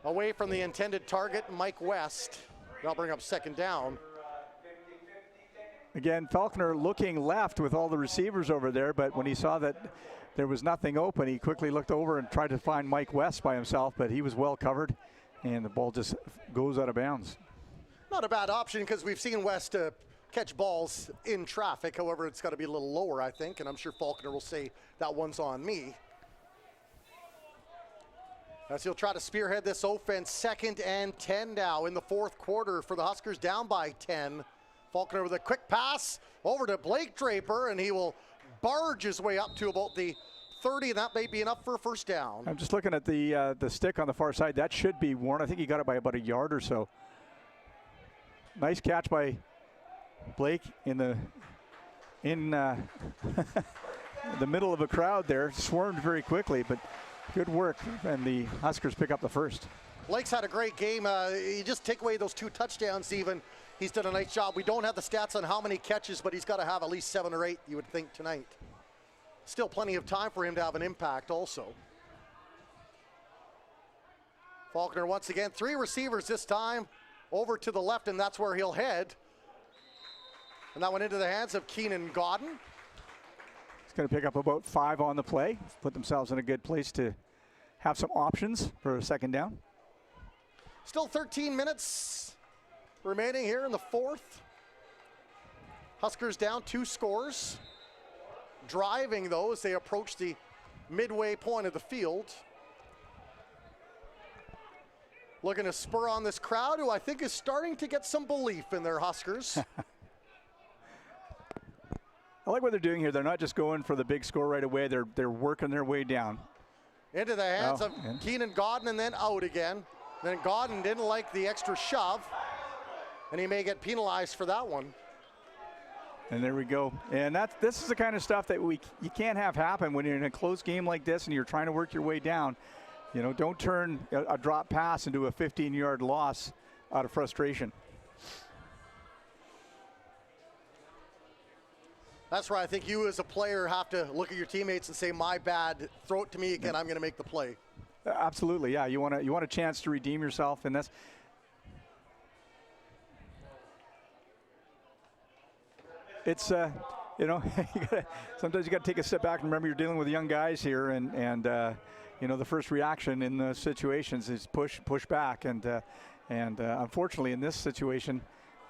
away from the intended target, Mike West. That'll bring up second down.
Again, Faulkner looking left with all the receivers over there, but when he saw that there was nothing open, he quickly looked over and tried to find Mike West by himself, but he was well covered, and the ball just goes out of bounds.
Not a bad option, because we've seen West catch balls in traffic. However, it's got to be a little lower, I think, and I'm sure Faulkner will say that one's on me. As he'll try to spearhead this offense, 2nd and 10 now in the fourth quarter for the Huskers, down by 10. Faulkner with a quick pass over to Blake Draper, and he will barge his way up to about the 30, and that may be enough for a first down.
I'm just looking at the stick on the far side. That should be worn. I think he got it by about a yard or so. Nice catch by Blake in the middle of a crowd there. Swarmed very quickly, but good work, and the Huskers pick up the first.
Blake's had a great game. You just take away those 2 touchdowns even. He's done a nice job. We don't have the stats on how many catches, but he's got to have at least 7 or 8, you would think, tonight. Still plenty of time for him to have an impact also. Faulkner once again, 3 receivers this time over to the left, and that's where he'll head. And that went into the hands of Keenan Godden.
He's going to pick up about 5 on the play, put themselves in a good place to have some options for a second down.
Still 13 minutes remaining here in the 4th. Huskers down 2 scores. Driving though as they approach the midway point of the field. Looking to spur on this crowd who I think is starting to get some belief in their Huskers.
I like what they're doing here. They're not just going for the big score right away. They're working their way down.
Into the hands of Keenan Godden and then out again. Then Godden didn't like the extra shove, and he may get penalized for that one.
And there we go. And this is the kind of stuff that you can't have happen when you're in a close game like this and you're trying to work your way down. You know, don't turn a drop pass into a 15-yard loss out of frustration.
That's right. I think you as a player have to look at your teammates and say, my bad, throw it to me again, I'm going to make the play.
Absolutely, yeah. You want a chance to redeem yourself, and that's it's you know, sometimes you got to take a step back and remember you're dealing with young guys here, and you know, the first reaction in those situations is push back, and unfortunately in this situation,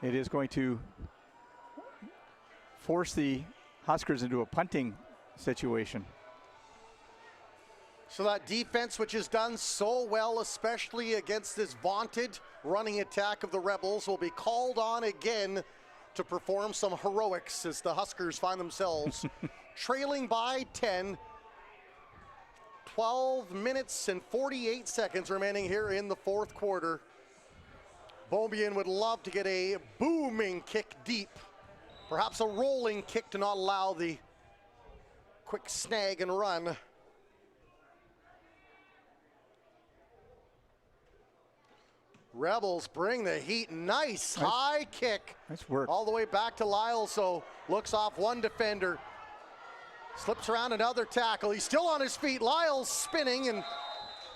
it is going to force the Huskers into a punting situation.
So that defense, which has done so well, especially against this vaunted running attack of the Rebels, will be called on again to perform some heroics as the Huskers find themselves trailing by 10. 12 minutes and 48 seconds remaining here in the 4th quarter. Beaubien would love to get a booming kick deep. Perhaps a rolling kick to not allow the quick snag and run. Rebels bring the heat. Nice high kick.
Nice work.
All the way back to Lyle, so looks off one defender. Slips around another tackle. He's still on his feet. Lyle's spinning, and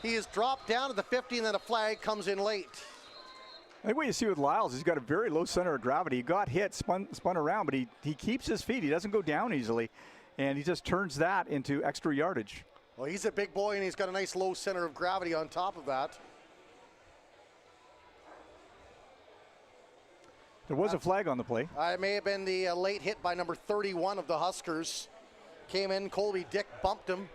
he is dropped down to the 50, and then a flag comes in late.
I think what you see with Lyles, he's got a very low center of gravity. He got hit, spun around, but he keeps his feet. He doesn't go down easily, and he just turns that into extra yardage.
Well, he's a big boy, and he's got a nice low center of gravity on top of that.
There was a flag on the play.
It may have been the late hit by number 31 of the Huskers. Came in, Colby Dick bumped him.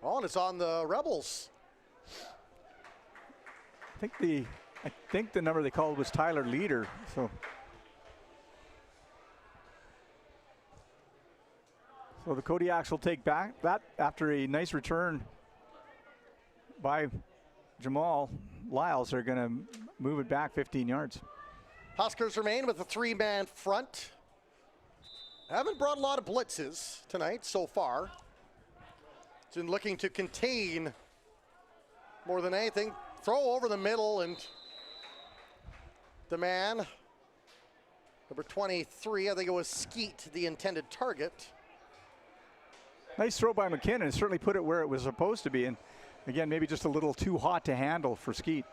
Oh, and it's on the Rebels.
I think the number they called was Tyler Leader. So the Kodiaks will take back that after a nice return by Jamal. Lyles are going to move it back 15 yards.
Huskers remain with a 3-man front. Haven't brought a lot of blitzes tonight so far. It's been looking to contain more than anything. Throw over the middle, and the man, number 23, I think it was Skeet, the intended target.
Nice throw by McKinnon. Certainly put it where it was supposed to be. And again, maybe just a little too hot to handle for Skeet.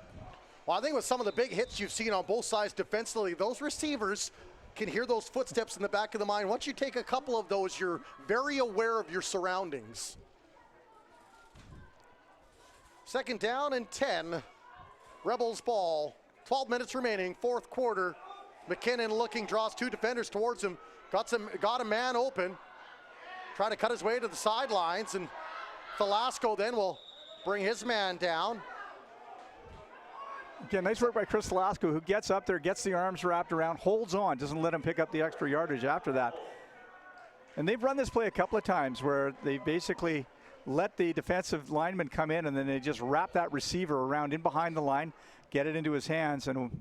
Well, I think with some of the big hits you've seen on both sides defensively, those receivers can hear those footsteps in the back of the mind. Once you take a couple of those, you're very aware of your surroundings. 2nd down and 10. Rebels ball. 12 minutes remaining, 4th quarter. McKinnon looking, draws 2 defenders towards him. Got a man open. Trying to cut his way to the sidelines, and Velasco then will bring his man down.
Again, nice work by Chris Velasco, who gets up there, gets the arms wrapped around, holds on, doesn't let him pick up the extra yardage after that. And they've run this play a couple of times where they basically let the defensive lineman come in, and then they just wrap that receiver around in behind the line, get it into his hands, and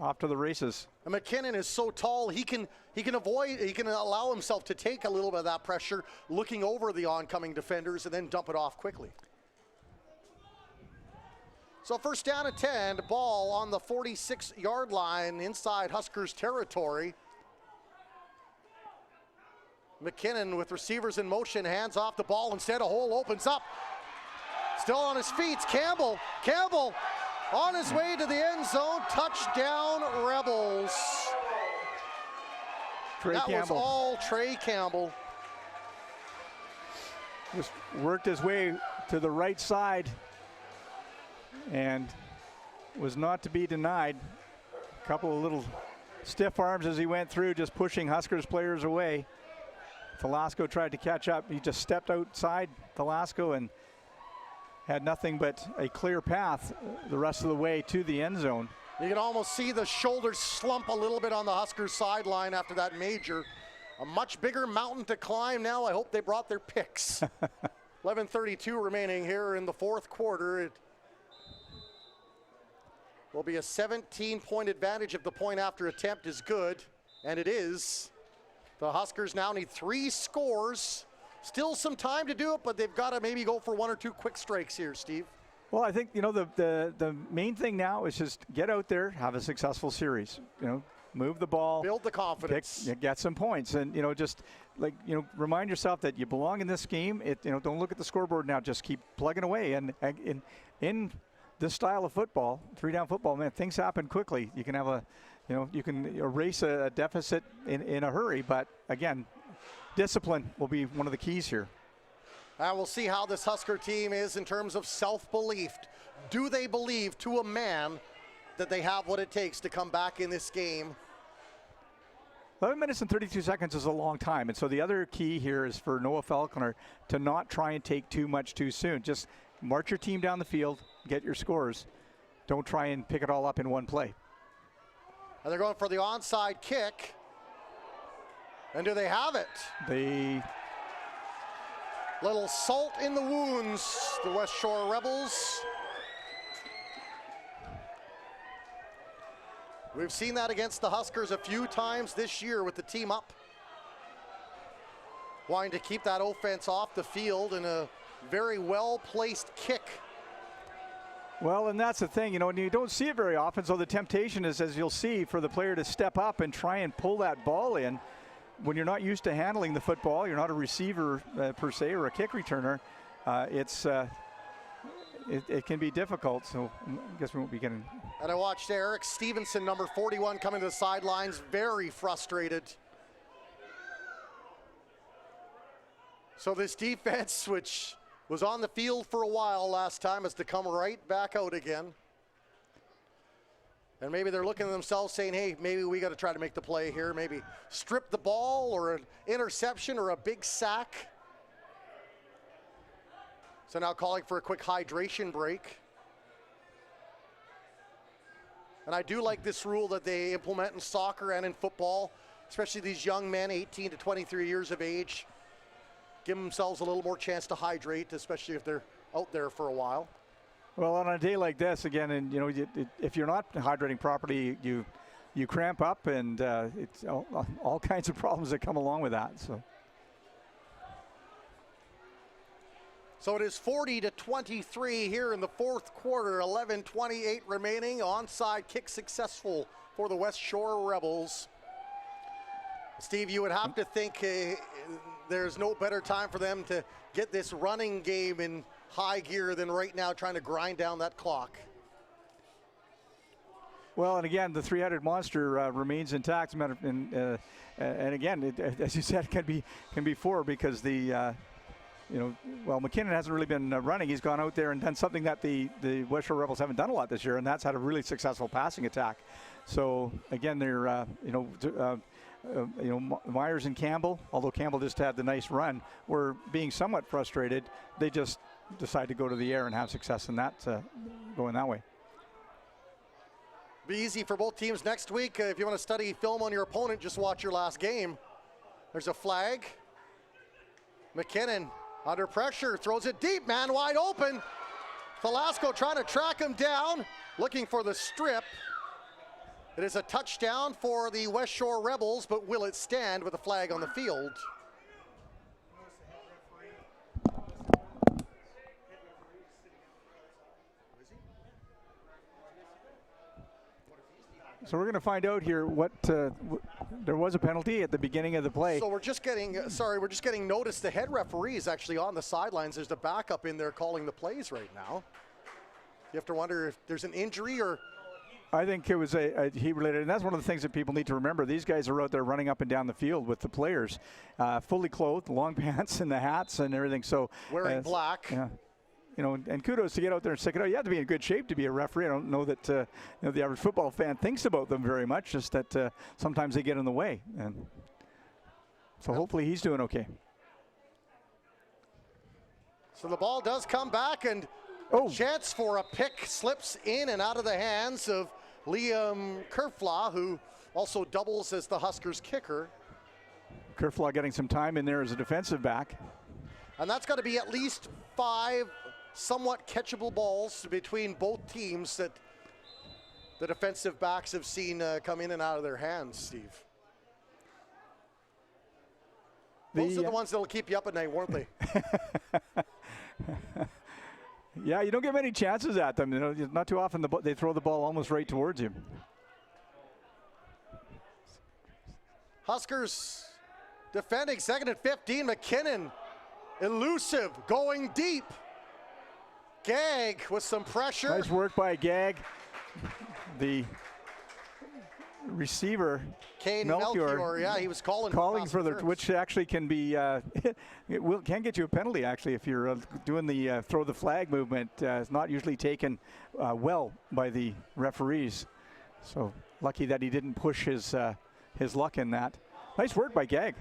off to the races.
And McKinnon is so tall, he can allow himself to take a little bit of that pressure, looking over the oncoming defenders and then dump it off quickly. So first down and 10, ball on the 46-yard line inside Huskers territory. McKinnon with receivers in motion, hands off the ball. Instead, a hole opens up. Still on his feet, Campbell. Campbell on his way to the end zone. Touchdown, Rebels. That was all Trey Campbell.
Just worked his way to the right side and was not to be denied. A couple of little stiff arms as he went through, just pushing Huskers players away. Velasco tried to catch up. He just stepped outside Velasco and had nothing but a clear path the rest of the way to the end zone.
You can almost see the shoulders slump a little bit on the Huskers sideline after that major. A much bigger mountain to climb now. I hope they brought their picks. 11:32 remaining here in the fourth quarter. It will be a 17-point advantage if the point after attempt is good, and it is. The Huskers now need 3 scores. Still some time to do it, but they've got to maybe go for 1 or 2 quick strikes here, Steve.
Well, I think, you know, the main thing now is just get out there, have a successful series. You know, move the ball.
Build the confidence.
Get some points. And, you know, just like, you know, remind yourself that you belong in this game. You know, don't look at the scoreboard now. Just keep plugging away. And in this style of football, 3-down football, man, things happen quickly. You can have a, you know, you can erase a deficit in a hurry. But, again, discipline will be one of the keys here.
And we'll see how this Husker team is in terms of self-belief. Do they believe to a man that they have what it takes to come back in this game?
11 minutes and 32 seconds is a long time. And so the other key here is for Noah Falconer to not try and take too much too soon. Just march your team down the field, get your scores. Don't try and pick it all up in one play.
And they're going for the onside kick. And do they have it?
They...
Little salt in the wounds, the Westshore Rebels. We've seen that against the Huskers a few times this year with the team up. Wanting to keep that offense off the field and a very well-placed kick.
Well, and that's the thing, you know, and you don't see it very often, so the temptation is, as you'll see, for the player to step up and try and pull that ball in. When you're not used to handling the football, you're not a receiver per se or a kick returner, it can be difficult. So I guess we won't be getting.
And I watched Eric Stevenson, number 41, coming to the sidelines, very frustrated. So this defense, which was on the field for a while last time, has to come right back out again. And maybe they're looking at themselves saying, hey, maybe we got to try to make the play here. Maybe strip the ball or an interception or a big sack. So now calling for a quick hydration break. And I do like this rule that they implement in soccer and in football, especially these young men, 18 to 23 years of age. Give themselves a little more chance to hydrate, especially if they're out there for a while.
Well, on a day like this, again, and you know, if you're not hydrating properly, you cramp up, and it's all kinds of problems that come along with that.
So it is 40-23 here in the fourth quarter. 11:28 remaining. Onside kick successful for the Westshore Rebels. Steve, you would have to think there's no better time for them to get this running game in high gear than right now trying to grind down that clock.
Well, and again, the 300 monster remains intact. And again, as you said, can be 4 because the you know, well, McKinnon hasn't really been running. He's gone out there and done something that the Westshore Rebels haven't done a lot this year, and that's had a really successful passing attack. So again, they're Myers and Campbell, although Campbell just had the nice run, were being somewhat frustrated. They just decide to go to the air and have success in that, going that way.
Be easy for both teams next week. If you want to study film on your opponent, just watch your last game. There's a flag. McKinnon under pressure, throws it deep, man wide open. Velasco trying to track him down, looking for the strip. It is a touchdown for the Westshore Rebels, but will it stand with a flag on the field?
So we're going to find out here what there was a penalty at the beginning of the play.
So we're just getting notice the head referee is actually on the sidelines. There's the backup in there calling the plays right now. You have to wonder if there's an injury or.
I think it was a heat related, and that's one of the things that people need to remember. These guys are out there running up and down the field with the players, fully clothed, long pants and the hats and everything. So
wearing black.
Yeah. You know, and kudos to get out there and stick it out. You have to be in good shape to be a referee. I don't know that you know, the average football fan thinks about them very much, just that sometimes they get in the way. And so hopefully he's doing okay.
So the ball does come back, and chance for a pick slips in and out of the hands of Liam Kerflaw, who also doubles as the Huskers kicker.
Kerflaw getting some time in there as a defensive back.
And that's got to be at least 5 somewhat catchable balls between both teams that the defensive backs have seen come in and out of their hands, Steve. Those are the ones that will keep you up at night, won't they?
Yeah, you don't get many chances at them. You know, not too often they throw the ball almost right towards you.
Huskers defending, 2nd and 15. McKinnon, elusive, going deep. Gag with some pressure.
Nice work by Gag. The receiver,
Kane Melchior, yeah, he was calling
for the, which actually can be, can get you a penalty actually if you're doing the throw the flag movement. It's not usually taken well by the referees. So lucky that he didn't push his luck in that. Nice work by Gag.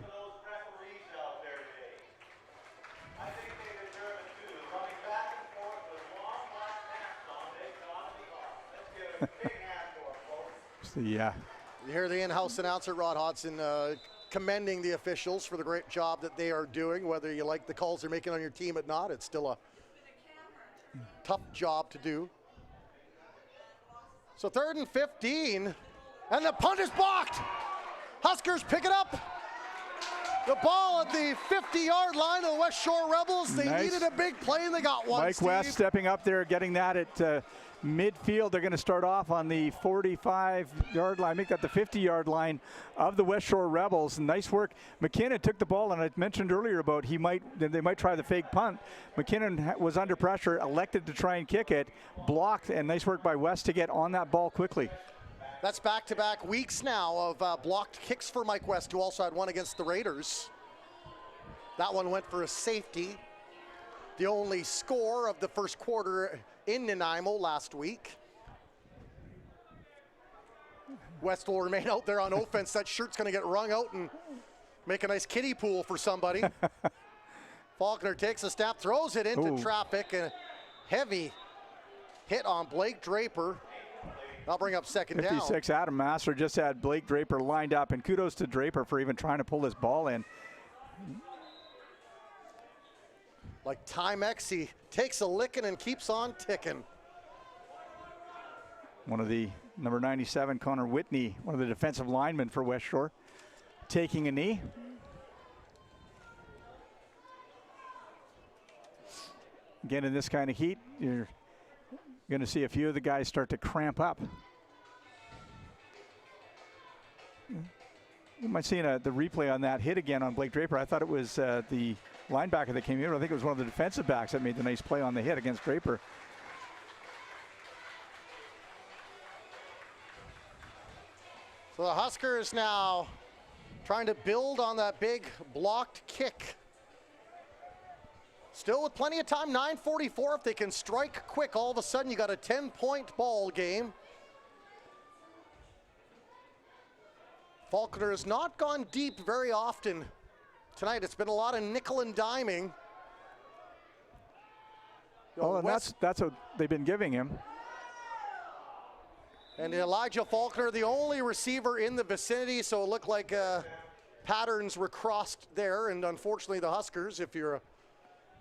You hear the in-house announcer, Rod Hodson, commending the officials for the great job that they are doing. Whether you like the calls they're making on your team or not, it's still a tough job to do. So 3rd and 15, and the punt is blocked. Huskers pick it up. The ball at the 50-yard line of the Westshore Rebels. They needed a big play, and they got one,
Mike West stepping up there, getting that at midfield. They're going to start off on the 45-yard line, make that the 50-yard line of the Westshore Rebels. Nice work. McKinnon took the ball, and I mentioned earlier about they might try the fake punt. McKinnon was under pressure, elected to try and kick it, blocked, and nice work by West to get on that ball quickly.
That's back-to-back weeks now of blocked kicks for Mike West, who also had one against the Raiders. That one went for a safety. The only score of the first quarter in Nanaimo last week. West will remain out there on offense. That shirt's going to get wrung out and make a nice kiddie pool for somebody. Faulkner takes a snap, throws it into traffic, and a heavy hit on Blake Draper. I'll bring up 2nd down.
56, Adam Master just had Blake Draper lined up, and kudos to Draper for even trying to pull this ball in.
Like Timex, he takes a licking and keeps on ticking.
One of the number 97, Connor Whitney, one of the defensive linemen for Westshore, taking a knee. Again, in this kind of heat, you're going to see a few of the guys start to cramp up. You might see the replay on that hit again on Blake Draper. I thought it was the linebacker that came in. I think it was one of the defensive backs that made the nice play on the hit against Draper.
So the Huskers now trying to build on that big blocked kick. Still with plenty of time, 9:44. If they can strike quick, all of a sudden you got a 10-point ball game. Faulkner has not gone deep very often tonight. It's been a lot of nickel and diming.
Oh, and that's what they've been giving him.
And Elijah Faulkner, the only receiver in the vicinity, so it looked like patterns were crossed there. And unfortunately, the Huskers, if you're a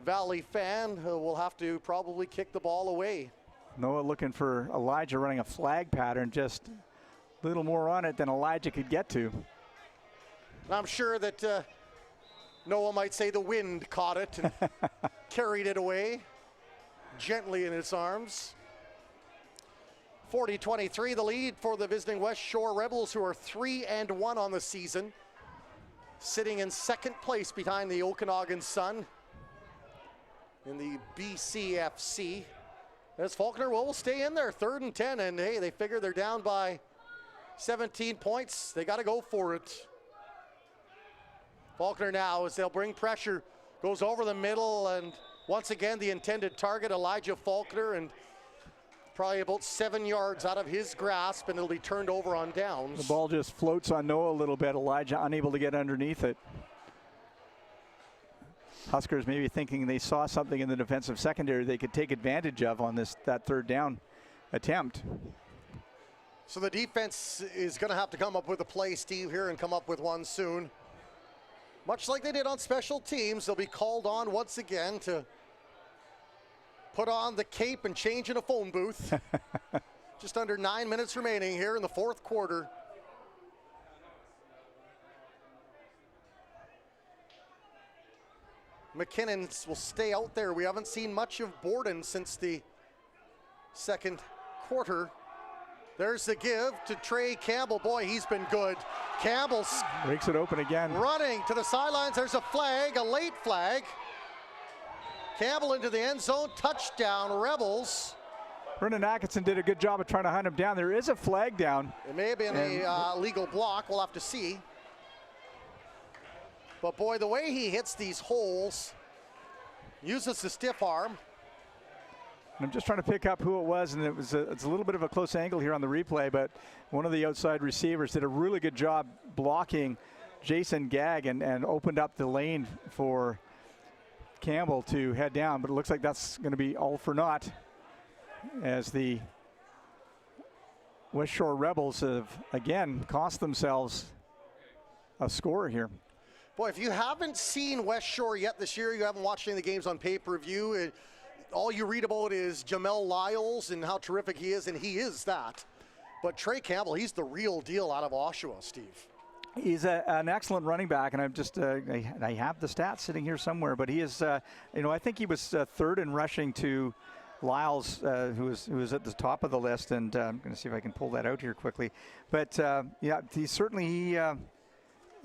Valley fan, will have to probably kick the ball away.
Noah looking for Elijah running a flag pattern just a little more on it than Elijah could get to.
And I'm sure that Noah might say the wind caught it and carried it away gently in its arms. 40-23 the lead for the visiting Westshore Rebels, who are 3-1 on the season, sitting in second place behind the Okanagan Sun in the BCFC. As Faulkner will stay in there, 3rd and 10, and hey, they figure they're down by 17 points. They got to go for it. Faulkner now, as they'll bring pressure, goes over the middle, and once again the intended target, Elijah Faulkner, and probably about 7 yards out of his grasp, and it'll be turned over on downs.
The ball just floats on Noah a little bit. Elijah unable to get underneath it. Huskers maybe thinking they saw something in the defensive secondary they could take advantage of on that 3rd down attempt.
So the defense is going to have to come up with a play, Steve, here, and come up with one soon. Much like they did on special teams, they'll be called on once again to put on the cape and change in a phone booth. Just under 9 minutes remaining here in the 4th quarter. McKinnon will stay out there. We haven't seen much of Borden since the 2nd quarter. There's the give to Trey Campbell. Boy, he's been good. Campbell
breaks it open again.
Running to the sidelines. There's a flag, a late flag. Campbell into the end zone. Touchdown, Rebels.
Brendan Atkinson did a good job of trying to hunt him down. There is a flag down.
It may have been a legal block. We'll have to see. But boy, the way he hits these holes, uses the stiff arm.
I'm just trying to pick up who it was, and it's a little bit of a close angle here on the replay, but one of the outside receivers did a really good job blocking Jason Gagg and opened up the lane for Campbell to head down, but it looks like that's going to be all for naught, as the Westshore Rebels have again cost themselves a score here.
Boy, if you haven't seen Westshore yet this year, you haven't watched any of the games on pay-per-view, all you read about is Jamel Lyles and how terrific he is, and he is that. But Trey Campbell, he's the real deal out of Oshawa, Steve.
He's an excellent running back, and I'm just I have the stats sitting here somewhere, but he is I think he was 3rd in rushing to Lyles, who was at the top of the list, and I'm going to see if I can pull that out here quickly. But yeah, he certainly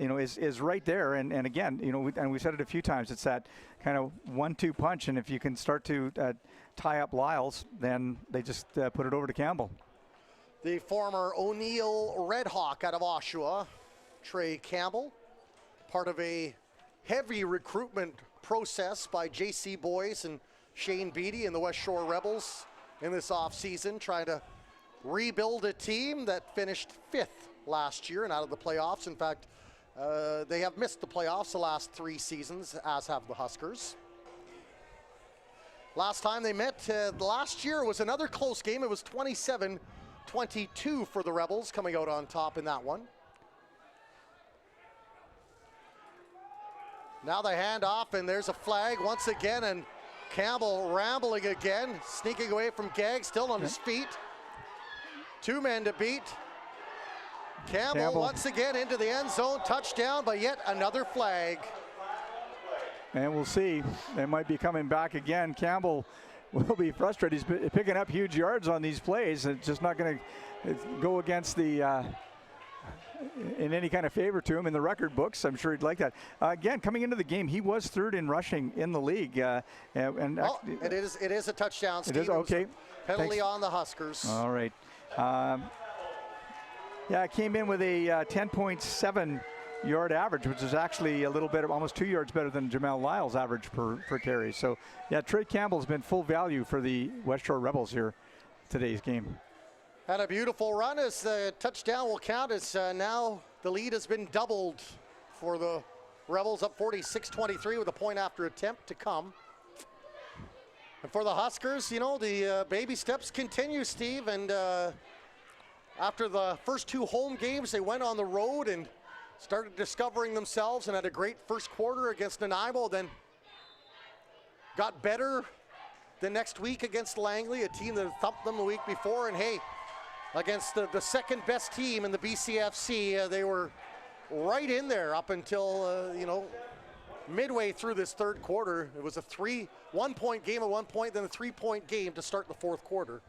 is right there, and again, and we said it a few times, it's that kind of 1-2 punch, and if you can start to tie up Lyles, then they just put it over to Campbell.
The former O'Neill Red Hawk out of Oshawa, Trey Campbell, part of a heavy recruitment process by JC Boyce and Shane Beatty and the Westshore Rebels in this offseason, trying to rebuild a team that finished 5th last year and out of the playoffs. In fact, they have missed the playoffs the last 3 seasons, as have the Huskers. Last time they met last year was another close game. It was 27-22 for the Rebels, coming out on top in that one. Now the handoff, and there's a flag once again, and Campbell rambling again, sneaking away from Gagg, still on his feet. 2 men to beat. Campbell once again into the end zone, touchdown, but yet another flag.
And we'll see. They might be coming back again. Campbell will be frustrated. He's picking up huge yards on these plays. It's just not going to go against the in any kind of favor to him in the record books. I'm sure he'd like that. Again, coming into the game, he was 3rd in rushing in the league.
It is a touchdown, Steve.
It is, okay.
Penalty on the Huskers.
All right. Yeah, it came in with a 10.7 yard average, which is actually a little better, almost 2 yards better than Jamel Lyles' average per carry. So, yeah, Trey Campbell's been full value for the Westshore Rebels here today's game.
Had a beautiful run as the touchdown will count, as now the lead has been doubled for the Rebels, up 46-23 with a point after attempt to come. And for the Huskers, the baby steps continue, Steve, and after the first 2 home games, they went on the road and started discovering themselves and had a great first quarter against Nanaimo, then got better the next week against Langley, a team that thumped them the week before. And hey, against the second best team in the BCFC. They were right in there up until, midway through this third quarter. It was a 1-point game at one point, then a 3-point game to start the fourth quarter.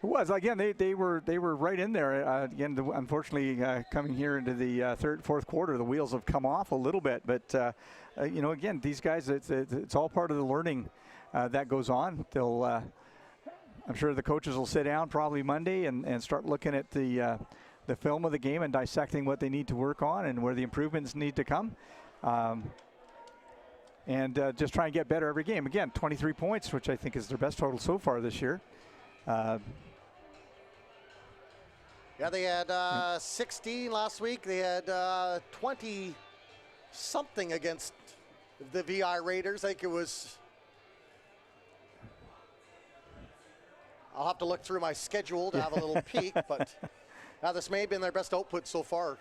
It was. Again, they were right in there. Unfortunately, coming here into the fourth quarter, the wheels have come off a little bit. But, again, these guys, it's all part of the learning that goes on. I'm sure the coaches will sit down probably Monday and start looking at the film of the game and dissecting what they need to work on and where the improvements need to come. And just try and get better every game. Again, 23 points, which I think is their best total so far this year.
They had 16 last week. They had 20-something against the VI Raiders. I think it was... I'll have to look through my schedule to have a little peek, but this may have been their best output so far.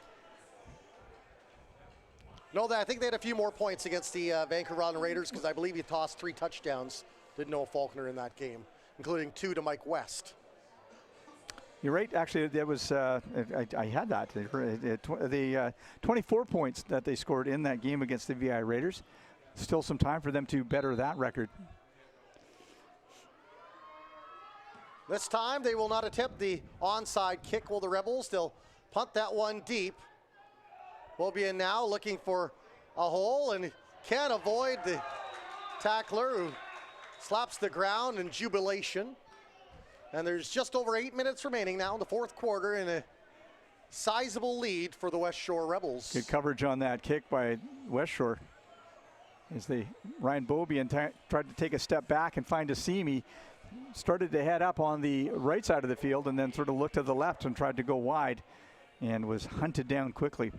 No, I think they had a few more points against the Vancouver Island Raiders because I believe he tossed 3 touchdowns to Noah Faulkner in that game, including 2 to Mike West.
You're right. Actually, that was I had that. The 24 points that they scored in that game against the VI Raiders. Still some time for them to better that record.
This time they will not attempt the onside kick. Will the Rebels? They'll punt that one deep. Will be in now looking for a hole and can't avoid the tackler who slaps the ground in jubilation. And there's just over 8 minutes remaining now in the fourth quarter and a sizable lead for the Westshore Rebels.
Good coverage on that kick by Westshore. As Ryan Beaubien tried to take a step back and find a seam. He started to head up on the right side of the field and then sort of looked to the left and tried to go wide and was hunted down quickly.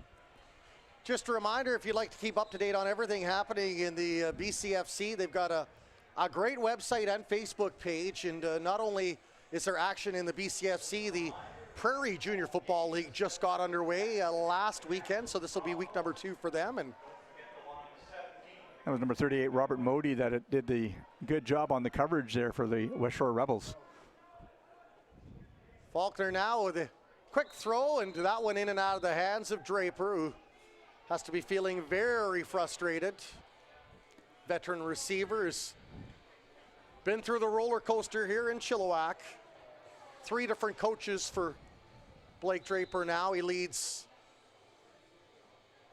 Just a reminder, if you'd like to keep up to date on everything happening in the BCFC, they've got a great website and Facebook page. And not only is there action in the BCFC, the Prairie Junior Football League just got underway last weekend. So this will be week number 2 for them. And
that was number 38, Robert Modi, that did the good job on the coverage there for the Westshore Rebels.
Faulkner now with a quick throw, and that one in and out of the hands of Draper, who has to be feeling very frustrated. Veteran receiver has been through the roller coaster here in Chilliwack. 3 different coaches for Blake Draper now. He leads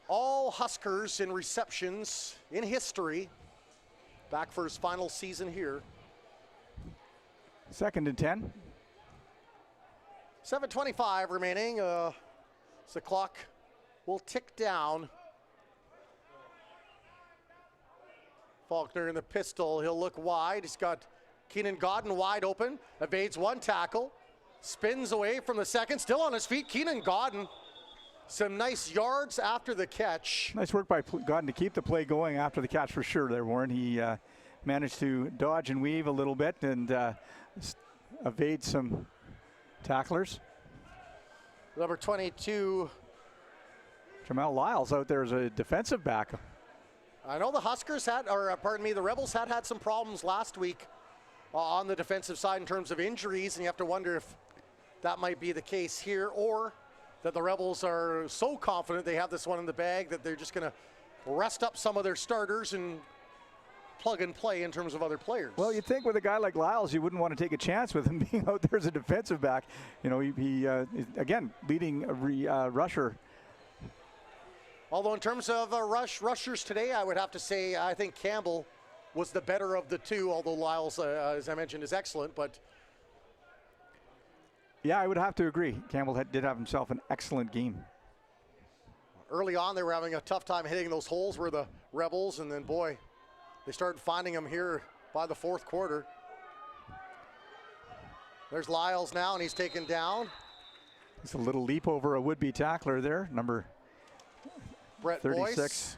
all Huskers in receptions in history. Back for his final season here.
2nd and 10.
7:25 remaining. So the clock will tick down. Faulkner in the pistol. He'll look wide. He's got Keenan Godden wide open. Evades one tackle. Spins away from the second. Still on his feet. Keenan Godden. Some nice yards after the catch.
Nice work by Godden to keep the play going after the catch for sure there, Warren. He managed to dodge and weave a little bit and evade some tacklers.
Number 22.
Jamal Lyles out there as a defensive back.
I know the Huskers the Rebels had some problems last week on the defensive side in terms of injuries, and you have to wonder if that might be the case here, or that the Rebels are so confident they have this one in the bag that they're just going to rest up some of their starters and plug and play in terms of other players.
Well, you'd think with a guy like Lyles, you wouldn't want to take a chance with him being out there as a defensive back. You know, he again, leading rusher.
Although in terms of rushers today, I would have to say I think Campbell was the better of the two, although Lyles, as I mentioned, is excellent. But
yeah, I would have to agree. Campbell did have himself an excellent game.
Early on, they were having a tough time hitting those holes where the Rebels, and then, boy, they started finding them here by the fourth quarter. There's Lyles now, and he's taken down.
It's a little leap over a would-be tackler there, number
Brett
36.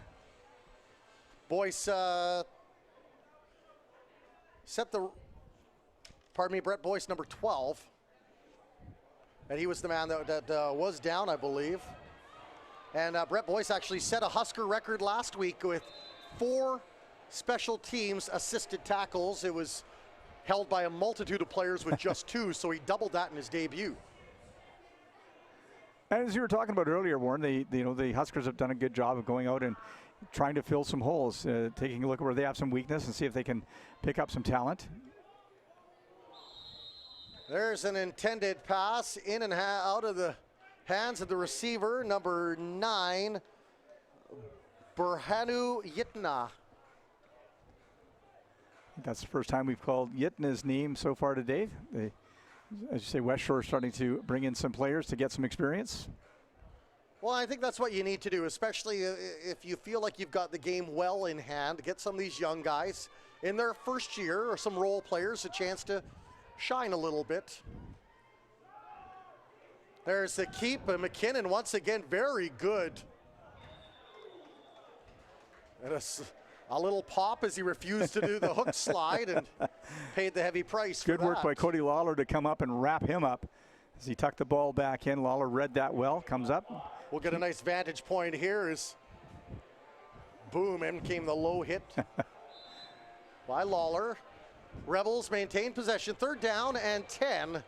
Boyce Brett Boyce, number 12. And he was the man that was down, I believe. And Brett Boyce actually set a Husker record last week with 4 special teams assisted tackles. It was held by a multitude of players with just 2, so he doubled that in his debut.
And as you were talking about earlier, Warren, the Huskers have done a good job of going out and trying to fill some holes, taking a look at where they have some weakness and see if they can pick up some talent.
There's an intended pass in and out of the hands of the receiver, number 9, Burhanu Yitna.
That's the first time we've called Yitna's name so far today. As you say, Westshore starting to bring in some players to get some experience.
Well, I think that's what you need to do, especially if you feel like you've got the game well in hand. Get some of these young guys in their first year, or some role players, a chance to shine a little bit. There's the keep, and McKinnon once again very good. And a little pop as he refused to do the hook slide and paid the heavy price for that.
Good work by Cody Lawler to come up and wrap him up as he tucked the ball back in. Lawler read that well, comes up.
We'll get a nice vantage point here as boom, in came the low hit by Lawler. Rebels maintain possession, 3rd down and 10.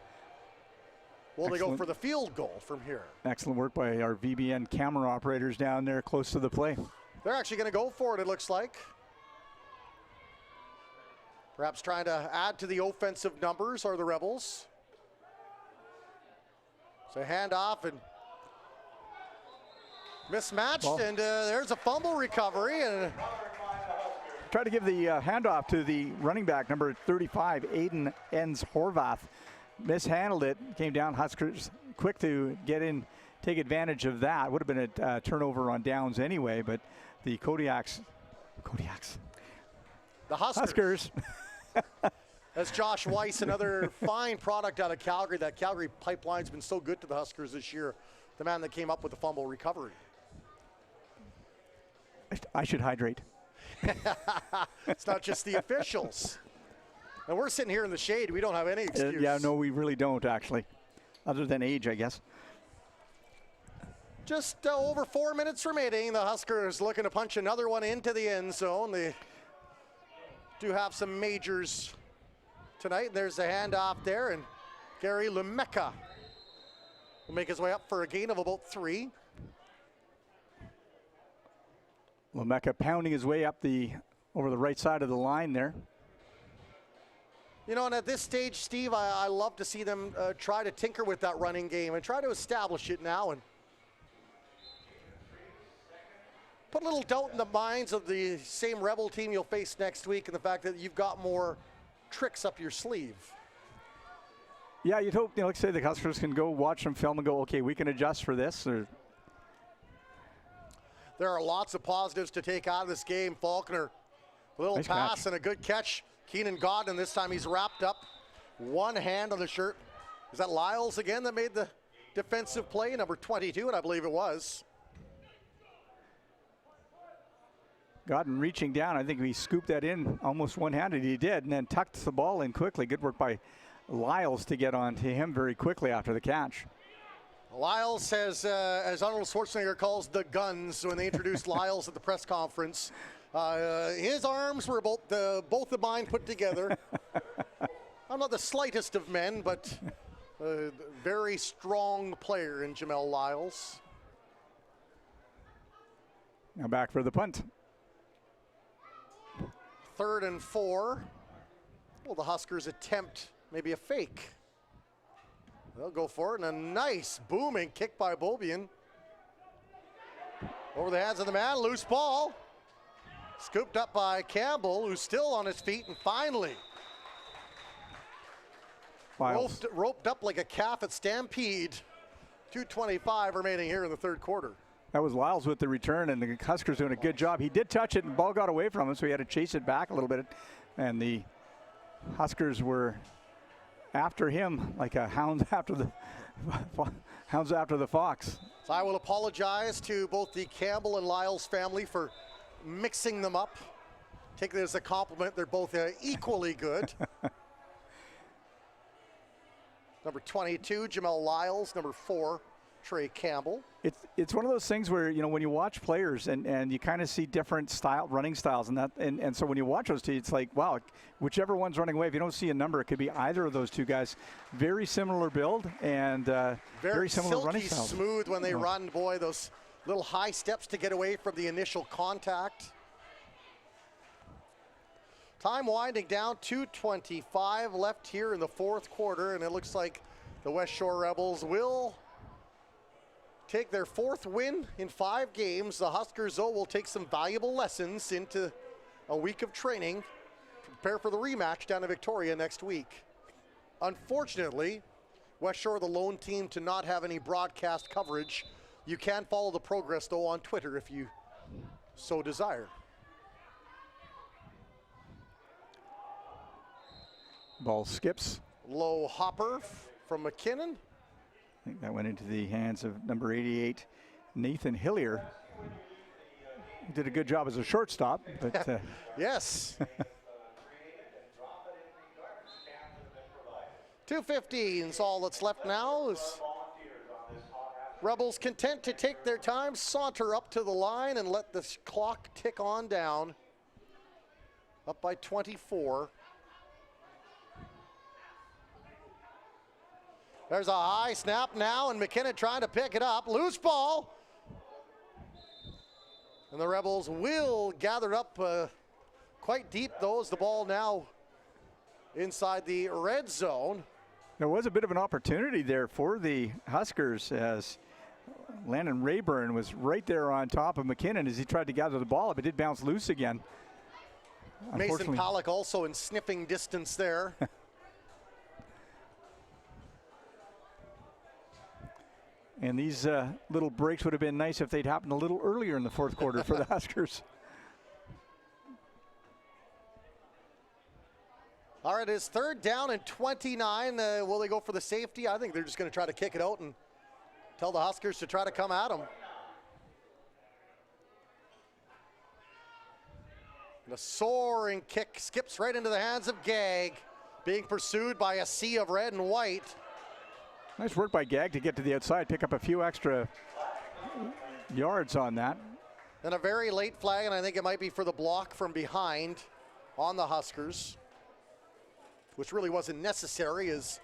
Will they go for the field goal from here?
Excellent work by our VBN camera operators down there close to the play.
They're actually going to go for it looks like. Perhaps trying to add to the offensive numbers are the Rebels. So handoff and mismatched, and there's a fumble recovery. And
try to give the handoff to the running back, number 35, Aiden Enns-Horvath. Mishandled it, came down. Huskers quick to get in, take advantage of that. Would have been a turnover on downs anyway, but the Kodiaks,
the Huskers. That's Josh Weiss, another fine product out of Calgary. That Calgary pipeline's been so good to the Huskers this year. The man that came up with the fumble recovery.
I should hydrate.
It's not just the officials. And we're sitting here in the shade. We don't have any excuse.
Yeah, no, we really don't, actually. Other than age, I guess.
Just over 4 minutes remaining. The Huskers looking to punch another one into the end zone. They do have some majors tonight. There's a handoff there, and Gary Lumeka will make his way up for a gain of about 3.
Lumeka pounding his way up over the right side of the line there.
You know, and at this stage, Steve, I love to see them try to tinker with that running game and try to establish it now and put a little doubt in the minds of the same Rebel team you'll face next week, and the fact that you've got more tricks up your sleeve.
Yeah, you'd hope, like I say, the Huskers can go watch some film and go, okay, we can adjust for this. Or
there are lots of positives to take out of this game. Faulkner, a little nice pass catch. And a good catch. Keenan Godden, this time he's wrapped up. One hand on the shirt. Is that Lyles again that made the defensive play? Number 22, and I believe it was.
Godden reaching down. I think he scooped that in almost one-handed. He did, and then tucked the ball in quickly. Good work by Lyles to get on to him very quickly after the catch.
Lyles has, as Arnold Schwarzenegger calls, the guns when they introduced Lyles at the press conference. His arms were both of mine put together. I'm not the slightest of men, but a very strong player in Jamel Lyles.
Now back for the punt.
3rd and 4. Will the Huskers attempt maybe a fake? They'll go for it, and a nice booming kick by Beaubien. Over the hands of the man, loose ball. Scooped up by Campbell, who's still on his feet, and finally roped up like a calf at Stampede. 2:25 remaining here in the 3rd quarter.
That was Lyles with the return, and the Huskers doing a good job. He did touch it, and the ball got away from him, so he had to chase it back a little bit. And the Huskers were after him like a hound after the fox.
So I will apologize to both the Campbell and Lyles family for mixing them up. Take it as a compliment. They're both equally good. Number 22, Jamel Lyles. Number 4, Trey Campbell.
It's one of those things where, you know, when you watch players and you kind of see different running styles and so when you watch those two, it's like, wow, whichever one's running away, if you don't see a number, it could be either of those two guys. Very similar build and very similar
silky,
running styles.
Smooth when they run, boy, those little high steps to get away from the initial contact. Time winding down, 2:25 left here in the fourth quarter, and it looks like the Westshore Rebels will take their fourth win in 5 games. The Huskers, though, will take some valuable lessons into a week of training to prepare for the rematch down in Victoria next week. Unfortunately, Westshore, the lone team to not have any broadcast coverage. You can follow the progress, though, on Twitter if you so desire.
Ball skips.
Low hopper from McKinnon.
I think that went into the hands of number 88, Nathan Hillier. He did a good job as a shortstop, but
yes. 2:15 is all that's left now. Is Rebels content to take their time, saunter up to the line, and let the clock tick on down. Up by 24. There's a high snap now, and McKinnon trying to pick it up. Loose ball. And the Rebels will gather up quite deep, though, as the ball now inside the red zone.
There was a bit of an opportunity there for the Huskers as Landon Rayburn was right there on top of McKinnon as he tried to gather the ball up. It did bounce loose again.
Mason Pollock also in sniffing distance there.
And these little breaks would have been nice if they'd happened a little earlier in the fourth quarter for the Huskers.
All right, it's 3rd down and 29. Will they go for the safety? I think they're just going to try to kick it out and tell the Huskers to try to come at them. And a soaring kick skips right into the hands of Gagg, being pursued by a sea of red and white.
Nice work by Gagg to get to the outside, pick up a few extra yards on that.
And a very late flag, and I think it might be for the block from behind on the Huskers, which really wasn't necessary as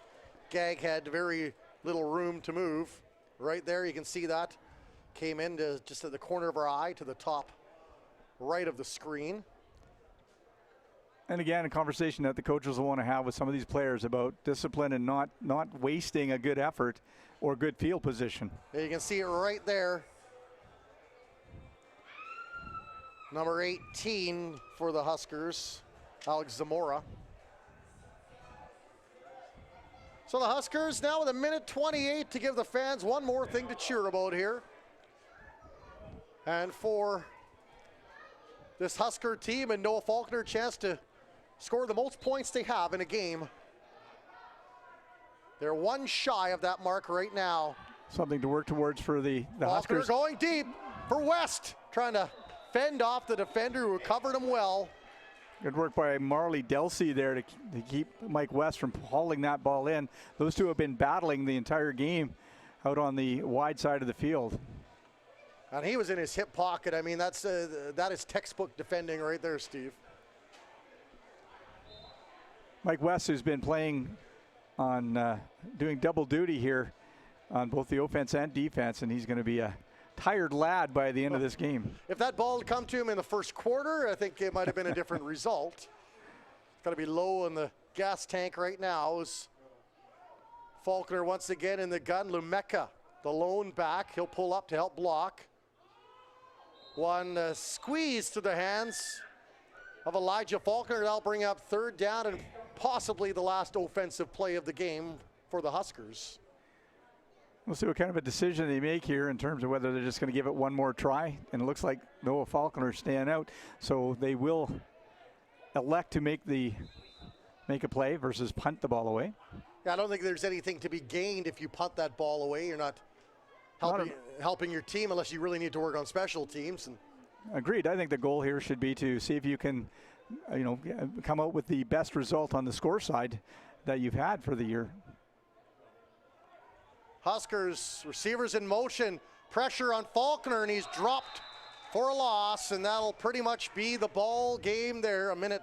Gagg had very little room to move. Right there, you can see that. Came into just at the corner of our eye to the top right of the screen.
And again, a conversation that the coaches will want to have with some of these players about discipline and not wasting a good effort or good field position.
Yeah, you can see it right there. Number 18 for the Huskers, Alex Zamora. So the Huskers now with 1:28 to give the fans one more thing to cheer about here. And for this Husker team and Noah Faulkner, a chance to score the most points they have in a game. They're one shy of that mark right now.
Something to work towards for the
Faulkner
Huskers.
Going deep for West, trying to fend off the defender who covered him well.
Good work by Marley Delsey there to keep Mike West from hauling that ball in. Those two have been battling the entire game out on the wide side of the field.
And he was in his hip pocket. I mean, that is textbook defending right there, Steve.
Mike West, who's been playing on doing double duty here on both the offense and defense, and he's going to be a tired lad by the end of this game.
If that ball had come to him in the first quarter, I think it might have been a different result. It's got to be low in the gas tank right now. As Faulkner once again in the gun. Lumeka, the lone back, he'll pull up to help block. One squeeze to the hands of Elijah Faulkner. That'll bring up 3rd down and possibly the last offensive play of the game for the Huskers.
We'll see what kind of a decision they make here in terms of whether they're just going to give it one more try. And it looks like Noah Faulkner staying out. So they will elect to make a play versus punt the ball away.
Yeah, I don't think there's anything to be gained if you punt that ball away. You're not helping your team unless you really need to work on special teams. And
agreed. I think the goal here should be to see if you can, come out with the best result on the score side that you've had for the year.
Huskers receivers in motion, pressure on Faulkner, and he's dropped for a loss, and that'll pretty much be the ball game there. A minute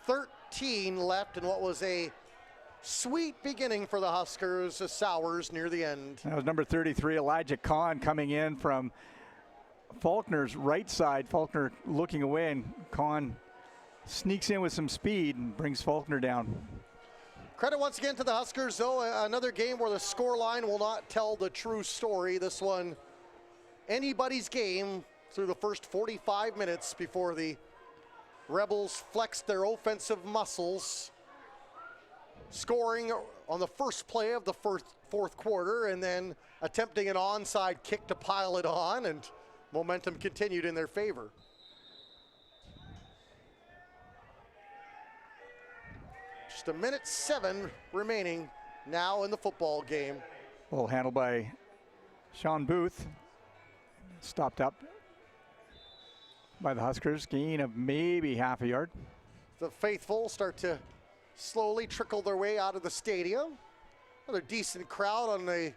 13 left in what was a sweet beginning for the Huskers, sours near the end.
That was number 33, Elijah Kahn, coming in from Faulkner's right side. Faulkner looking away, and Kahn sneaks in with some speed and brings Faulkner down.
Credit once again to the Huskers, though. Another game where the score line will not tell the true story. This one, anybody's game through the first 45 minutes before the Rebels flexed their offensive muscles, scoring on the first play of the fourth quarter and then attempting an onside kick to pile it on, and momentum continued in their favor. Just a minute 7 remaining now in the football game.
Well handled by Sean Booth. Stopped up by the Huskers. Gain of maybe half a yard.
The faithful start to slowly trickle their way out of the stadium. Another decent crowd on a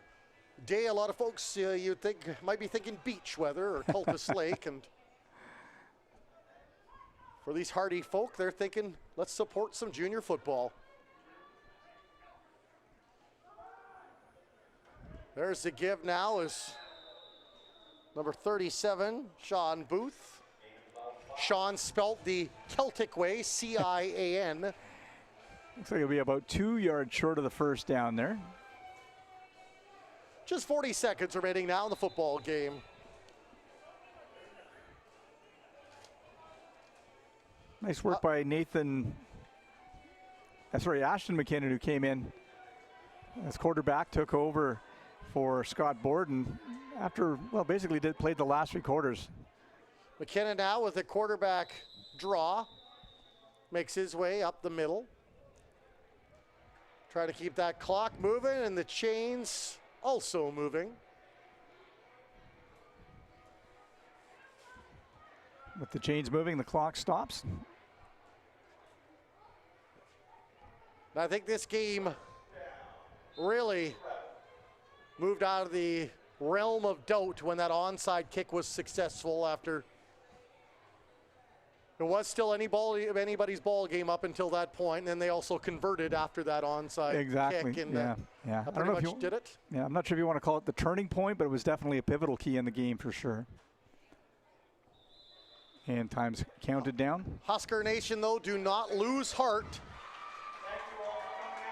day a lot of folks you'd think might be thinking beach weather or Cultus Lake, and for these hardy folk, they're thinking, let's support some junior football. There's the give now is number 37, Sean Booth. Sean spelt the Celtic way, C-I-A-N.
Looks like it'll be about 2 yards short of the first down there.
Just 40 seconds remaining now in the football game.
Nice work by Ashton McKinnon, who came in as quarterback, took over for Scott Borden after, well, basically played the last 3 quarters.
McKinnon now with a quarterback draw, makes his way up the middle. Try to keep that clock moving and the chains also moving.
With the chains moving, the clock stops.
And I think this game really moved out of the realm of doubt when that onside kick was successful after it was still anybody's ball game up until that point, and then they also converted after that onside kick. And
yeah.
That pretty much did it.
Yeah, I'm not sure if you want to call it the turning point, but it was definitely a pivotal key in the game for sure. And time's counted down.
Husker Nation, though, do not lose heart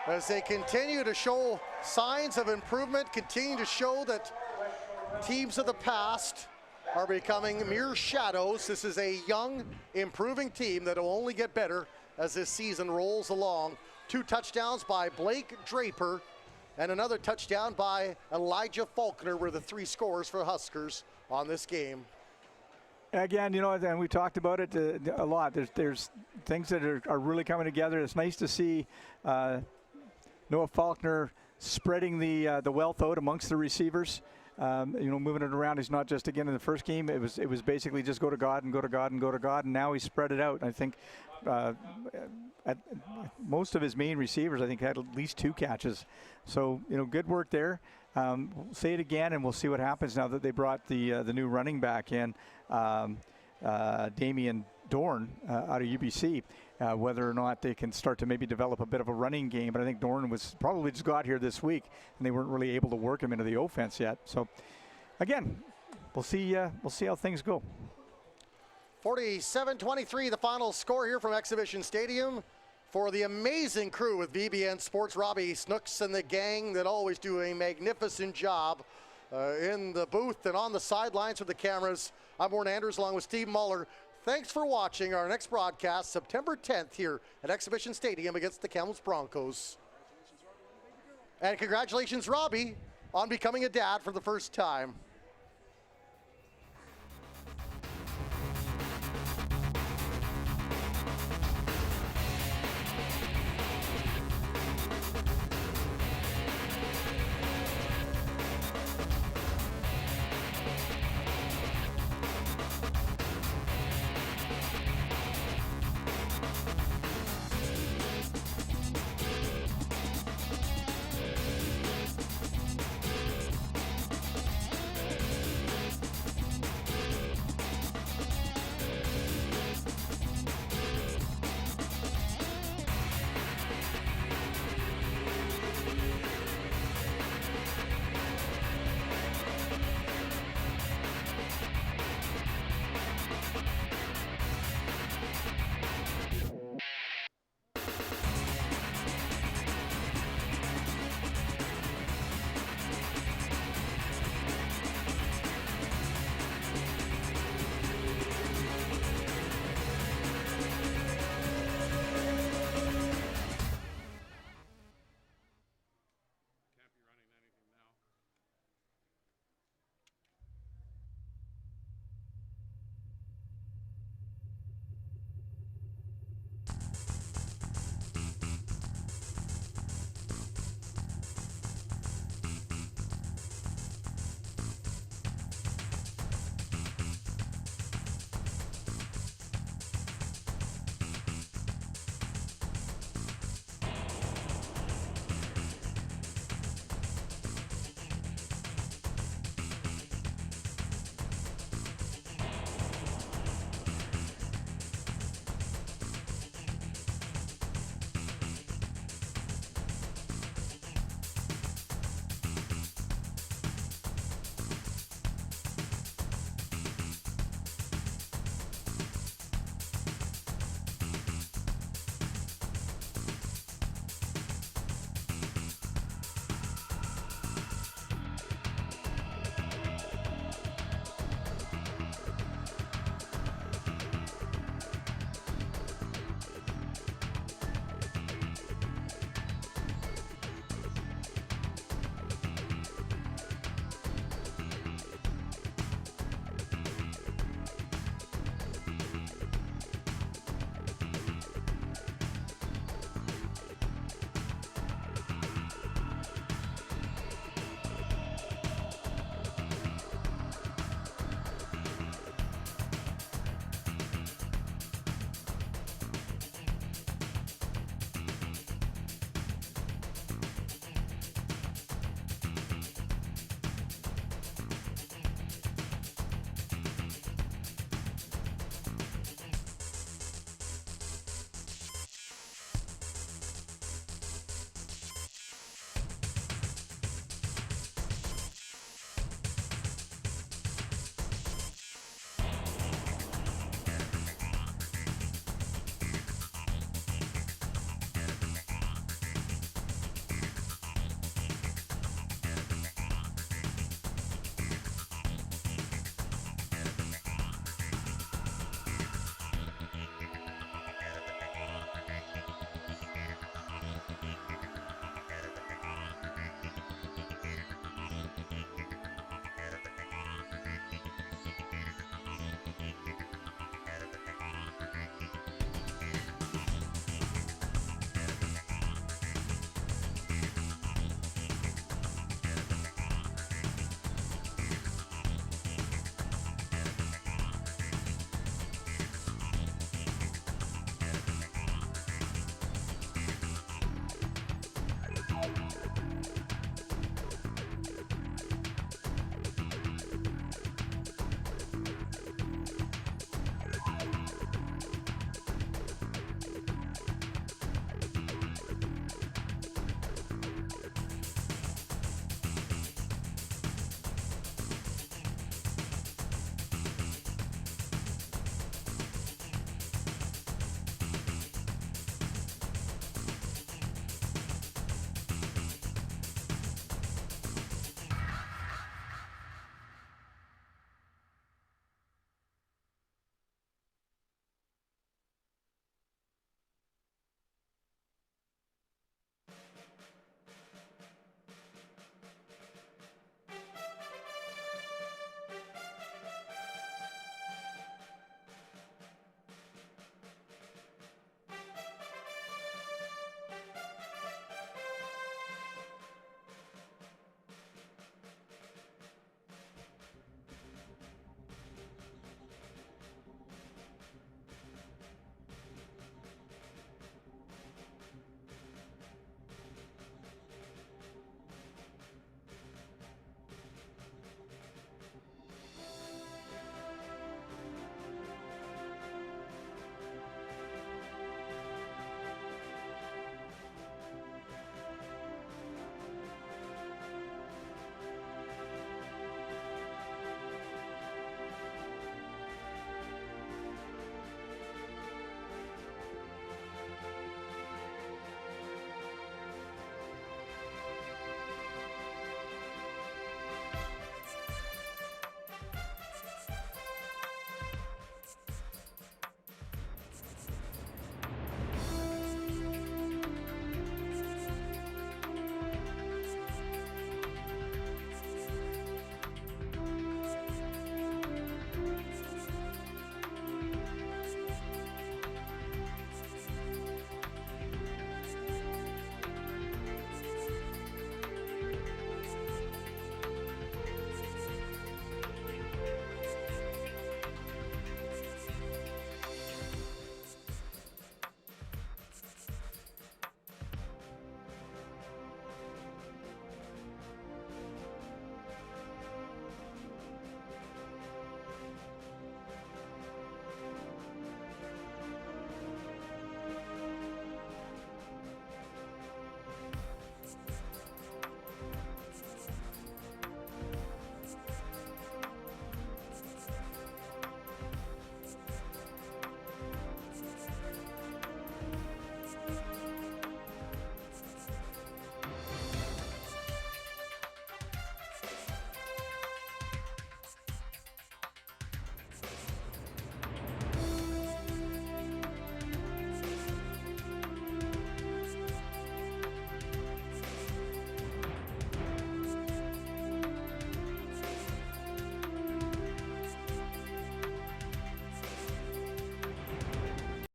as they continue to show signs of improvement, continue to show that teams of the past are becoming mere shadows. This is a young, improving team that will only get better as this season rolls along. 2 touchdowns by Blake Draper and another touchdown by Elijah Faulkner were the 3 scores for Huskers on this game.
Again, you know, and we talked about it a lot. There's things that are really coming together. It's nice to see Noah Faulkner spreading the wealth out amongst the receivers. You know, moving it around. He's not just, again, in the first game, it was basically just go to God and go to God and go to God, and now he's spread it out. I think at most of his main receivers, I think, had at least 2 catches. So, you know, good work there. We'll say it again, and we'll see what happens now that they brought the new running back in, Damian Dorn out of UBC. Whether or not they can start to maybe develop a bit of a running game. But I think Dorn was probably just got here this week, and they weren't really able to work him into the offense yet. So, again, we'll see how things go.
47-23, the final score here from Exhibition Stadium. For the amazing crew with VBNsports, Robbie Snooks and the gang that always do a magnificent job in the booth and on the sidelines with the cameras. I'm Warren Andrews along with Steve Muller. Thanks for watching our next broadcast, September 10th here at Exhibition Stadium against the Kamloops Broncos. And congratulations, Robbie, on becoming a dad for the first time.